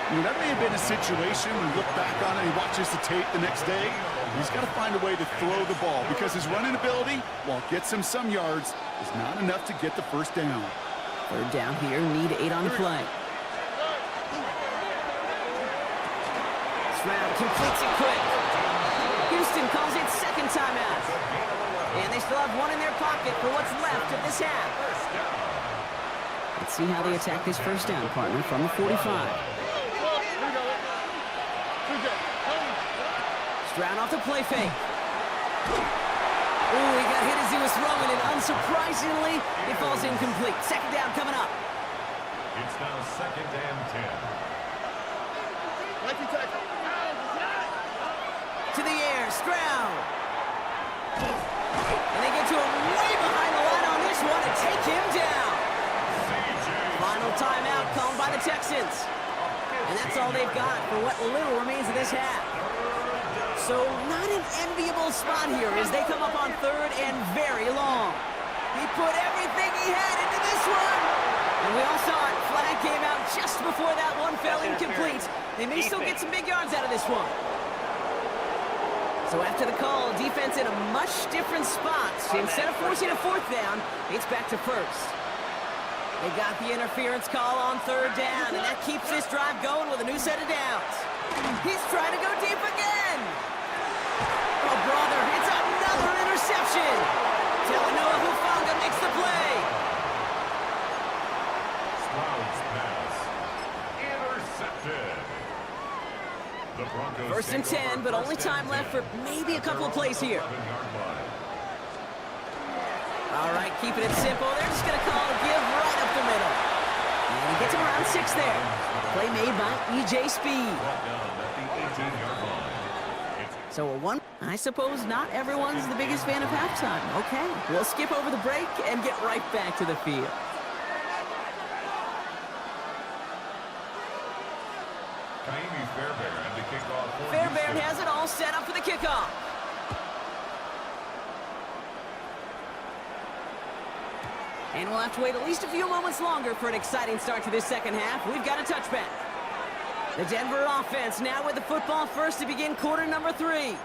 You know, that may have been a situation when you look back on it and he watches the tape the next day. He's got to find a way to throw the ball because his running ability, while it gets him some yards, is not enough to get the first down. 3rd down here, need 8 on the play. Stroud completes it quick. Houston calls it 2nd timeout. And they still have one in their pocket for what's left of this half. Let's see how they attack this first down, partner, from the 45. Stroud off the play fake. Ooh, he got hit as he was throwing it. Unsurprisingly, it falls incomplete. 2nd down coming up. It's now 2nd and 10. Like you tackle. To the air, Stroud. And they get to him way behind the line on this one and take him down. Final timeout called by the Texans. And that's all they've got for what little remains of this half. So not an enviable spot here as they come up on 3rd and very long. He put everything he had into this one. And we all saw it. Flag came out just before that one fell incomplete. They may still get some big yards out of this one. So after the call, defense in a much different spot. Instead of forcing a 4th down, it's back to 1st. They got the interference call on 3rd down, and that keeps this drive going with a new set of downs. He's trying to go deep again. Oh, brother, it's another interception. Talanoa Hufanga makes the play. Stroud's pass. Intercepted. The Broncos 1st and 10, but only time left for maybe a couple of plays here. All right, keeping it simple. They're just going to call a give right up the middle. And he gets him around 6 there. Play made by E.J. Speed. So a 1. I suppose not everyone's the biggest fan of halftime. Okay, we'll skip over the break and get right back to the field. Fairbairn has it all set up for the kickoff. And we'll have to wait at least a few moments longer for an exciting start to this second half. We've got a touchback. The Denver offense now with the football first to begin quarter number 3.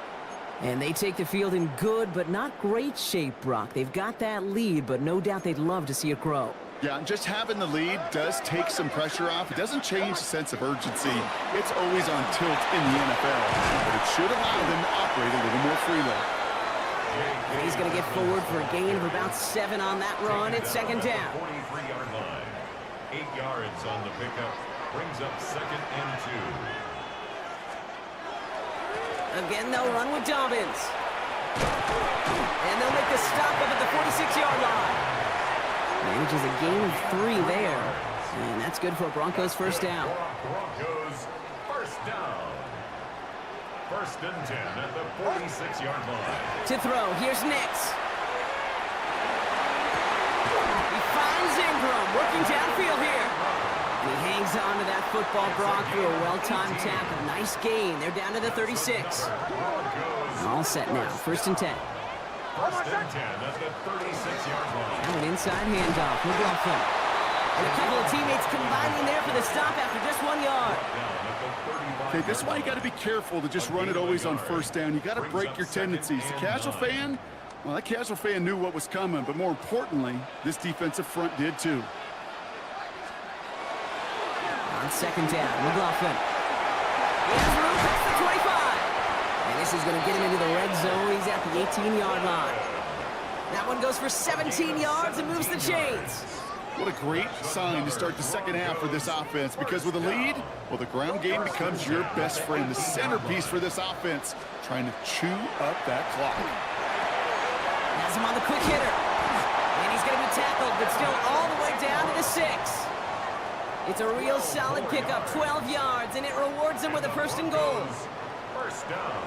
And they take the field in good but not great shape, Brock. They've got that lead, but no doubt they'd love to see it grow. Yeah, just having the lead does take some pressure off. It doesn't change the sense of urgency. It's always on tilt in the NFL, but it should allow them to operate a little more freely. And he's going to get forward for a gain of about 7 on that run. It's 2nd down. 43-yard line. 8 yards on the pickup. Brings up 2nd and 2. Again, they'll run with Dobbins. And they'll make the stop up at the 46-yard line. Manages a gain of 3 there. And that's good for Broncos first down. Broncos first down. 1st and 10 at the 46-yard line. To throw, here's Nix. He finds Ingram, working downfield here. And he hangs on to that football, Brock, through a well-timed tackle. Nice gain. They're down to the 36. All set now, 1st and 10. 1st and 10 at the 36-yard line. Now an inside handoff, McLaughlin. And a couple of teammates combining there for the stop after just 1 yard. Okay, this is why you got to be careful to just run it always on 1st down. You got to break your tendencies. The casual fan, well, that casual fan knew what was coming, but more importantly, this defensive front did too. On 2nd down, McLaughlin. He has room past the 25. And this is going to get him into the red zone. He's at the 18-yard line. That one goes for 17 yards and moves the chains. What a great sign to start the second half for this offense, because with a lead, well, the ground game becomes your best friend, the centerpiece for this offense, trying to chew up that clock. Has him on the quick hitter. And he's going to be tackled, but still all the way down to the 6. It's a real solid pickup, 12 yards, and it rewards him with a 1st and goal. First down.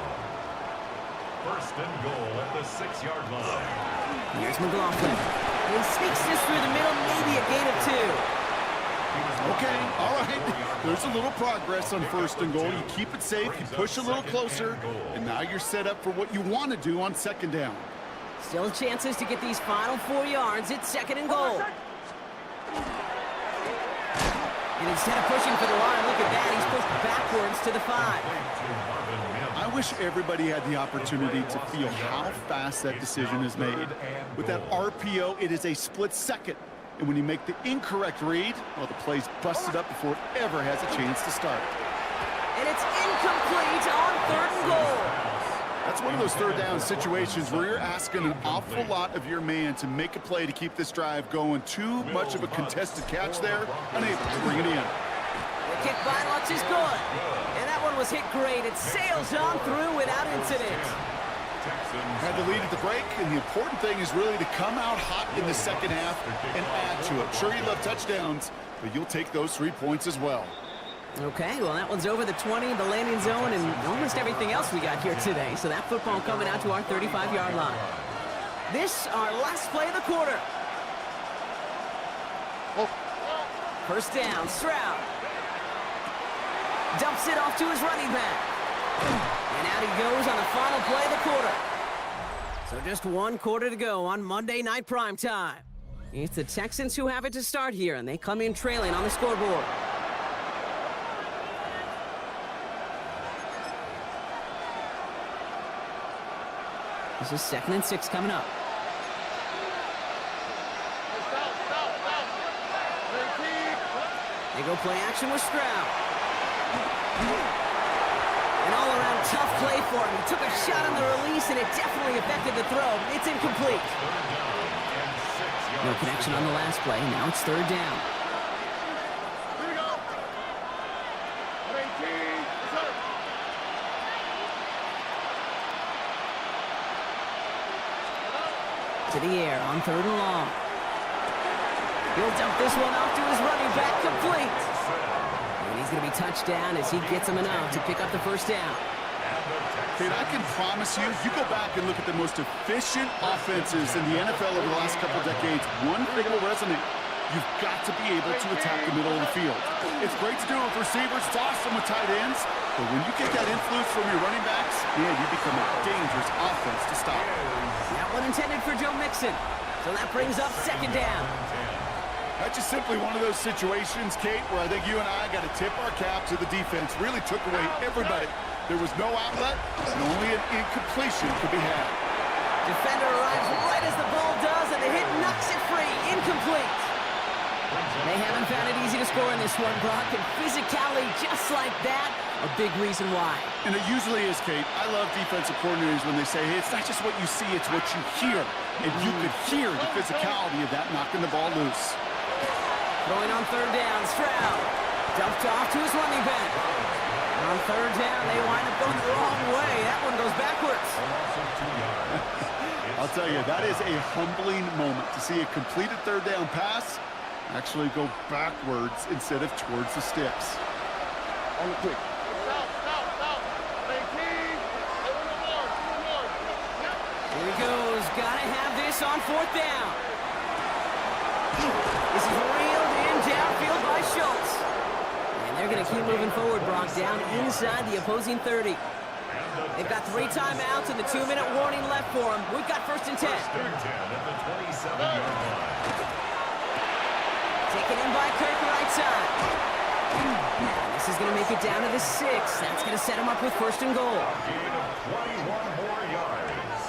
1st and goal at the 6-yard line. Here's McLaughlin. He sneaks this through the middle, maybe a gain of 2. Okay, all right. There's a little progress on 1st and goal. You keep it safe, you push a little closer, and now you're set up for what you want to do on 2nd down. Still chances to get these final 4 yards. It's 2nd and goal. And instead of pushing for the line, look at that. He's pushed backwards to the 5. I wish everybody had the opportunity to feel how fast that decision is made. With that RPO, it is a split second. And when you make the incorrect read, well, the play's busted up before it ever has a chance to start. And it's incomplete on 3rd and goal. That's one of those 3rd down situations where you're asking an awful lot of your man to make a play to keep this drive going. Too much of a contested catch there, unable to bring it in. The kick by Lutz is good. And that one was hit great. It sails on through without incident. Had the lead at the break, and the important thing is really to come out hot in the second half and add to it. Sure, you love touchdowns, but you'll take those 3 points as well. Okay, well, that one's over the 20, the landing zone, and almost everything else we got here today. So that football coming out to our 35-yard line. This, our last play of the quarter. First down, Stroud. Dumps it off to his running back. And out he goes on the final play of the quarter. So just 1 quarter to go on Monday Night Primetime. It's the Texans who have it to start here, and they come in trailing on the scoreboard. This is 2nd and 6 coming up. They go play action with Stroud. An all-around tough play for him. He took a shot on the release, and it definitely affected the throw. It's incomplete. No connection on the last play. Now it's 3rd down. Here we go. 18. To the air on 3rd and long. He'll dump this one off to his running back, complete. And he's going to be touched down as he gets him enough to pick up the 1st down. Kate, I can promise you, you go back and look at the most efficient offenses in the NFL over the last couple decades, one thing will resonate. You've got to be able to attack the middle of the field. It's great to do it with receivers, it's awesome with tight ends, but when you get that influence from your running backs, man, you become a dangerous offense to stop. That one intended for Joe Mixon. So that brings up 2nd down. That's just simply one of those situations, Kate, where I think you and I got to tip our cap to the defense. Really took away everybody. There was no outlet, and only an incompletion could be had. Defender arrives right as the ball does, and the hit knocks it free. Incomplete. They haven't found it easy to score in this one, Brock, and physicality just like that, a big reason why. And it usually is, Kate. I love defensive coordinators when they say, hey, it's not just what you see, it's what you hear. And you could hear the physicality of that knocking the ball loose. Throwing on 3rd down, Stroud. Dumped off to his running back. On 3rd down, they wind up going the wrong way. That one goes backwards. I'll tell you, that is a humbling moment to see a completed 3rd down pass actually go backwards instead of towards the sticks. On the quick. Stop. 18. Here he goes. Gotta have this on 4th down. This is reeled in downfield by Schultz. And they're going to keep moving forward, Brock, down inside the opposing 30. They've got 3 timeouts and the 2-minute warning left for them. We've got 1st and 10. Taken in by Kirk right side. And this is going to make it down to the 6. That's going to set him up with 1st and goal. Gain of 21 more yards.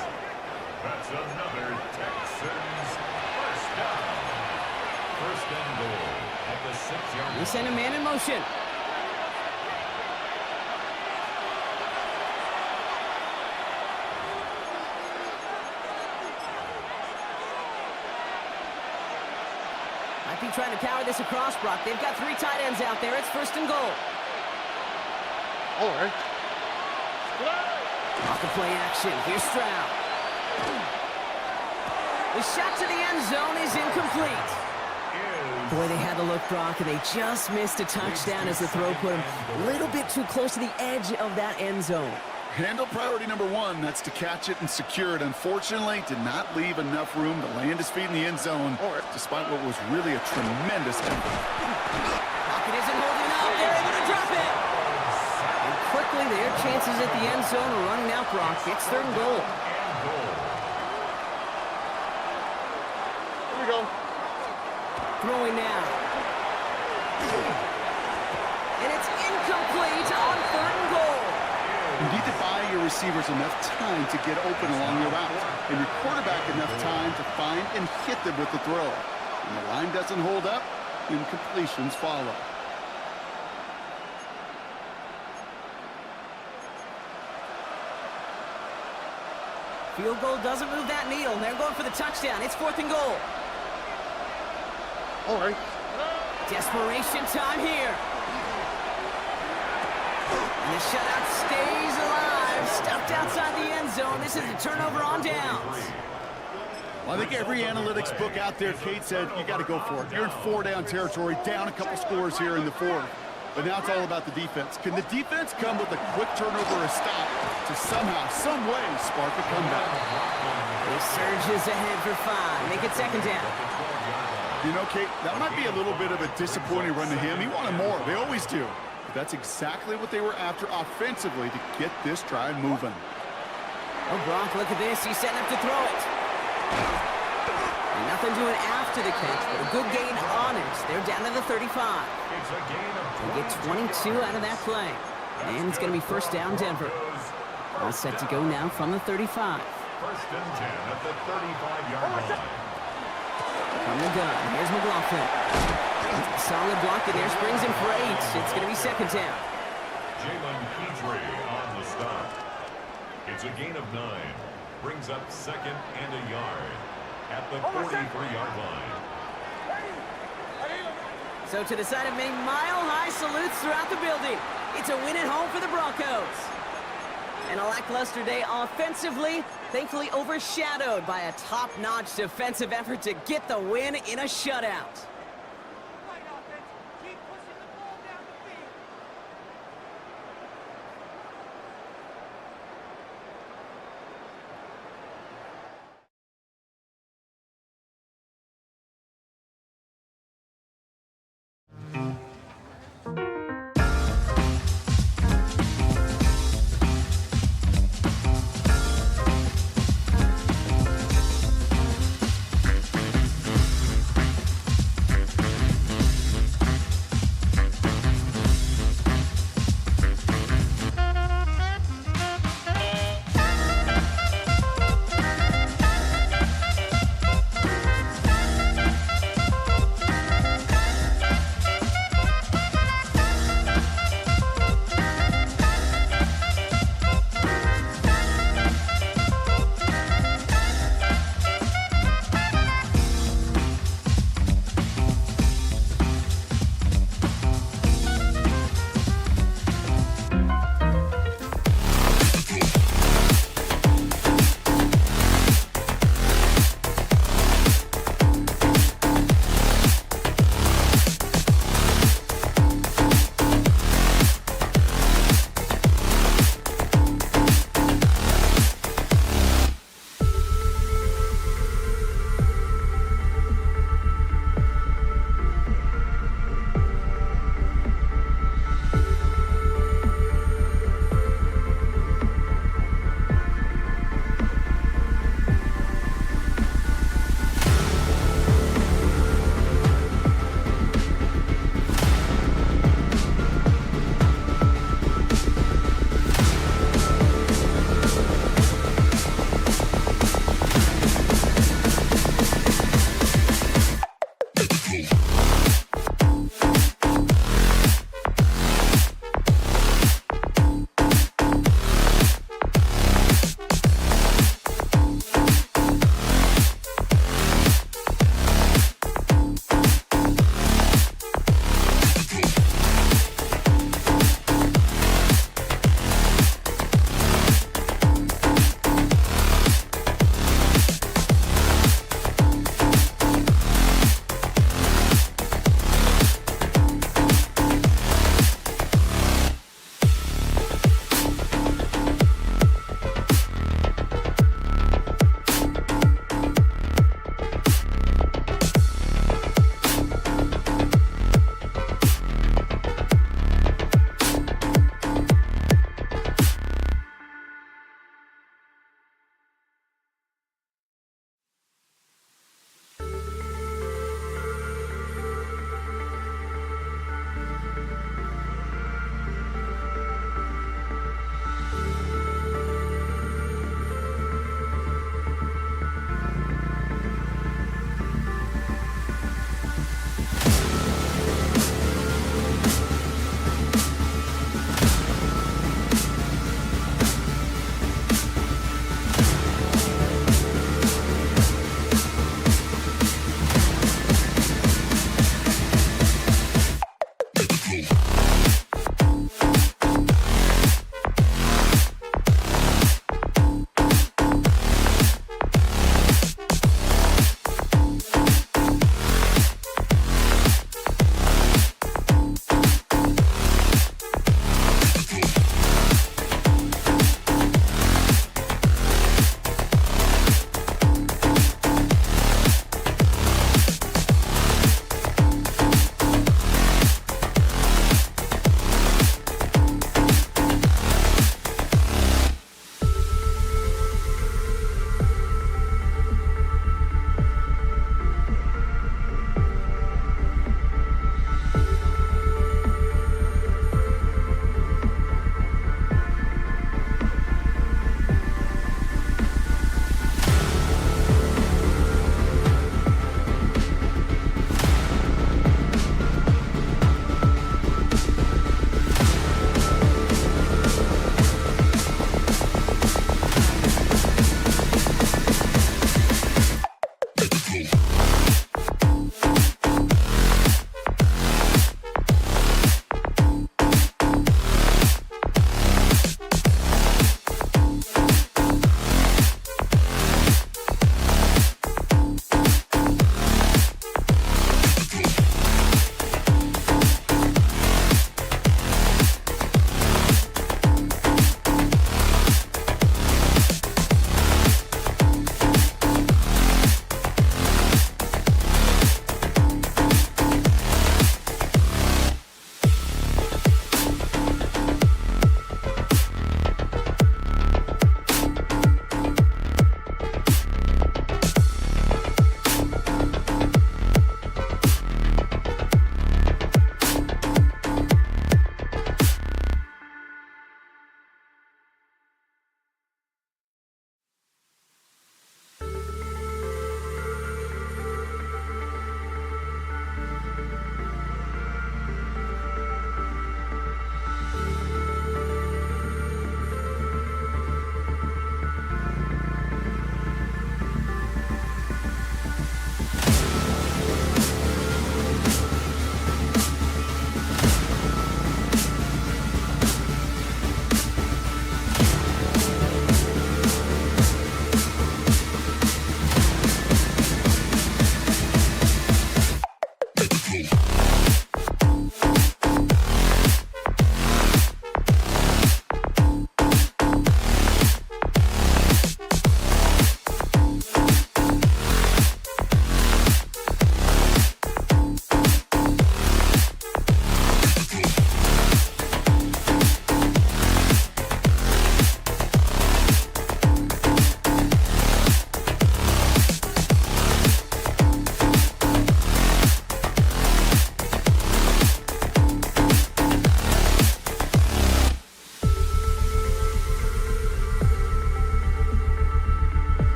That's another Texans 1st down. 1st and goal at the 6-yard line. We send a man in motion. Might be trying to power this across, Brock. They've got 3 tight ends out there. It's 1st and goal. All right. Off the play action. Here's Stroud. The shot to the end zone is incomplete. Boy, they had the look, Brock, and they just missed a touchdown as the throw put them a little bit too close to the edge of that end zone. Handle priority number 1, that's to catch it and secure it. Unfortunately, did not leave enough room to land his feet in the end zone, despite what was really a tremendous effort. Pocket isn't holding up. They're able to drop it. And quickly, their chances at the end zone are running out, Brock. It's 3rd and goal. Here we go. Throwing now. And it's incomplete on 3rd and goal. You need to buy your receivers enough time to get open along your route, and your quarterback enough time to find and hit them with the throw. When the line doesn't hold up, incompletions follow. Field goal doesn't move that needle. They're going for the touchdown. It's 4th and goal. All right. Desperation time here. And the shutout stays alive. Stuffed outside the end zone. This is a turnover on downs. Well, I think every analytics book out there, Kate said, you got to go for it. You're in 4-down territory, down a couple scores here in the fourth. But now it's all about the defense. Can the defense come with a quick turnover or a stop to somehow, some way, spark a comeback? He surges ahead for 5. Make it 2nd down. You know, Kate, that might be a little bit of a disappointing run to him. He wanted more. They always do. But that's exactly what they were after offensively to get this drive moving. Oh, Brock, look at this. He's setting up to throw it. And nothing doing after the catch, but a good gain on it. They're down to the 35. They get 22 out of that play. And it's going to be 1st down, Denver. All set to go now from the 35. 1st and 10 at the 35-yard line. From the gun, here's McLaughlin. Solid block in there, springs him for 8. It's going to be 2nd down. Jalen Petrie on the stop. It's a gain of 9. Brings up 2nd and a yard at the 43-yard line. So to the side of many mile-high salutes throughout the building. It's a win at home for the Broncos. And a lackluster day offensively, thankfully overshadowed by a top-notch defensive effort to get the win in a shutout.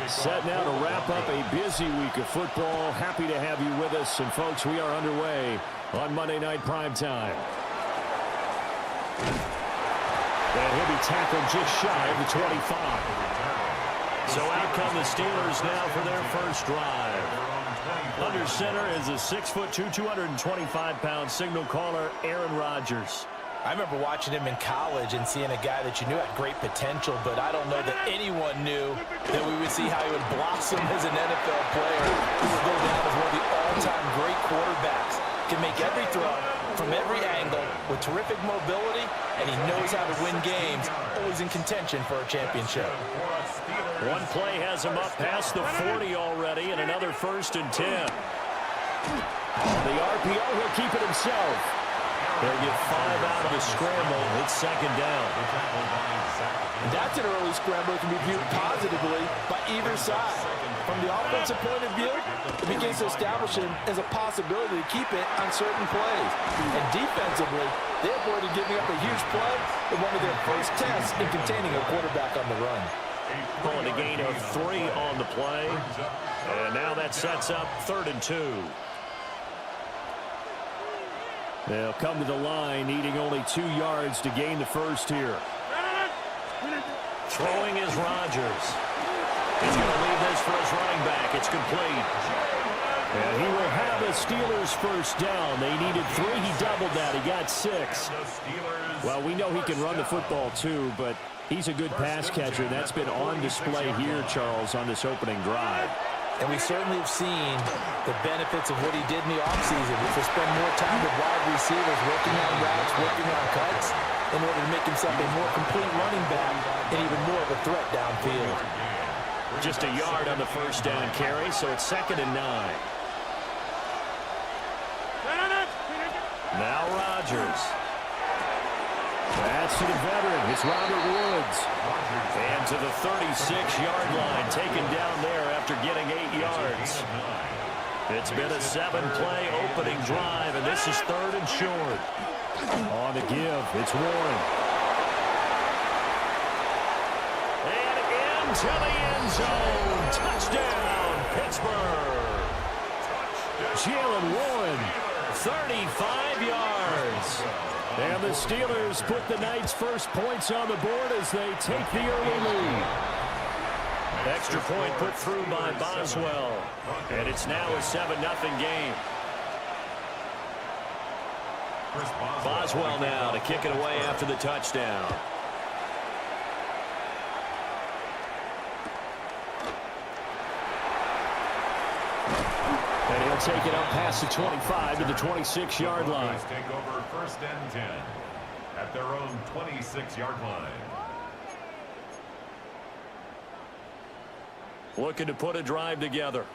Set now to wrap up a busy week of football. Happy to have you with us. And, folks, we are underway on Monday Night Primetime. And he'll be tackled just shy of the 25. So out come the Steelers now for their first drive. Under center is a 6'2", 225-pound signal caller, Aaron Rodgers. I remember watching him in college and seeing a guy that you knew had great potential, but I don't know that anyone knew that we would see how he would blossom as an NFL player. He would go down as one of the all-time great quarterbacks. Can make every throw from every angle with terrific mobility, and he knows how to win games, always in contention for a championship. One play has him up past the 40 already, and another 1st and 10. On the RPO, he'll keep it himself. They'll get 5 out of the scramble. It's 2nd down. And that's an early scramble that can be viewed positively by either side. From the offensive point of view, it begins to establish him as a possibility to keep it on certain plays. And defensively, they avoided giving up a huge play in one of their first tests in containing a quarterback on the run. Pulling a gain of 3 on the play. And now that sets up 3rd and 2. They'll come to the line, needing only 2 yards to gain the first here. Throwing is Rodgers. He's going to leave this for his running back. It's complete. And he will have a Steelers first down. They needed 3. He doubled that. He got 6. Well, we know he can run the football too, but he's a good pass catcher. That's been on display here, Charles, on this opening drive. And we certainly have seen the benefits of what he did in the offseason, which was spend more time with wide receivers, working on routes, working on cuts, in order to make himself a more complete running back and even more of a threat downfield. Just a yard on the first down carry, so it's 2nd and 9. Now Rodgers. That's to the veteran. It's Robert Woods. And to the 36-yard line, taken down there after getting 8 yards. It's been a 7-play opening drive, and this is 3rd and short. On the give, it's Warren. And into the end zone. Touchdown, Pittsburgh. Jalen Warren, 35 yards. And the Steelers put the Knights' first points on the board as they take the early lead. Extra point put through by Boswell. And it's now a 7-0 game. Boswell now to kick it away after the touchdown. And he'll take it up past the 25 to the 26-yard line. Take over 1st and 10 at their own 26-yard line. Looking to put a drive together.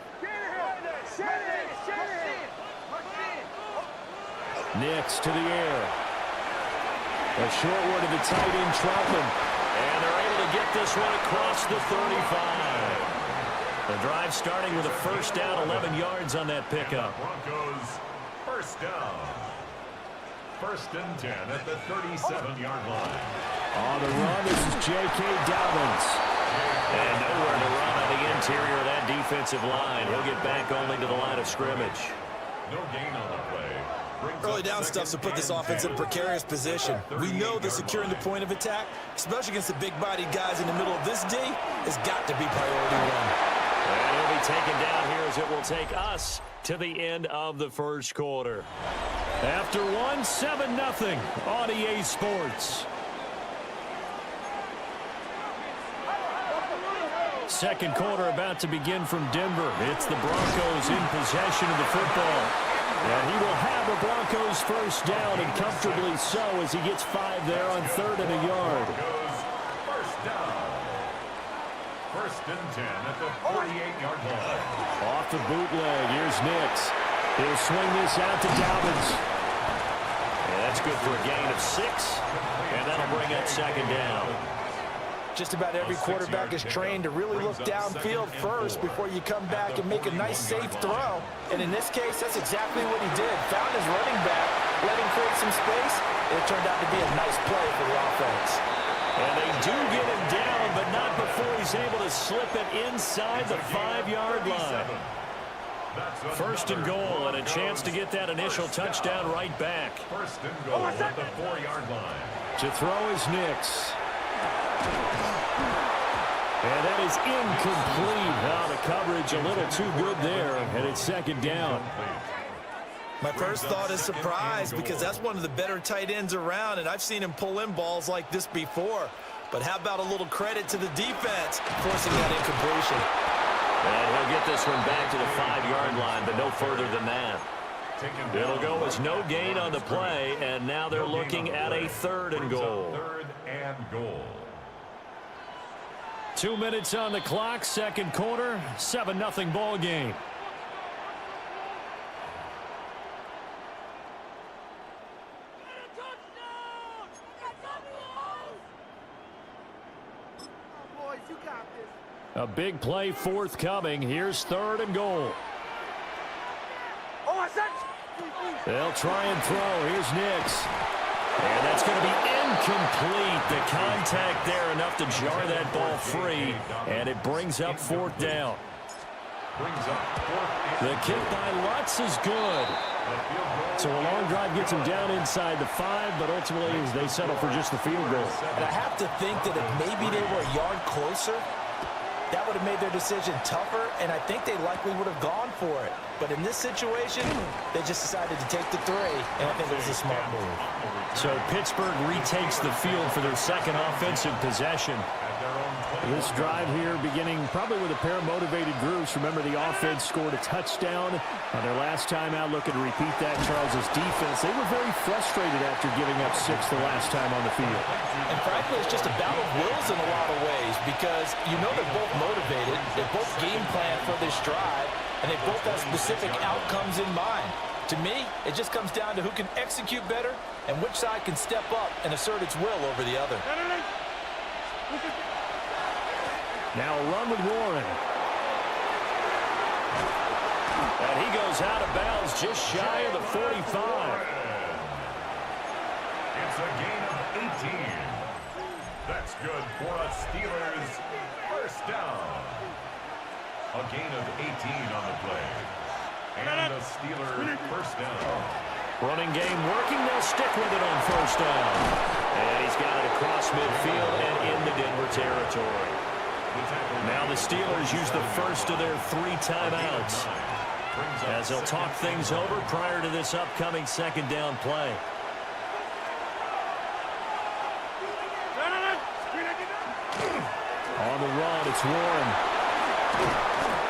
Nix to the air. A short one to the tight end, Troutman. And they're able to get this one across the 35. The drive starting with a first down, 11 yards on that pickup. Broncos first down. 1st and 10 at the 37-yard line. On the run, this is J.K. Dobbins. And nowhere to run on the interior of that defensive line. He'll get back only to the line of scrimmage. No gain on the play. Early down stuff's to put this offense in a precarious position. We know that securing the point of attack, especially against the big-bodied guys in the middle of this D, has got to be priority 1. And he'll be taken down here as it will take us to the end of the first quarter. After 7-0 on EA Sports. Second quarter about to begin from Denver. It's the Broncos in possession of the football. And he will have the Broncos first down, and comfortably so, as he gets 5 there on 3rd and a yard. First down. 1st and 10 at the 48-yard line. Off the bootleg, here's Nix. He'll swing this out to Dobbins. And that's good for a gain of 6, and that'll bring up 2nd down. Just about every quarterback is trained to really look downfield first before you come back and make a nice, safe throw. And in this case, that's exactly what he did. Found his running back, let him create some space, and it turned out to be a nice play for the offense. And they do get him down, but not before he's he's able to slip it inside the 5-yard line. First and goal, and a chance to get that initial touchdown right back. First and goal at the 4-yard line. To throw is Nix. And that is incomplete. Now the coverage a little too good there, and it's second down. My first thought is surprise, because that's one of the better tight ends around, and I've seen him pull in balls like this before. But how about a little credit to the defense forcing that incompletion? And he'll get this one back to the 5-yard line, but no further than that. It'll go as no gain on the play, and now they're looking at a 3rd and goal. 3rd and goal. 2 minutes on the clock, second quarter, 7-0 ball game. A big play forthcoming. Here's 3rd and goal. They'll try and throw. Here's Nix. And that's going to be incomplete. The contact there enough to jar that ball free. And it brings up 4th down. The kick by Lutz is good. So a long drive gets him down inside the 5, but ultimately they settle for just the field goal. And I have to think that if maybe they were a yard closer, that would have made their decision tougher, and I think they likely would have gone for it. But in this situation, they just decided to take the 3, and I think it was a smart move. So Pittsburgh retakes the field for their second offensive possession. This drive here beginning probably with a pair of motivated groups. Remember, the offense scored a touchdown on their last time out. Looking to repeat that. Charles's defense, they were very frustrated after giving up 6 the last time on the field. And frankly, it's just a battle of wills in a lot of ways, because you know they're both motivated, they both game plan for this drive, and they both have specific outcomes in mind. To me, it just comes down to who can execute better and which side can step up and assert its will over the other. Now a run with Warren. And he goes out of bounds just shy of the 45. It's a gain of 18. That's good for a Steelers first down. A gain of 18 on the play. And a Steelers first down. Running game working. They'll stick with it on first down. And he's got it across midfield and into Denver territory. Now the Steelers use the first of their 3 timeouts as they'll talk things over prior to this upcoming second down play. On the run, it's Warren.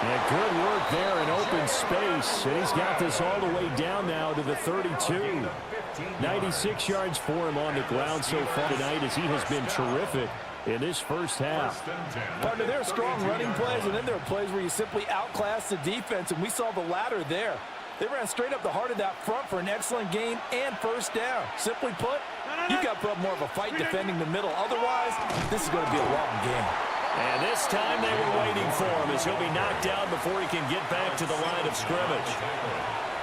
And good work there in open space. And he's got this all the way down now to the 32. 96 yards for him on the ground so far tonight, as he has been terrific in this first half. Partner, there are strong running plays, and then there are plays where you simply outclass the defense, and we saw the latter there. They ran straight up the heart of that front for an excellent gain and first down. Simply put, you've got to put up more of a fight defending the middle. Otherwise, this is going to be a long game. And this time they were waiting for him, as he'll be knocked down before he can get back to the line of scrimmage.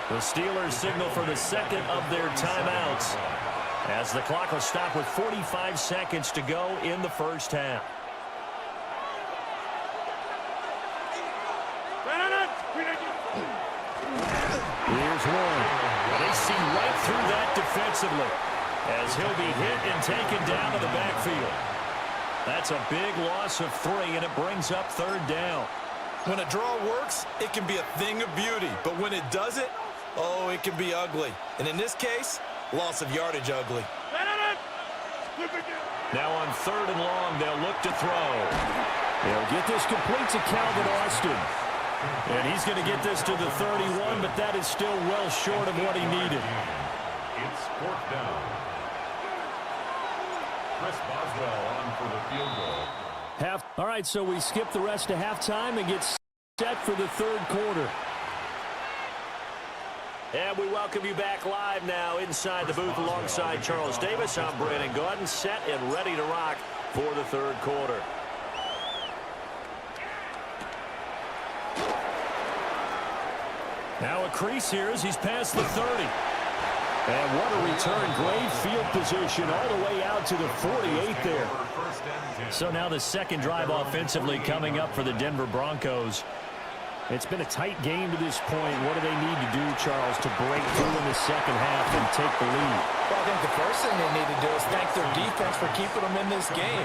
The Steelers signal for the second of their timeouts, as the clock will stop with 45 seconds to go in the first half. Here's Warren. They see right through that defensively, as he'll be hit and taken down to the backfield. That's a big loss of 3, and it brings up 3rd down. When a draw works, it can be a thing of beauty. But when it doesn't, oh, it can be ugly. And in this case, loss of yardage ugly. Now on 3rd and long, they'll look to throw. They'll get this complete to Calvin Austin. And he's going to get this to the 31, but that is still well short of what he needed. It's 4th down. Chris Boswell on for the field goal. All right, so we skip the rest of halftime and get set for the 3rd quarter. And we welcome you back live now inside the booth alongside Charles Davis. I'm Brandon Gordon, set and ready to rock for the 3rd quarter. Now a crease here as he's past the 30. And what a return. Great field position all the way out to the 48 there. So now the second drive offensively coming up for the Denver Broncos. It's been a tight game to this point. What do they need to do, Charles, to break through in the second half and take the lead? Well, I think the first thing they need to do is thank their defense for keeping them in this game.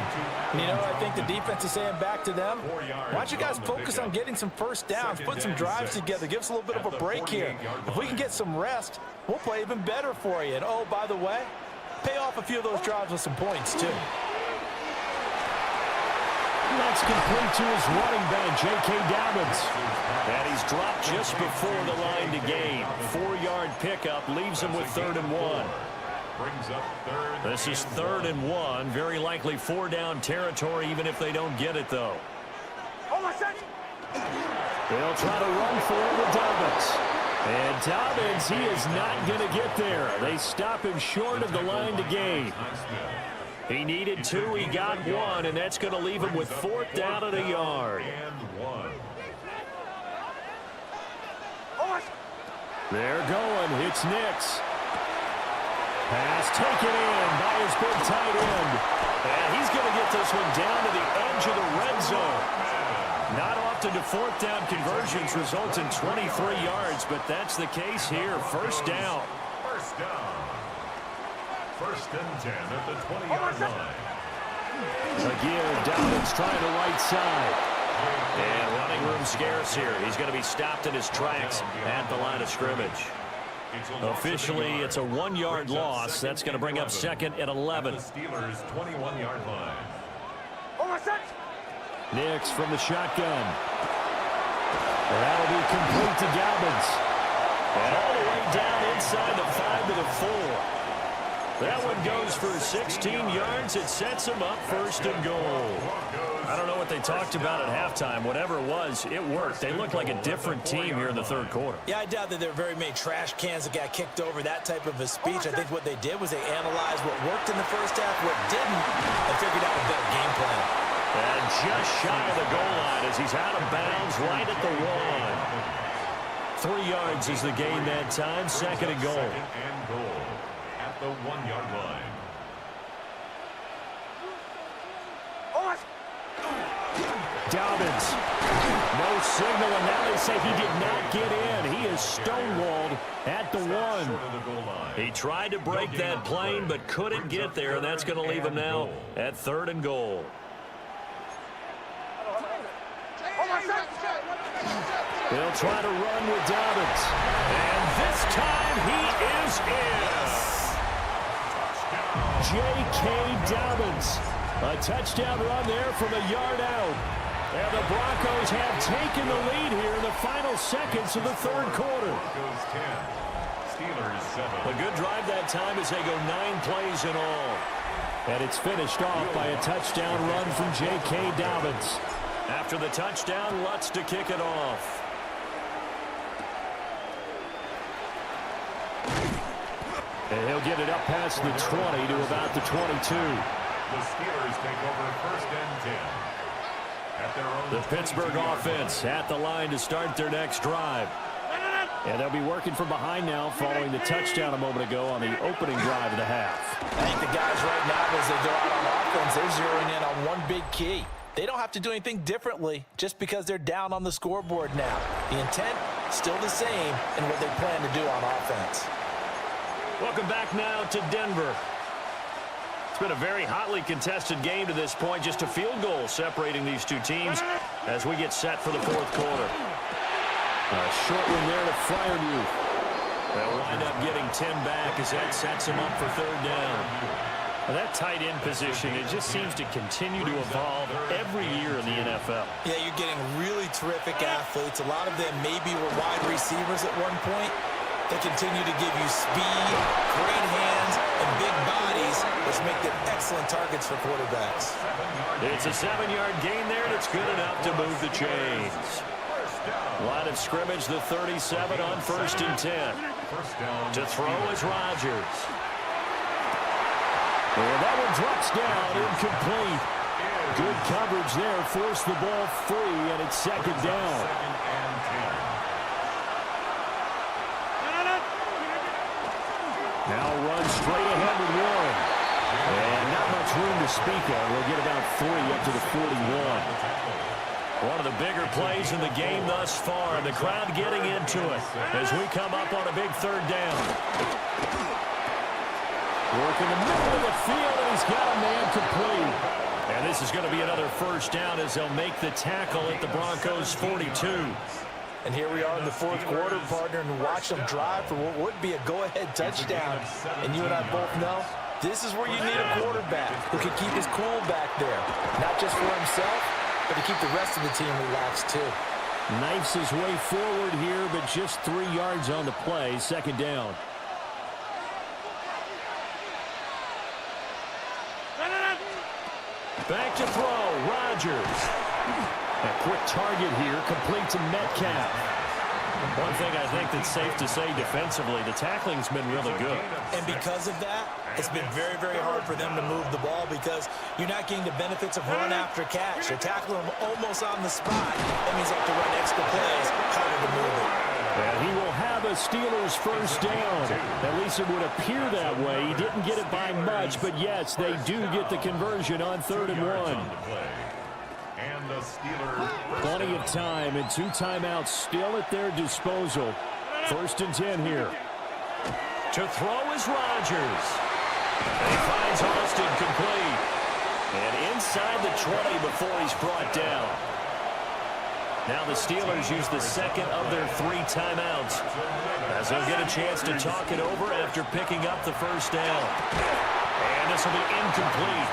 And, you know, I think the defense is saying back to them, why don't you guys focus on getting some first downs, put some drives together, give us a little bit of a break here. If we can get some rest, we'll play even better for you. And, oh, by the way, pay off a few of those drives with some points, too. That's complete to his running back, J.K. Dobbins. And he's dropped just before the line to gain. 4-yard pickup leaves him with 3rd and 1. This is 3rd and 1. Very likely 4-down territory, even if they don't get it, though. They'll try to run for it with Dobbins. And Dobbins, he is not going to get there. They stop him short of the line to gain. He needed 2, he got 1, and that's going to leave him with 4th down and a yard. They're going. It's Nix. Pass taken in by his big tight end. And he's going to get this one down to the edge of the red zone. Not often do 4th down conversions result in 23 yards, but that's the case here. 1st down. 1st and 10 at the 20-yard line. Again, Dobbins trying the right side. And running room scarce here. He's going to be stopped in his tracks at the line of scrimmage. Officially, it's a 1-yard loss. That's going to bring up 2nd and 11. The Steelers' 21-yard line. Nix from the shotgun. That'll be complete to Dobbins. And all the way down inside the 5 to the 4. That one goes for 16 yards. It sets him up 1st and goal. I don't know what they talked about at halftime. Whatever it was, it worked. They looked like a different team here in the 3rd quarter. Yeah, I doubt that there were very many trash cans that got kicked over, that type of a speech. I think what they did was they analyzed what worked in the first half, what didn't, and figured out a better game plan. And just shy of the goal line as he's out of bounds right at the 1. 3 yards is the gain that time. 2nd and goal. At the 1-yard line. Dobbins. No signal, and now they say he did not get in. He is stonewalled at the 1. He tried to break that plane, but couldn't get there, and that's going to leave him now at 3rd and goal. They'll try to run with Dobbins. And this time he is in. J.K. Dobbins. A touchdown run there from a yard out. And the Broncos have taken the lead here in the final seconds of the 3rd quarter. A good drive that time as they go 9 plays in all. And it's finished off by a touchdown run from J.K. Dobbins. After the touchdown, Lutz to kick it off. And he'll get it up past the 20 to about the 22. The Steelers take over 1st and 10. At their own the Pittsburgh offense at the line to start their next drive. And they'll be working from behind now following the touchdown a moment ago on the opening drive of the half. I think the guys right now, as they go out on offense, they're zeroing in on one big key. They don't have to do anything differently just because they're down on the scoreboard now. The intent, still the same in what they plan to do on offense. Welcome back now to Denver. It's been a very hotly contested game to this point. Just a field goal separating these two teams as we get set for the 4th quarter. A short one there to Freiermuth. They'll wind up getting 10 back as that sets them up for 3rd down. Well, that tight end position, it just seems to continue to evolve every year in the NFL. Yeah, you're getting really terrific athletes. A lot of them maybe were wide receivers at one point. They continue to give you speed, great hands, and big bodies, which make them excellent targets for quarterbacks. It's a 7-yard gain there, and it's good enough to move the chains. Line of scrimmage, the 37 on 1st and 10. To throw is Rodgers. And that one drops down, incomplete. Good coverage there, forced the ball free, and it's 2nd down. Now run straight ahead with one. And not much room to speak of. We'll get about 3 up to the 41. One of the bigger plays in the game thus far. The crowd getting into it as we come up on a big third down. Work in the middle of the field, and he's got a man complete. And this is going to be another first down as they'll make the tackle at the Broncos' 42. And here we are in the fourth quarter, partner, and watch them drive for what would be a go-ahead touchdown. And you and I both know this is where you need a quarterback who can keep his cool back there. Not just for himself, but to keep the rest of the team relaxed too. Knifes his way forward here, but just 3 yards on the play. Second down. Back to throw. Rodgers. A quick target here, complete to Metcalf. One thing I think that's safe to say defensively, the tackling's been really good. And because of that, it's been very, very hard for them to move the ball because you're not getting the benefits of run after catch. They're tackling them almost on the spot. That means you have to run extra plays, harder to move it. And he will have a Steelers first down. At least it would appear that way. He didn't get it by much, but yes, they do get the conversion on 3rd and 1. And the Steelers. Plenty of time and 2 timeouts still at their disposal. 1st and 10 here. To throw is Rodgers. And he finds Austin complete. And inside the 20 before he's brought down. Now the Steelers use the second of their 3 timeouts as they'll get a chance to talk it over after picking up the first down. And this will be incomplete.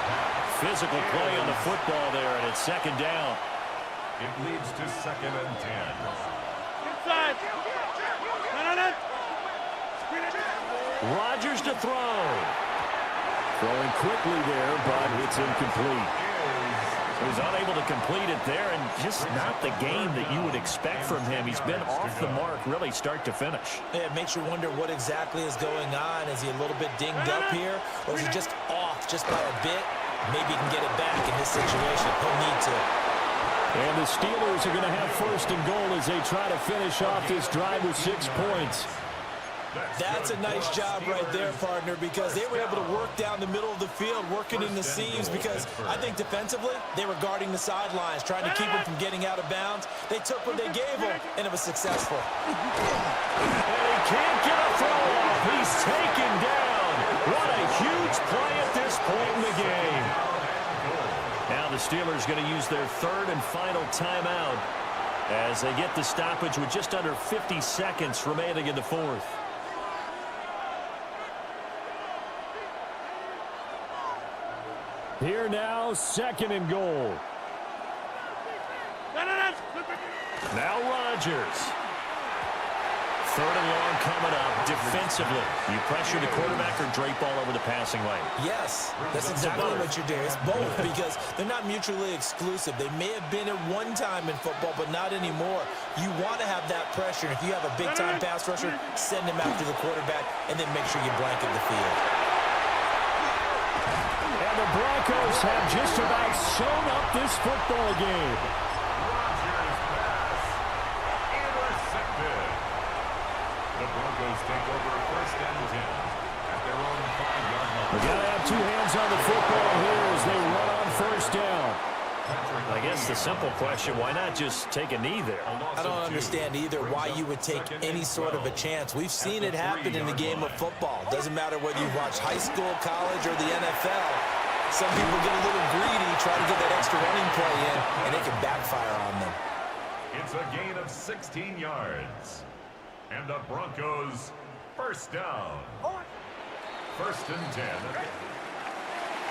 Physical play on the football there, and it's 2nd down. It leads to 2nd and 10. Inside. Rodgers to throw. Throwing quickly there, but it's incomplete. He was unable to complete it there, and just not the game that you would expect from him. He's been off the mark really start to finish. Yeah, it makes you wonder what exactly is going on. Is he a little bit dinged up here, or is he just off just by a bit? Maybe he can get it back in this situation. He'll need to. And the Steelers are going to have 1st and goal as they try to finish off this drive with 6 points. That's a nice job right there, partner, because they were able to work down the middle of the field, working in the seams, because I think defensively they were guarding the sidelines, trying to keep them from getting out of bounds. They took what they gave them, and it was successful. And he can't get a throw off. He's taken down. What a huge play at this point in the game. Now the Steelers going to use their 3rd and final timeout as they get the stoppage with just under 50 seconds remaining in the 4th. Here now, 2nd and goal. Now Rodgers. 3rd and long coming up defensively. You pressure the quarterback or drape all over the passing lane? Yes, that's exactly what you're doing. It's both because they're not mutually exclusive. They may have been at one time in football, but not anymore. You want to have that pressure. If you have a big-time pass rusher, send him after the quarterback, and then make sure you blanket the field. And the Broncos have just about sewn up this football game. The Broncos take over 1st and 10 at their own 5-yard line. We got to have 2 hands on the football here as they run on 1st down. I guess the simple question, why not just take a knee there? I don't understand either why you would take any sort of a chance. We've seen it happen in the game of football. Doesn't matter whether you watch high school, college, or the NFL. Some people get a little greedy, try to get that extra running play in, and it can backfire on them. It's a gain of 16 yards. And the Broncos 1st down. 1st and 10.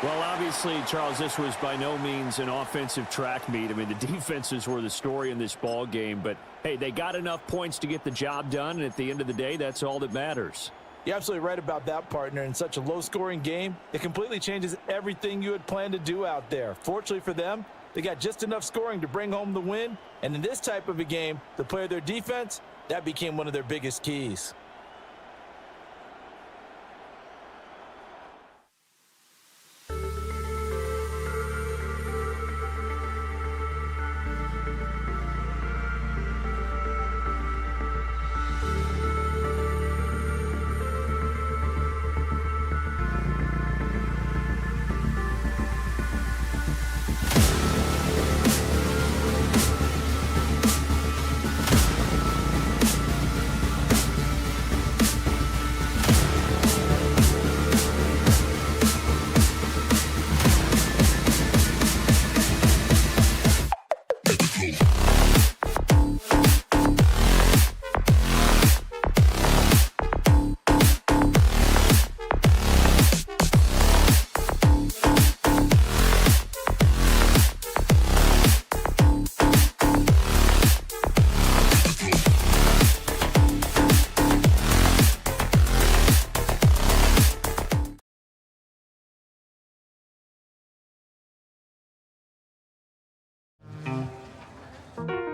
Well, obviously, Charles, this was by no means an offensive track meet. I mean, the defenses were the story in this ball game. But, hey, they got enough points to get the job done. And at the end of the day, that's all that matters. You're absolutely right about that, partner. In such a low-scoring game, it completely changes everything you had planned to do out there. Fortunately for them, they got just enough scoring to bring home the win. And in this type of a game, to play their defense, that became one of their biggest keys. Texans.